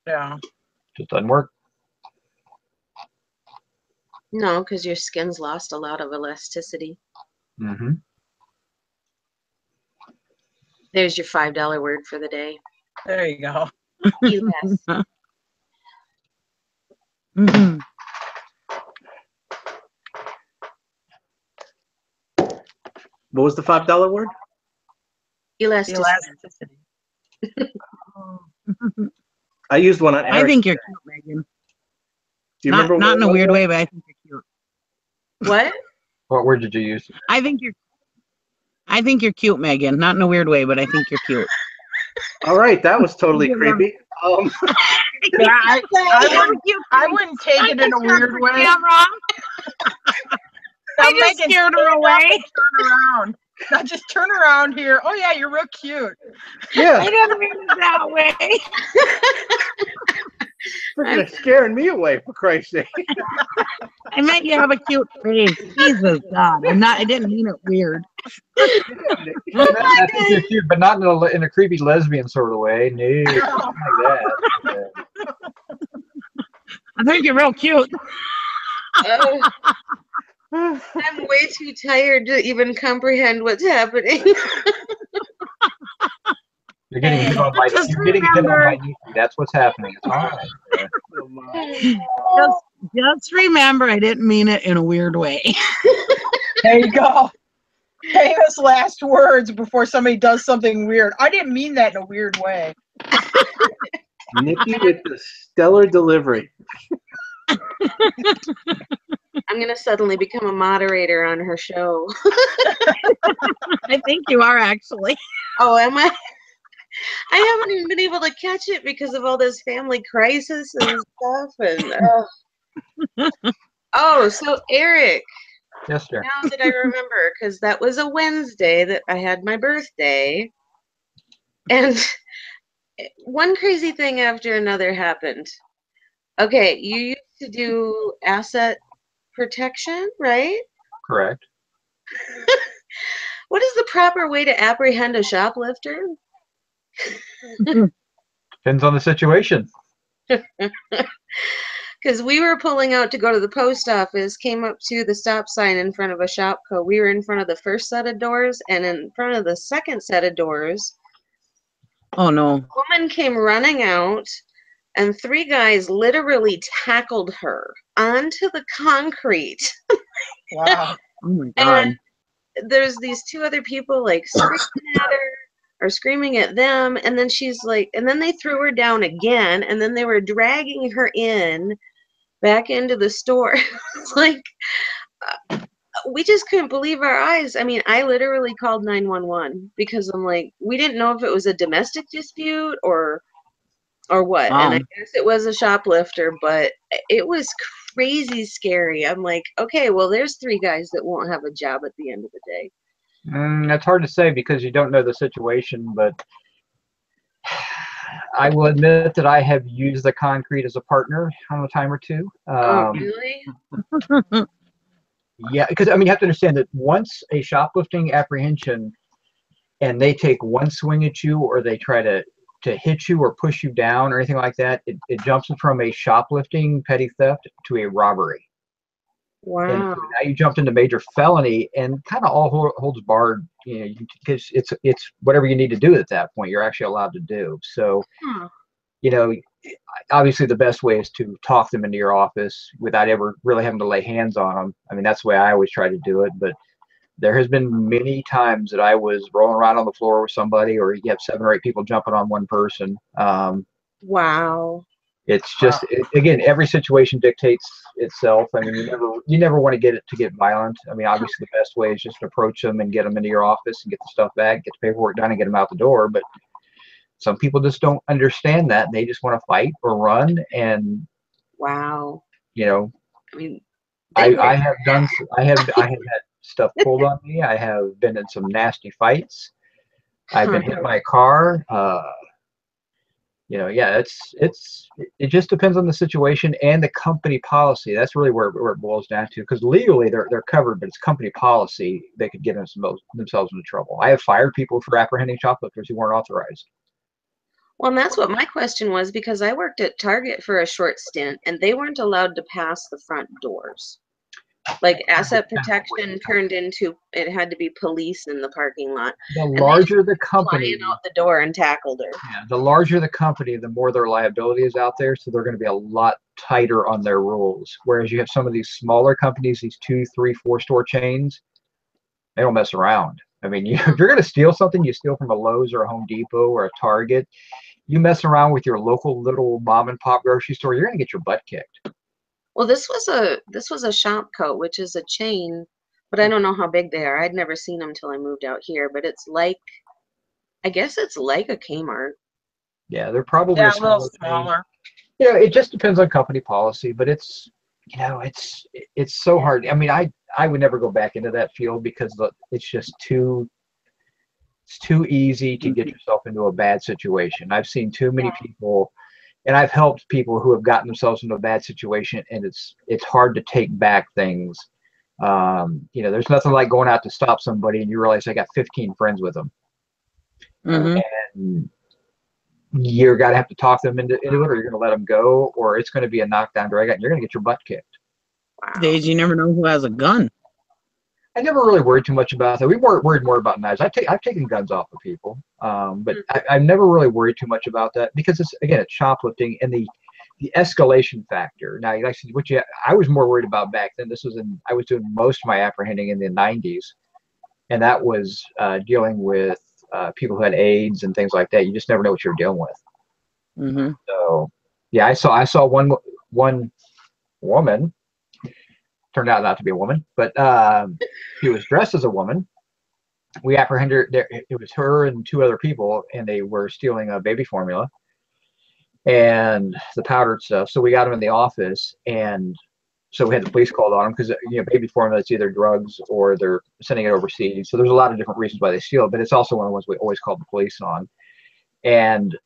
Yeah. Just doesn't work. No, because your skin's lost a lot of elasticity. Mm-hmm. There's your $5 word for the day. There you go. Elas. Mhm. What was the $5 word? Elasticity. Elasticity. I used one on I Eric. think you're cute, Megan. Do you Not remember? not what in it a was, weird Eric? way, but I think you're cute. What? What word did you use? I think you're cute, Megan. Not in a weird way, but I think you're cute. All right, that was totally Yeah. creepy. Yeah, I wouldn't take it in a weird way. Now, I just Megan, scared her stand up away. and turn around. Now just turn around here. Oh yeah, you're real cute. Yeah, I didn't mean it that way. freaking scaring me away, for Christ's sake. I meant you have a cute face. Jesus God. I didn't mean it weird. I think you're cute, but not in a creepy lesbian sort of way. No, something like that. I think you're real cute. Oh, I'm way too tired to even comprehend what's happening. You're getting hit on by Just you're getting hit on remember- by Niecy. That's what's happening. It's all right. Just remember, I didn't mean it in a weird way. There you go. Famous last words before somebody does something weird. I didn't mean that in a weird way. Nikki with the stellar delivery. I'm gonna suddenly become a moderator on her show. I think you are actually. Oh, am I? I haven't even been able to catch it because of all this family crisis and stuff. And oh, so Eric, Yes, sir. now that I remember, because that was a Wednesday that I had my birthday, and one crazy thing after another happened. Okay, you used to do asset protection, right? Correct. What is the proper way to apprehend a shoplifter? Depends on the situation. Because we were pulling out to go to the post office, came up to the stop sign in front of a Shopco. We were in front of the first set of doors, and in front of the second set of doors, Oh no. a woman came running out, and three guys literally tackled her onto the concrete. Wow. Oh my God. And there's these two other people like screaming at her or screaming at them, and then she's like, and then they threw her down again, and then they were dragging her back into the store. It's like we just couldn't believe our eyes. I mean, I literally called 911 because I'm like, we didn't know if it was a domestic dispute or what. Wow. And I guess it was a shoplifter, but it was crazy scary. I'm like, okay, well, there's three guys that won't have a job at the end of the day. That's hard to say because you don't know the situation, but I will admit that I have used the concrete as a partner on a time or two. Oh, really? Yeah, because I mean, you have to understand that once a shoplifting apprehension and they take one swing at you or they try to hit you or push you down or anything like that, it jumps from a shoplifting petty theft to a robbery. And Wow. so now you jumped into major felony and kind of all holds barred, you know, because it's whatever you need to do at that point, you're actually allowed to do. So, Huh. you know, obviously the best way is to talk them into your office without ever really having to lay hands on them. I mean, that's the way I always try to do it. But there has been many times that I was rolling around on the floor with somebody, or you have 7 or 8 people jumping on one person. Wow. It's just again, every situation dictates itself. I mean, you never want to get violent. I mean, obviously the best way is just to approach them and get them into your office and get the stuff back, get the paperwork done, and get them out the door. But some people just don't understand that. They just want to fight or run. And wow, you know, I mean, I have had stuff pulled on me. I have been in some nasty fights. I've been hit by a car. You know, yeah, it just depends on the situation and the company policy. That's really where it boils down to, because legally they're covered, but it's company policy they could get themselves into trouble. I have fired people for apprehending shoplifters who weren't authorized. Well, and that's what my question was, because I worked at Target for a short stint and they weren't allowed to pass the front doors. Like asset protection turned into, it had to be police in the parking lot. The larger the company, flying out the door and tackled her. Yeah, the larger the company, the more their liability is out there. So they're going to be a lot tighter on their rules. Whereas you have some of these smaller companies, these 2, 3, 4 store chains, they don't mess around. I mean, if you're going to steal something, you steal from a Lowe's or a Home Depot or a Target. You mess around with your local little mom and pop grocery store, you're going to get your butt kicked. Well, this was a Shopco, which is a chain, but I don't know how big they are. I'd never seen them till I moved out here, but it's like, I guess it's like a Kmart. Yeah, they're probably a little smaller. Yeah, it just depends on company policy, but it's, you know, it's so hard. I mean, I would never go back into that field because it's just too easy to get yourself into a bad situation. I've seen too many people. And I've helped people who have gotten themselves into a bad situation, and it's hard to take back things. You know, there's nothing like going out to stop somebody and you realize I got 15 friends with them. And you're got to have to talk them into it, or you're going to let them go, or it's going to be a knockdown drag out, and you're going to get your butt kicked. Wow. Days you never know who has a gun. I never really worried too much about that. We worried more about knives. I've taken guns off of people, but I've never really worried too much about that because it's shoplifting and the escalation factor. Now, like I was more worried about back then. I was doing most of my apprehending in the 90s, and that was dealing with people who had AIDS and things like that. You just never know what you're dealing with. So, yeah, I saw one woman. Turned out not to be a woman, but she was dressed as a woman. We apprehended her. It was her and 2 other people, and they were stealing a baby formula and the powdered stuff. So we got them in the office, and so we had the police called on them because, you know, baby formula, it's either drugs or they're sending it overseas. So there's a lot of different reasons why they steal it, but it's also one of the ones we always called the police on. And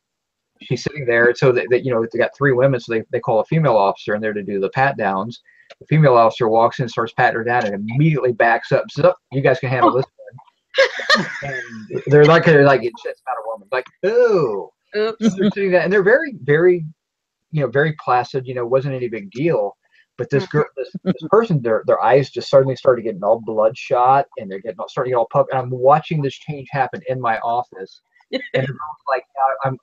she's sitting there, so that you know, they got 3 women, so they call a female officer in there to do the pat downs. The female officer walks in, starts patting her down, and immediately backs up. Says, "Oh, you guys can handle this one." And they're like, it's not a woman. Like, oh, they're sitting there, and they're very, very, you know, very placid. You know, wasn't any big deal. But this girl, this person, their eyes just suddenly started getting all bloodshot, and they're starting to get all puffed. And I'm watching this change happen in my office, and the girl's like,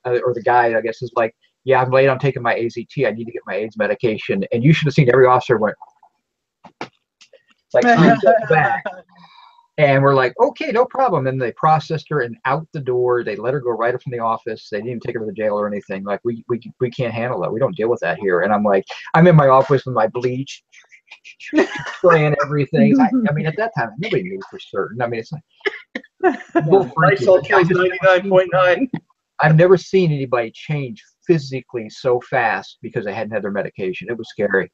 or the guy, I guess, is like, "Yeah, I'm late on taking my AZT. I need to get my AIDS medication." And you should have seen every officer went like 3 steps back. And we're like, "Okay, no problem." And they processed her and out the door. They let her go right up from the office. They didn't even take her to the jail or anything. Like, we can't handle that. We don't deal with that here. And I'm like, I'm in my office with my bleach, spraying everything. I mean, at that time, nobody knew for certain. I mean, it's like, Lysol kills 99.9. I've never seen anybody change physically so fast because they hadn't had their medication. It was scary.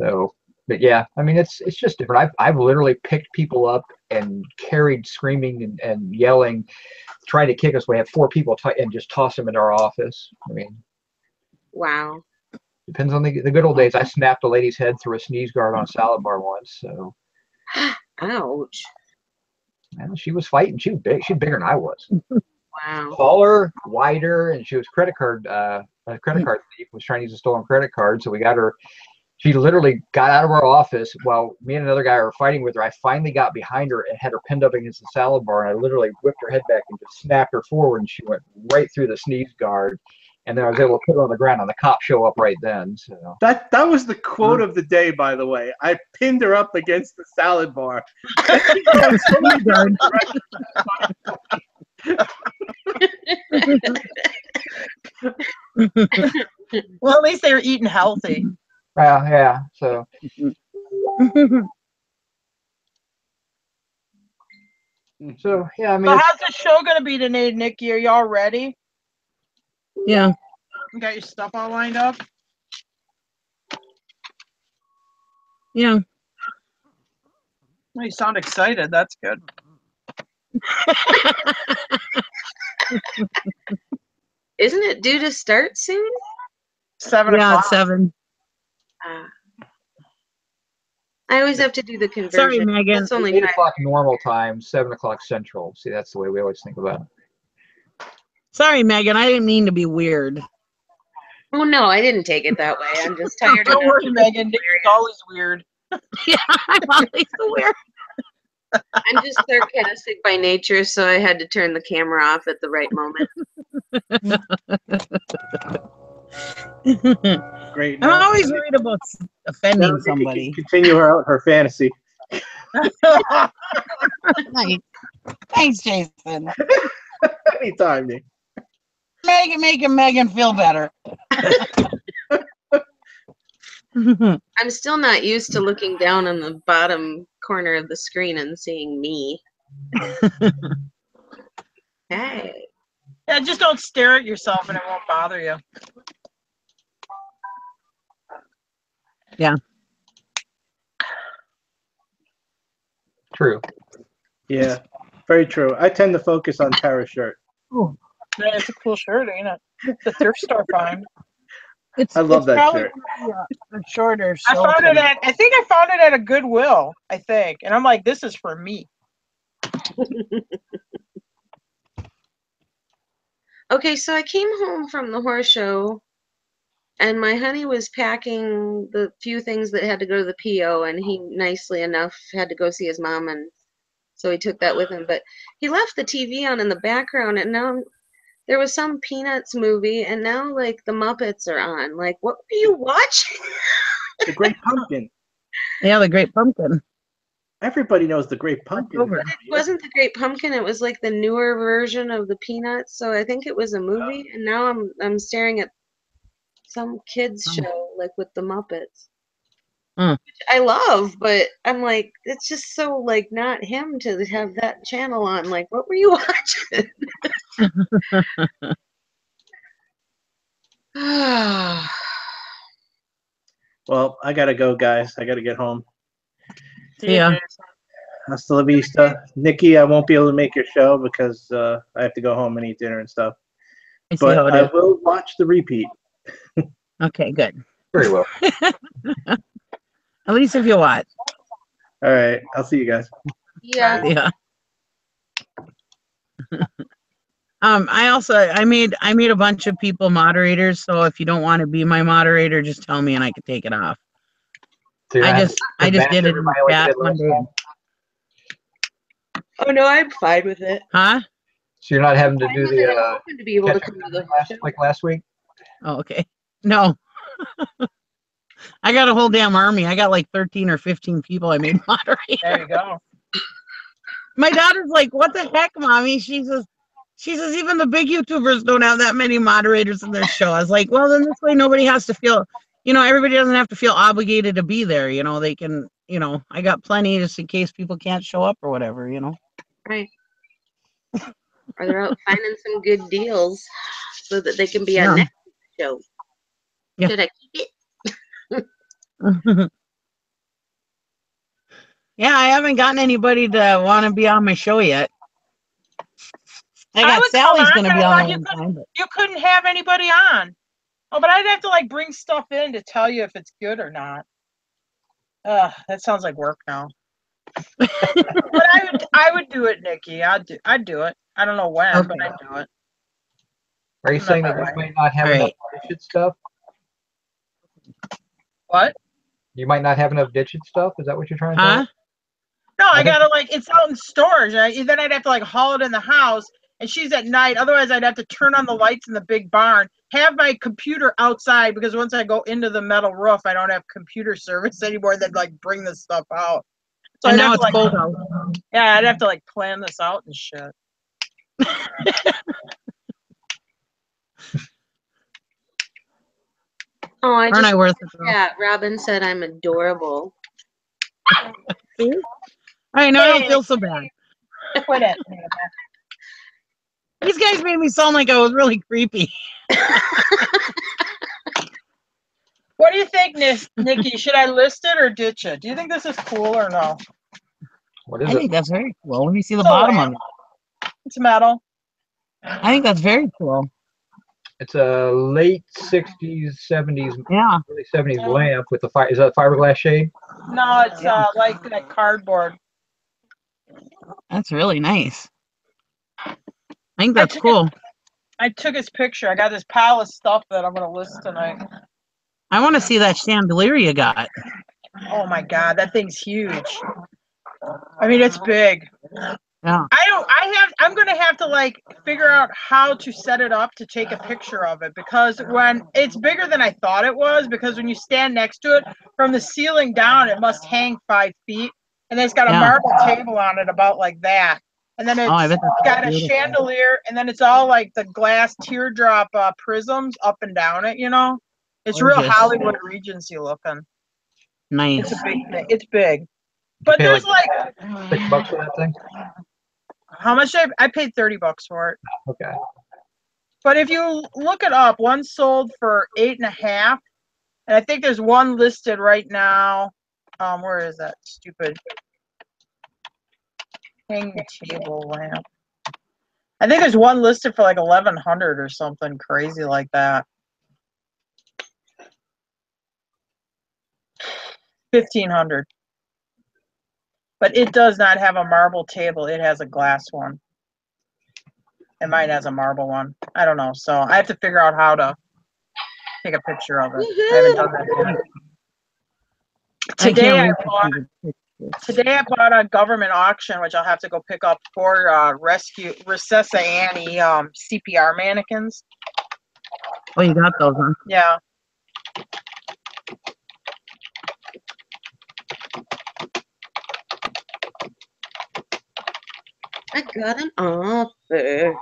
So, but yeah, I mean, it's just different. I've literally picked people up and carried screaming and yelling, trying to kick us. We have 4 people and just toss them in our office. I mean, wow. Depends on the good old days. I snapped a lady's head through a sneeze guard on a salad bar once. So, ouch. And she was fighting. She was big. She's bigger than I was. Wow. Taller, wider, and she was a credit card thief. Was trying to use a stolen credit card. So we got her. She literally got out of our office while me and another guy were fighting with her. I finally got behind her and had her pinned up against the salad bar, and I literally whipped her head back and just snapped her forward, and she went right through the sneeze guard. And then I was able to put her on the ground, and the cops show up right then. So that was the quote of the day, by the way. I pinned her up against the salad bar. Well, at least they were eating healthy. Yeah. So yeah, I mean, So how's the show gonna be today, Nikki? Are y'all ready? Yeah. You got your stuff all lined up? Yeah. Well, you sound excited. That's good. Isn't it due to start soon? 7 Yeah, o'clock. it's 7. I always have to do the conversion. Sorry, Megan. It's only 8 5. o'clock normal time, 7 o'clock central. See, that's the way we always think about it. Sorry, Megan. I didn't mean to be weird. Oh no, I didn't take it that way. I'm just tired. Don't worry, Megan. Nikki's always weird. Yeah, I'm always weird. I'm just sarcastic by nature, so I had to turn the camera off at the right moment. Great. I'm Now, always worried about offending now Nikki can somebody. continue her fantasy. Nice. Thanks, Jason. Anytime, Nick. Making Megan feel better. I'm still not used to looking down on the bottom corner of the screen and seeing me. Hey. Yeah, just don't stare at yourself and it won't bother you. Yeah. True. Yeah, very true. I tend to focus on Tara's shirt. Oh, Yeah, it's a cool shirt, ain't it? The thrift store find. I love that probably shirt. gonna be a shorter. I show found it tonight. I think I found it at a Goodwill, I think. And I'm like, this is for me. Okay, so I came home from the horse show and my honey was packing the few things that had to go to the PO, and he nicely enough had to go see his mom, and so he took that with him. But he left the TV on in the background, and now there was some Peanuts movie, and now like the Muppets are on. Like, what were you watching? The Great Pumpkin. Yeah, the Great Pumpkin. Everybody knows the Great Pumpkin. October. It wasn't the Great Pumpkin. It was like the newer version of the Peanuts. So I think it was a movie, and now I'm staring at some kids show like with the Muppets, which I love, but I'm like, it's just so like not him to have that channel on. Like, what were you watching? Well, I gotta go, guys. I gotta get home. Yeah. Hasta la vista. Nikki, I won't be able to make your show because I have to go home and eat dinner and stuff. I see how But it I is. will watch the repeat. Okay, good. Very well. At least if you watch. All right. I'll see you guys. Yeah. Yeah. I made a bunch of people moderators, so if you don't want to be my moderator, just tell me and I can take it off. So I just did it in the chat one day. Oh no, I'm fine with it. Huh? So you're not having to I'm do fine with it. I'm the hoping to be able to catch-up come to the show. like last week? Oh, okay. No. I got a whole damn army. I got like 13 or 15 people I made moderators. There you go. My daughter's like, what the heck, mommy? She says, even the big YouTubers don't have that many moderators in their show. I was like, well, then this way nobody has to feel, everybody doesn't have to feel obligated to be there. They can, I got plenty just in case people can't show up or whatever, Right. Or they're out finding some good deals so that they can be on next show. Yeah. Should I keep it? Yeah, I haven't gotten anybody to want to be on my show yet. I got Sally's going to be on one time. But you couldn't have anybody on. Oh, but I'd have to like bring stuff in to tell you if it's good or not. That sounds like work now. But I would do it, Nikki. I'd do it. I don't know when, but I'd do it. Are you saying that you might not have enough ditched stuff? What? You might not have enough ditched stuff? Is that what you're trying to say? No, I gotta it's out in storage. Then I'd have to like haul it in the house, and she's at night. Otherwise, I'd have to turn on the lights in the big barn, have my computer outside because once I go into the metal roof, I don't have computer service anymore. They'd like bring this stuff out. So and I'd now have it's to, cold out. Yeah, I'd have to like plan this out and shit. Oh, I Aren't just I worth it though? yeah. Robin said I'm adorable. See? All right, now I don't feel so bad. Quit it. These guys made me sound like I was really creepy. What do you think, Nikki? Should I list it or ditch it? Do you think this is cool or no? What I is think it? that's very cool. Let me see the It's a bottom of lamp. it. It's metal. I think that's very cool. It's a late 60s, 70s, Yeah. early 70s lamp with the is that a fiberglass shade? No, it's like that cardboard. That's really nice. I think that's cool. I took his picture. I got this pile of stuff that I'm going to list tonight. I want to see that chandelier you got. Oh my God, that thing's huge. I mean, it's big. Yeah. I'm going to have to like figure out how to set it up to take a picture of it, because when it's bigger than I thought it was, because when you stand next to it from the ceiling down, it must hang 5 feet. And then it's got a marble table on it about like that. And then it's got a chandelier, and then it's all like the glass teardrop prisms up and down it, you know? It's real Hollywood Regency looking. Nice. It's a big thing. It's big. But there's like $6 for that thing? how much I paid $30 for it. Okay. But if you look it up, one sold for 8.5, and I think there's one listed right now. Where is that stupid hang table lamp? I think there's one listed for like 1,100 or something crazy like that. 1,500. But it does not have a marble table. It has a glass one. And mine has a marble one. I don't know. So I have to figure out how to take a picture of it. I haven't done that yet. Today I bought a government auction, which I'll have to go pick up for Recessa Annie CPR mannequins. Oh, you got those, huh? Yeah. I got an offer.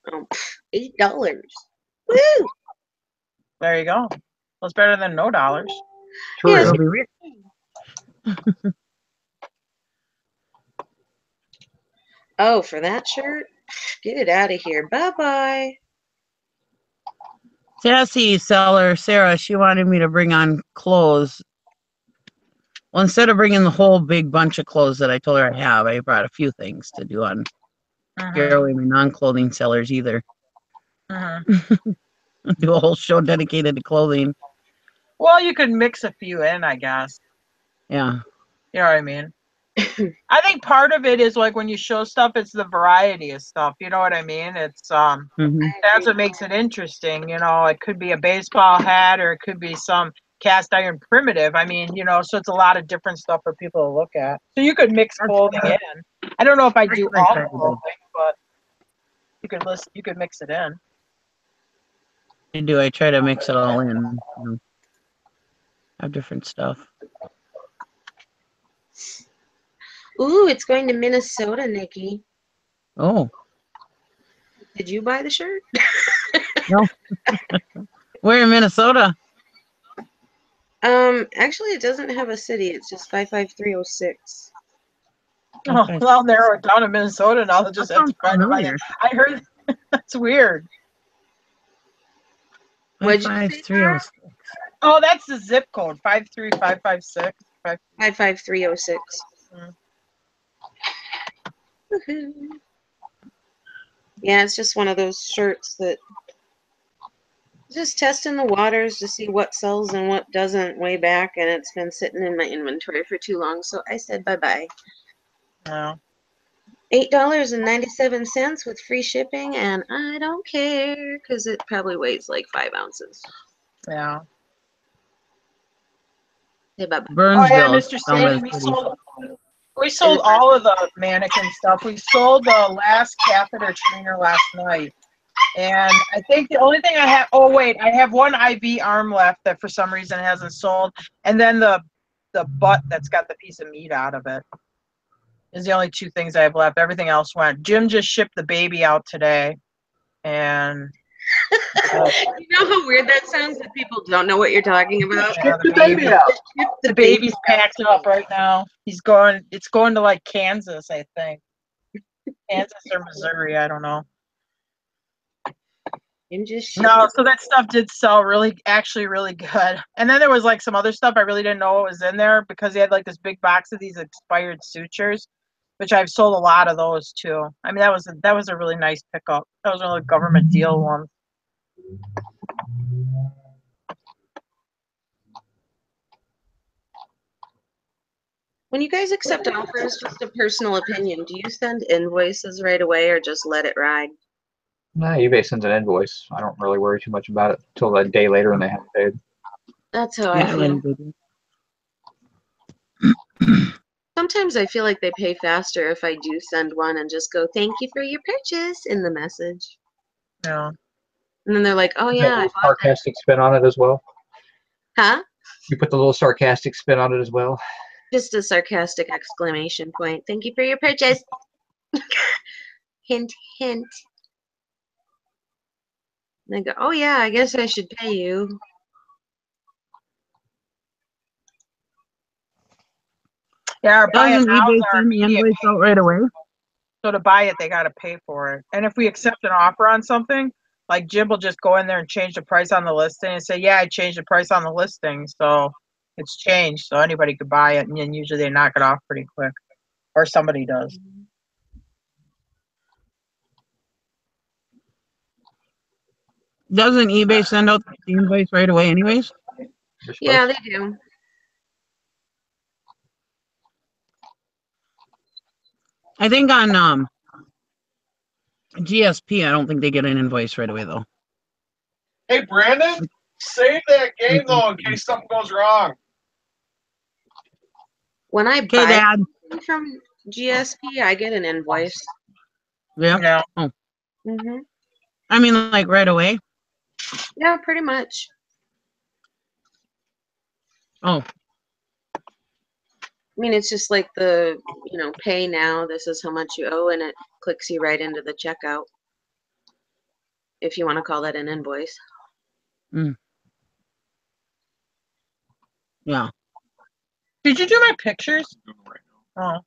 Oh, $8. Woo! There you go. Well, it's better than no dollars. Yes. Oh, for that shirt? Get it out of here. Bye-bye. Sassy seller Sarah, she wanted me to bring on clothes. Well, instead of bringing the whole big bunch of clothes that I told her I have, I brought a few things to do on scare away my non-clothing sellers either. Do a whole show dedicated to clothing. Well, you could mix a few in, I guess. Yeah. You know what I mean? I think part of it is like when you show stuff, it's the variety of stuff. You know what I mean? It's that's what makes it interesting. You know, it could be a baseball hat or it could be some cast iron primitive. I mean, you know, so it's a lot of different stuff for people to look at. So you could mix clothing in. I don't know if I do all clothing, but you could mix it in. I do. I try to mix it all in. You know, have different stuff. Ooh, it's going to Minnesota, Nikki. Oh. Did you buy the shirt? No. Where in Minnesota? Actually, it doesn't have a city. It's just 55306. Oh, well, I'll narrow it down to Minnesota now. I'll just have to find it. I heard that's weird. What'd you say? Oh, that's the zip code 53556. 55306. Yeah, it's just one of those shirts that just testing the waters to see what sells and what doesn't way back, and it's been sitting in my inventory for too long, so I said bye-bye. No. $8.97 with free shipping, and I don't care because it probably weighs like 5 ounces. Yeah. Say bye-bye. Burnsville. Oh, yeah, Mr. Sandy, we sold all of the mannequin stuff. We sold the last catheter trainer last night. And I think the only thing I have, oh wait, I have one IV arm left that for some reason hasn't sold. And then the butt that's got the piece of meat out of it is the only two things I have left. Everything else went. Jim just shipped the baby out today. And You know how weird that sounds that people don't know what you're talking about? Yeah, the baby out. The baby's packed up right now. It's going to like Kansas, I think. Kansas or Missouri, I don't know. No, so that stuff did sell actually really good. And then there was like some other stuff I really didn't know what was in there because they had like this big box of these expired sutures, which I've sold a lot of those too. I mean, that was a really nice pickup. That was a really government deal one. When you guys accept offers, just a personal opinion, do you send invoices right away or just let it ride? No, eBay sends an invoice. I don't really worry too much about it until a day later when they haven't paid. That's how I feel. Sometimes I feel like they pay faster if I do send one and just go, "Thank you for your purchase" in the message. Yeah. And then they're like, "Oh Is yeah, that I a bought sarcastic spin on it as well? that." Huh? You put the little sarcastic spin on it as well. Just a sarcastic exclamation point. Thank you for your purchase. Hint, hint. And they go, "Oh yeah, I guess I should pay you." Yeah, or buy it Doesn't now eBay is our send the immediate invoice out right away? So to buy it, they got to pay for it. And if we accept an offer on something, like Jim will just go in there and change the price on the listing and say, "Yeah, I changed the price on the listing, so it's changed, so anybody could buy it." And then usually they knock it off pretty quick, or somebody does. Doesn't eBay send out the invoice right away anyways? Yeah, they do. I think on GSP, I don't think they get an invoice right away though. Hey, Brandon, save that game though in case something goes wrong. When I Okay, buy Dad. something from GSP, I get an invoice. Yeah. Oh. Mm-hmm. I mean, like right away. Yeah, pretty much. Oh. I mean, it's just like the, pay now, this is how much you owe, and it clicks you right into the checkout. If you want to call that an invoice. Mm. Yeah. Did you do my pictures? Oh.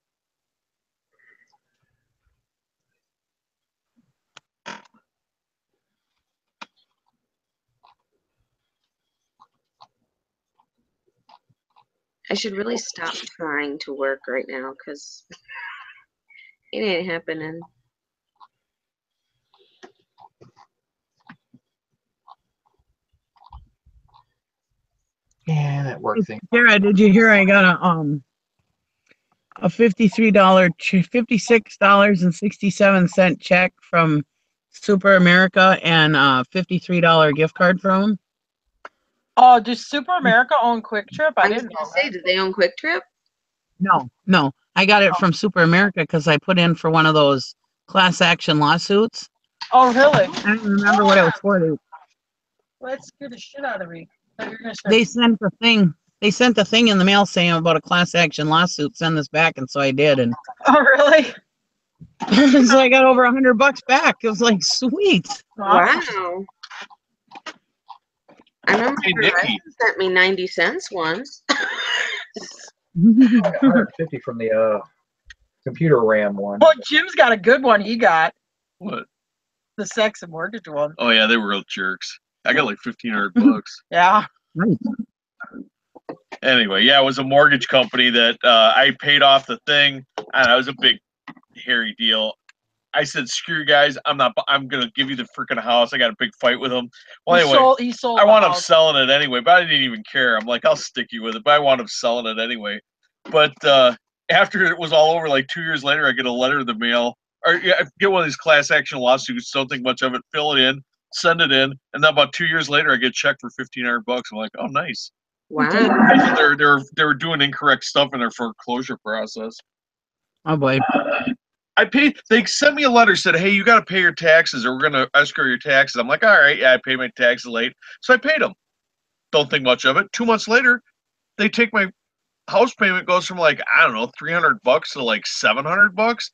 I should really stop trying to work right now because it ain't happening. Yeah, that work thing. Sarah, did you hear I got a $56.67 check from Super America and a $53 gift card from them? Oh, does Super America own Quick Trip? I didn't know say, did they own Quick Trip? No. I got it from Super America because I put in for one of those class action lawsuits. Oh, really? I don't remember what it was for. Let's get the shit out of me. They sent a thing. They sent a thing in the mail saying about a class action lawsuit. Send this back, and so I did. And oh, really? so I got over $100 back. It was like sweet. Wow. I remember Verizon sent me 90 cents once. I got 150 from the computer RAM one. Well, Jim's got a good one. He got What? The sex and mortgage one. Oh yeah, they were real jerks. I got like $1,500. Yeah. Anyway, yeah, it was a mortgage company that I paid off the thing. And it was a big, hairy deal. I said, "Screw you guys! I'm gonna give you the freaking house." I got a big fight with him. Well, anyway, he sold I wound up selling it anyway, but I didn't even care. I'm like, I'll stick you with it, but I wound up selling it anyway. But after it was all over, like 2 years later, I get a letter in the mail, or I get one of these class action lawsuits. Don't think much of it. Fill it in, send it in, and then about 2 years later, I get a check for $1,500. I'm like, oh, nice. Wow. They were doing incorrect stuff in their foreclosure process. Oh boy. I paid. They sent me a letter, said, "Hey, you got to pay your taxes, or we're gonna escrow your taxes." I'm like, "All right, yeah, I paid my taxes late," so I paid them. Don't think much of it. 2 months later, they take my house payment goes from like, I don't know, $300 to like $700.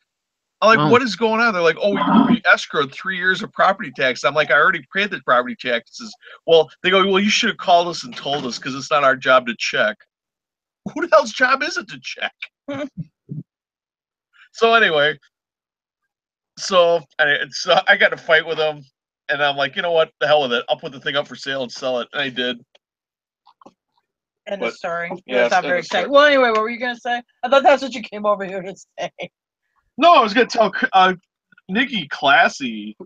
I'm like, Wow. what is going on? They're like, oh, we escrowed 3 years of property tax. I'm like, I already paid the property taxes. Well, they go, well, you should have called us and told us because it's not our job to check. Who the hell's job is it to check? So anyway, so I got to fight with them, and I'm like, you know what? The hell with it. I'll put the thing up for sale and sell it. And I did. End of story. Yeah, That's not very exciting. Well, anyway, what were you gonna say? I thought that's what you came over here to say. No, I was gonna tell Nikki classy.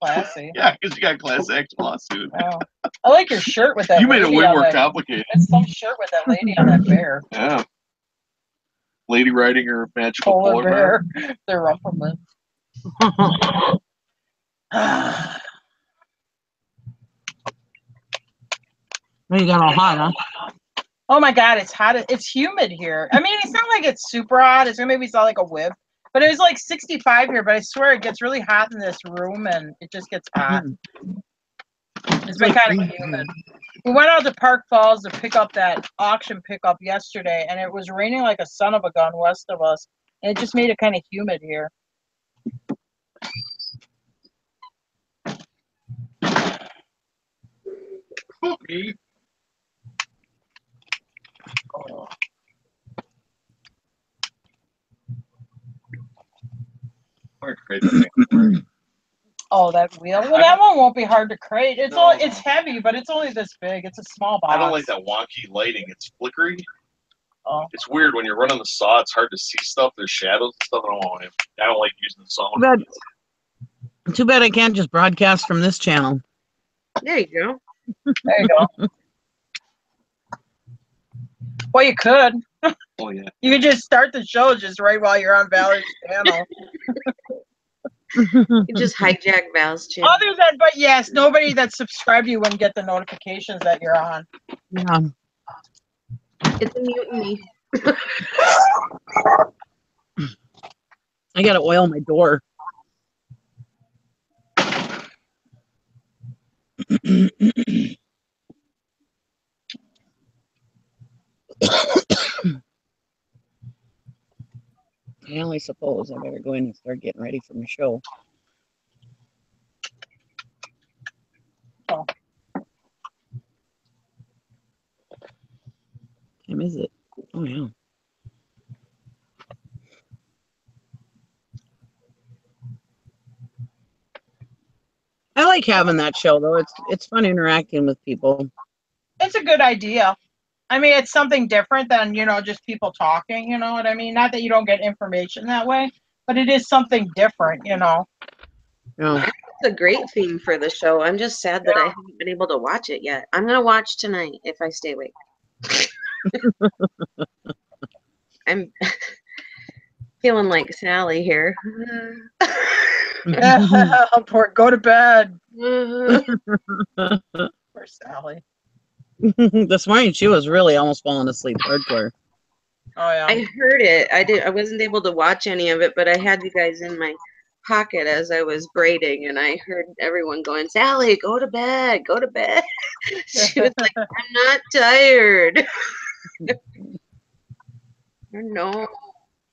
Classy. Yeah, because you got class action lawsuit. Wow. I like your shirt with that. You made it lady way on more that- complicated. It's some shirt with that lady on that bear. Yeah. Lady riding her magical Polar bear. bear. They're ruffling. Well, you got all hot, huh? Oh my God, it's hot. It's humid here. I mean, it's not like it's super hot. It's gonna maybe sound like a whip, but it was like 65 here. But I swear it gets really hot in this room, and it just gets hot. It's been kind of humid. We went out to Park Falls to pick up that auction pickup yesterday, and it was raining like a son of a gun west of us, and it just made it kind of humid here. Cookie. Oh, that wheel. Well, that one won't be hard to crate. It's it's heavy, but it's only this big. It's a small box. I don't like that wonky lighting. It's flickery. Oh. It's weird when you're running the saw. It's hard to see stuff. There's shadows and stuff. I don't like using the saw. Too bad I can't just broadcast from this channel. There you go. There you go. Well, you could. Oh yeah. You could just start the show just right while you're on Valerie's channel. You just hijack Val's channel. Other than, but yes, nobody that's subscribed to you wouldn't get the notifications that you're on. Yeah. It's a mutiny. I gotta oil my door. Well, I suppose I better go in and start getting ready for my show. Oh. Time is it? Oh yeah. I like having that show though. It's fun interacting with people. It's a good idea. I mean, it's something different than, just people talking, you know what I mean? Not that you don't get information that way, but it is something different, Yeah. It's a great theme for the show. I'm just sad that I haven't been able to watch it yet. I'm going to watch tonight if I stay awake. I'm feeling like Sally here. Poor, go to bed. Poor Sally. This morning she was really almost falling asleep hardcore. Oh yeah. I heard it. I wasn't able to watch any of it, but I had you guys in my pocket as I was braiding, and I heard everyone going, "Sally, go to bed, go to bed." She was like, "I'm not tired." No,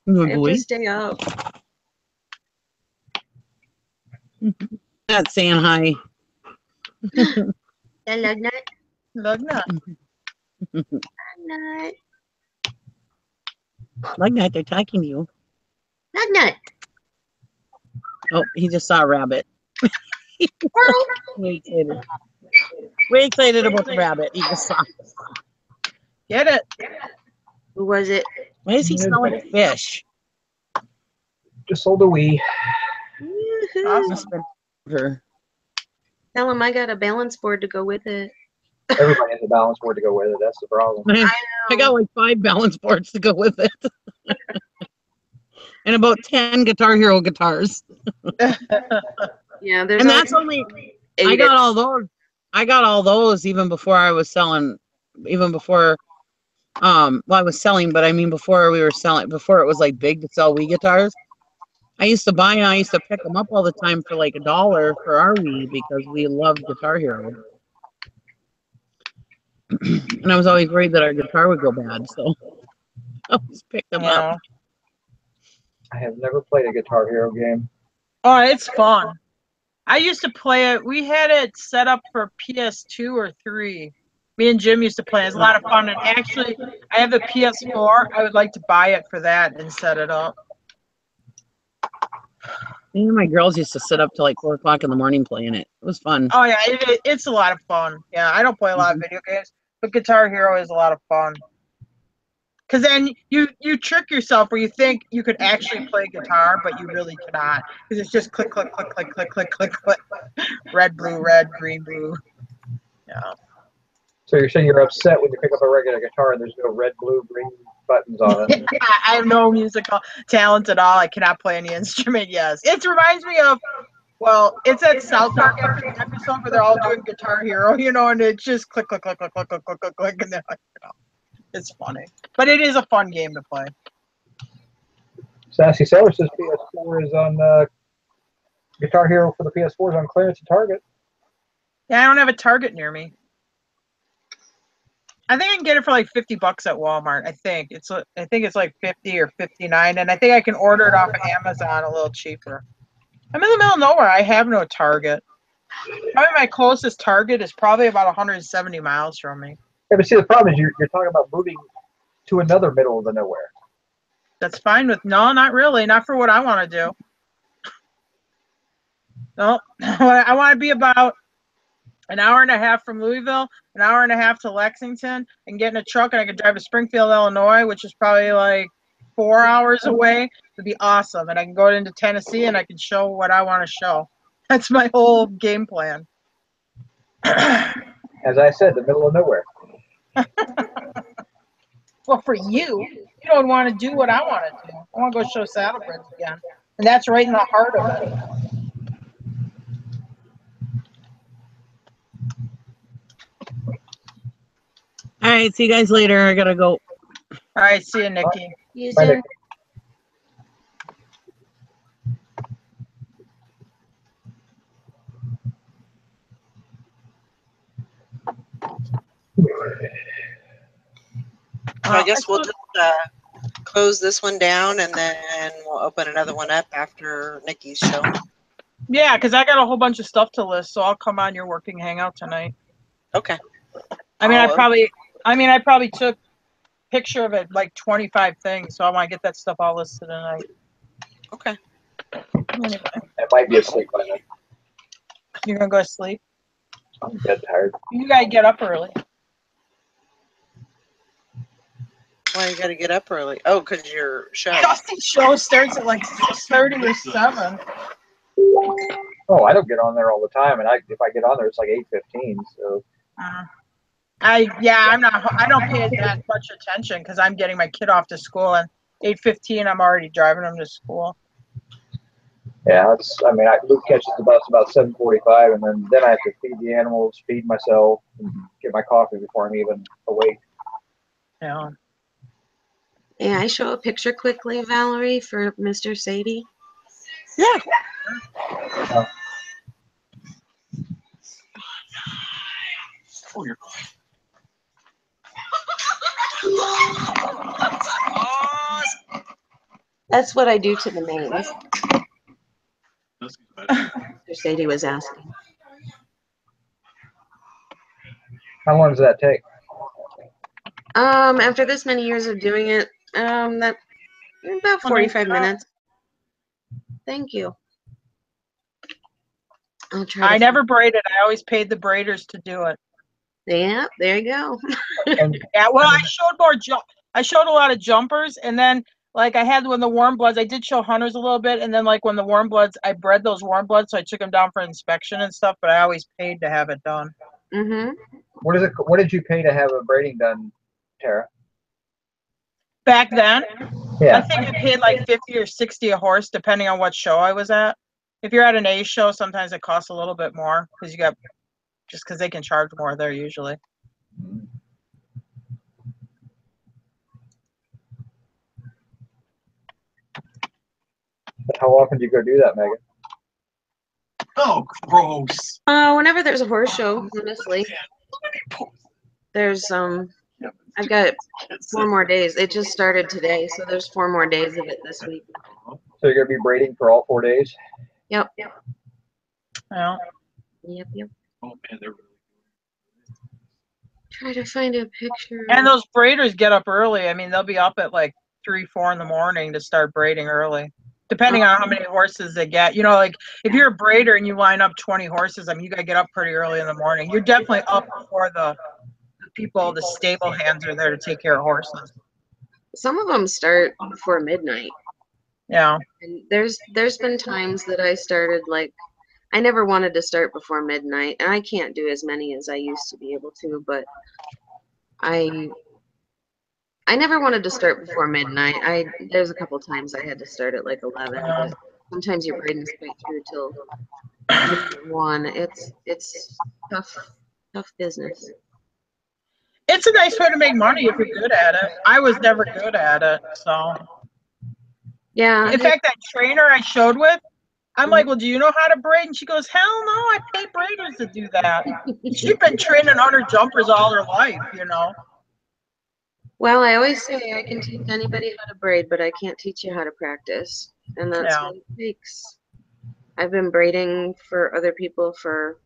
I have to stay up. Not saying hi. Lug nut. Lug nut. Nut. Lug nut, they're talking to you. Lug nut. Oh, he just saw a rabbit. Way excited about the rabbit he just saw. Get it. Who was it? Why is he smelling fish? Just sold a wee. Awesome. Tell him I got a balance board to go with it. Everybody has a balance board to go with it. That's the problem. I got like 5 balance boards to go with it. And about 10 Guitar Hero guitars. Yeah, there's and that's only 8. I got all those. I got all those even before I was selling, even before well, I was selling, but I mean before we were selling, before it was like big to sell Wii guitars. I used to buy and I used to pick them up all the time for like $1 for our Wii because we loved Guitar Hero. And I was always worried that our guitar would go bad, so I always picked them up. I have never played a Guitar Hero game. Oh, it's fun. I used to play it. We had it set up for PS2 or 3. Me and Jim used to play. It's a lot of fun. And actually, I have a PS4. I would like to buy it for that and set it up. Me and my girls used to sit up till like 4 o'clock in the morning playing it. It was fun. Oh yeah, it's a lot of fun. Yeah, I don't play a lot of video games, but Guitar Hero is a lot of fun. Because then you trick yourself where you think you could actually play guitar, but you really cannot. Because it's just click, click, click, click, click, click, click, click. Red, blue, red, green, blue. Yeah. So you're saying you're upset when you pick up a regular guitar and there's no red, blue, green buttons on it? I have no musical talent at all. I cannot play any instrument. Yes. It reminds me of, well, it's that South Park episode where they're all doing Guitar Hero, you know, and it's just click, click, click, click, click, click, click, click, click, and they're like, you know. It's funny, but it is a fun game to play. Sassy Sailor says PS4 is on Guitar Hero for the PS4 is on clearance at Target. Yeah, I don't have a Target near me. I think I can get it for like $50 at Walmart. I think it's like 50 or 59, and I think I can order it off of Amazon a little cheaper. I'm in the middle of nowhere. I have no Target. Probably my closest Target is probably about 170 miles from me. Yeah, but see, the problem is you're talking about moving to another middle of the nowhere. That's fine with no, not really, not for what I want to do. No, I want to be about an hour and a half from Louisville, an hour and a half to Lexington, and get in a truck, and I could drive to Springfield, Illinois, which is probably like 4 hours away. It'd be awesome, and I can go into Tennessee, and I can show what I want to show. That's my whole game plan. As I said, the middle of nowhere. Well, for you don't want to do what I want to do. I want to go show Saddlebreds again. And that's right in the heart of it. All right, see you guys later. I gotta go. All right, see you, Nikki. You Bye, too. Nick. So I guess we'll just close this one down and then we'll open another one up after Nikki's show. Yeah, because I got a whole bunch of stuff to list, so I'll come on your working hangout tonight. Okay. I probably took a picture of it, like 25 things, so I want to get that stuff all listed tonight. Okay. Anyway, I might be asleep by then. you're going to go to sleep? I'm dead tired. You got to get up early. Why you gotta get up early? Oh, because your show. Dusty's show starts at like 6:30 or 7. Oh, I don't get on there all the time, and if I get on there, it's like 8:15. So. I don't pay that much attention because I'm getting my kid off to school, and 8:15 I'm already driving him to school. Yeah, Luke catches the bus about 7:45, and then I have to feed the animals, feed myself, and get my coffee before I'm even awake. Yeah. Yeah, I show a picture quickly, Valerie, for Mr. Sadie. Yeah. Oh, you're That's what I do to the names. That's better. Mr. Sadie was asking. How long does that take? After this many years of doing it, that about 45 minutes. Thank you. I'll try. I never braided. I always paid the braiders to do it. Yeah, there you go. Yeah, well, I showed more I showed a lot of jumpers, and then like I had when the warm bloods, I did show hunters a little bit, and then like when the warm bloods, I bred those warm bloods, so I took them down for inspection and stuff. But I always paid to have it done. Mhm. What did you pay to have a braiding done, Tara? Back then, Yeah. I think I paid like 50 or 60 a horse, depending on what show I was at. If you're at an A show, sometimes it costs a little bit more because because they can charge more there usually. But how often do you go do that, Megan? Oh, gross. Whenever there's a horse show, honestly. There's I've got 4 more days. It just started today, so there's 4 more days of it this week. So you're gonna be braiding for all 4 days? Yep. Well, Yep. Oh man, they're really Try to find a picture. and those braiders get up early. I mean, they'll be up at like 3, 4 in the morning to start braiding early, depending on how many horses they get. You know, like if you're a braider and you line up 20 horses, I mean, you gotta get up pretty early in the morning. You're definitely up before the people, the stable hands are there to take care of horses. Some of them start before midnight. Yeah. And there's been times that I started like I never wanted to start before midnight, and I can't do as many as I used to be able to, but I never wanted to start before midnight. There's a couple times I had to start at like 11, but sometimes you're braiding straight through till 1. It's tough business. It's a nice way to make money if you're good at it. I was never good at it, so. Yeah. In fact, that trainer I showed with, I'm like, well, do you know how to braid? And she goes, hell no, I pay braiders to do that. She's been training under jumpers all her life, you know. Well, I always say I can teach anybody how to braid, but I can't teach you how to practice. And that's what it takes. I've been braiding for other people for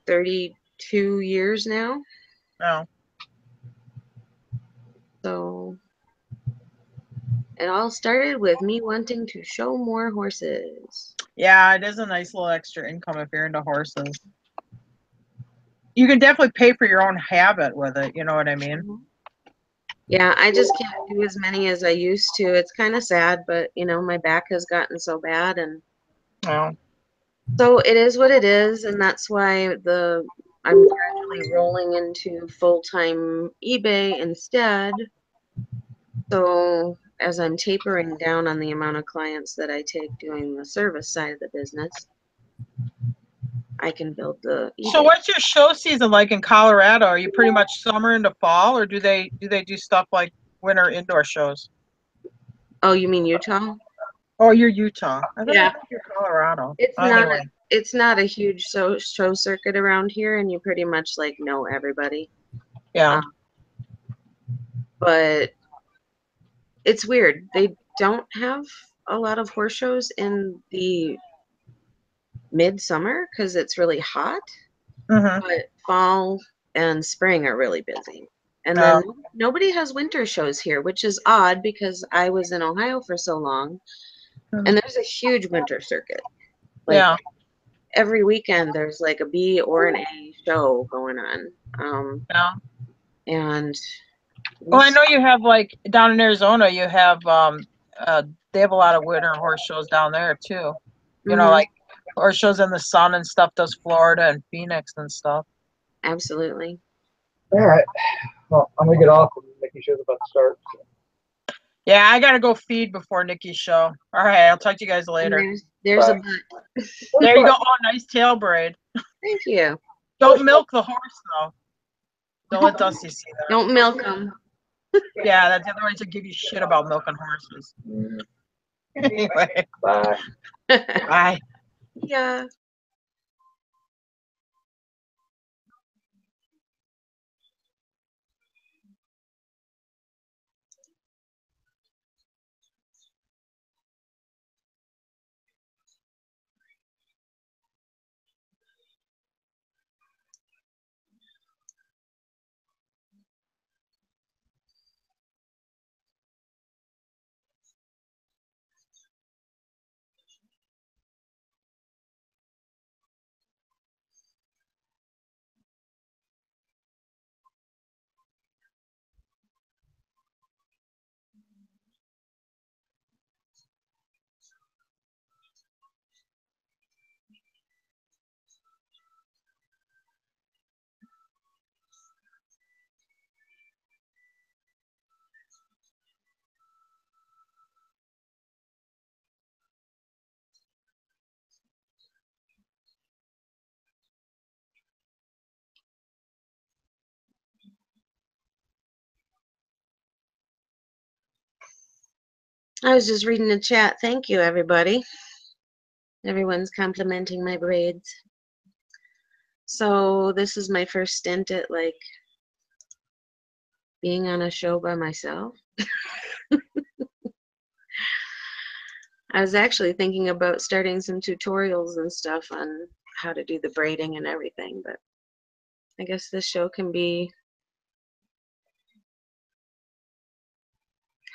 32 years now. Yeah. So it all started with me wanting to show more horses. Yeah, it is a nice little extra income if you're into horses. You can definitely pay for your own habit with it, you know what I mean? Yeah, I just can't do as many as I used to. It's kind of sad, but you know, my back has gotten so bad, and so it is what it is, and that's why I'm gradually rolling into full-time eBay instead. So as I'm tapering down on the amount of clients that I take doing the service side of the business, I can build the eBay. So what's your show season like in Colorado? Are you pretty much summer into fall, or do they do stuff like winter indoor shows? Oh, you mean Utah? Oh, you're Utah. I thought Yeah. you're Colorado. It's not a huge show circuit around here, and you pretty much like know everybody. Yeah. But it's weird. They don't have a lot of horse shows in the midsummer because it's really hot. But fall and spring are really busy. And then nobody has winter shows here, which is odd because I was in Ohio for so long, and there's a huge winter circuit. Like every weekend there's like a B or an A show going on. And well, I know you have like down in Arizona, you have they have a lot of winter horse shows down there too. You know, like horse shows in the sun and stuff. Does Florida and Phoenix and stuff. Absolutely. All right. Well, I'm gonna get off. Nikki's show's about to start. So. Yeah, I gotta go feed before Nikki's show. All right, I'll talk to you guys later. There's a butt. There you go. Oh, nice tail braid. Thank you. Don't milk the horse though. Don't let Dusty see that. Don't milk them. Yeah, that's the other way to give you shit about milking horses. Anyway. Bye. Bye. Yeah. I was just reading the chat. Thank you, everybody. Everyone's complimenting my braids. So this is my first stint at like being on a show by myself. I was actually thinking about starting some tutorials and stuff on how to do the braiding and everything, but I guess this show can be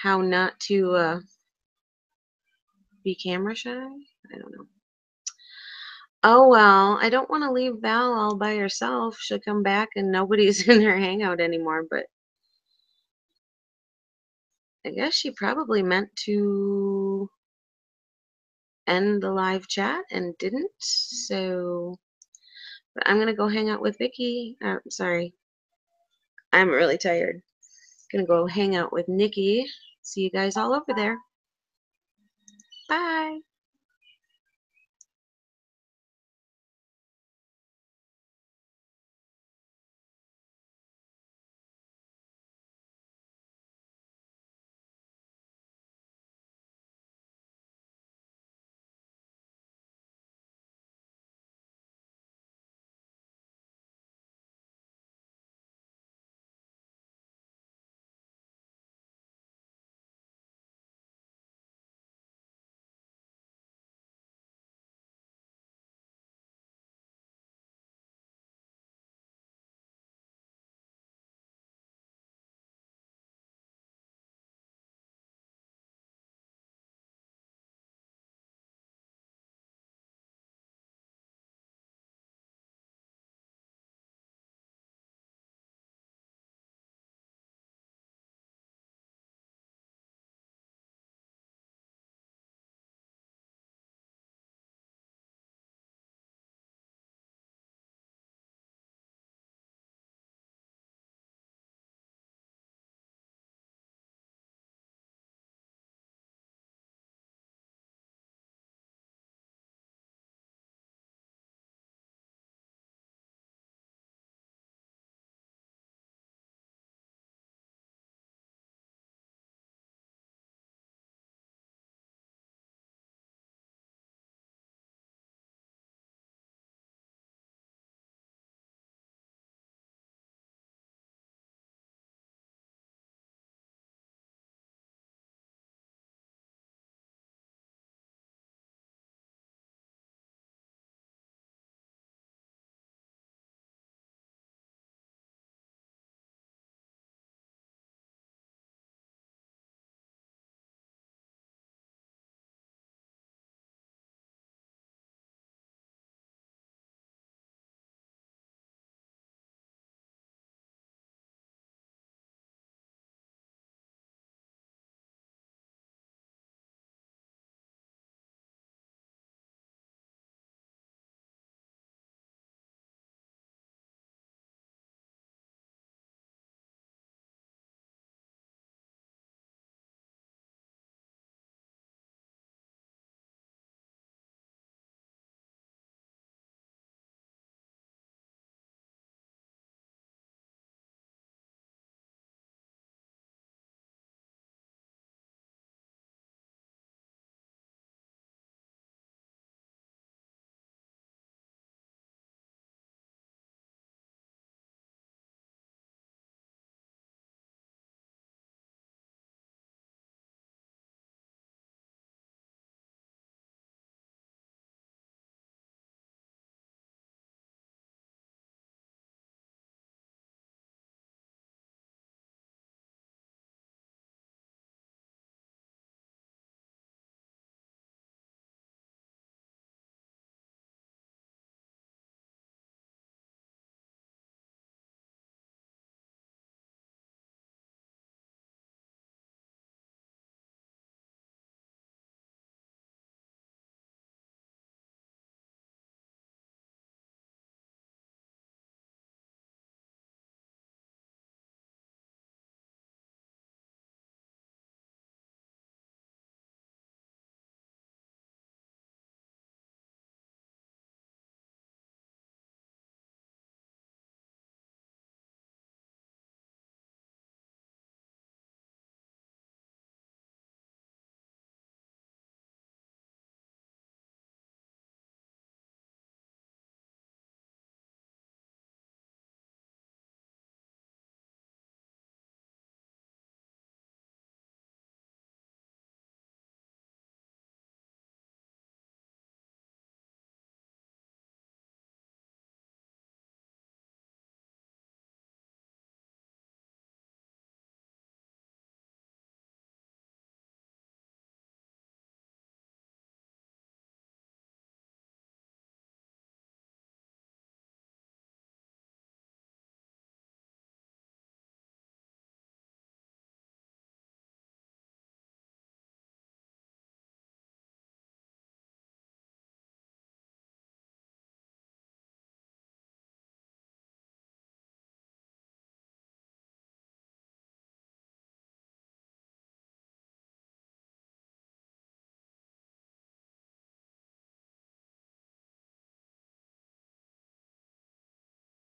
how not to be camera shy. I don't know. Oh well, I don't want to leave Val all by herself. She'll come back and nobody's in her hangout anymore, but I guess she probably meant to end the live chat and didn't. So, but I'm gonna go hang out with Vicky. Sorry, I'm really tired. Gonna go hang out with Nikki. See you guys all over there. Bye.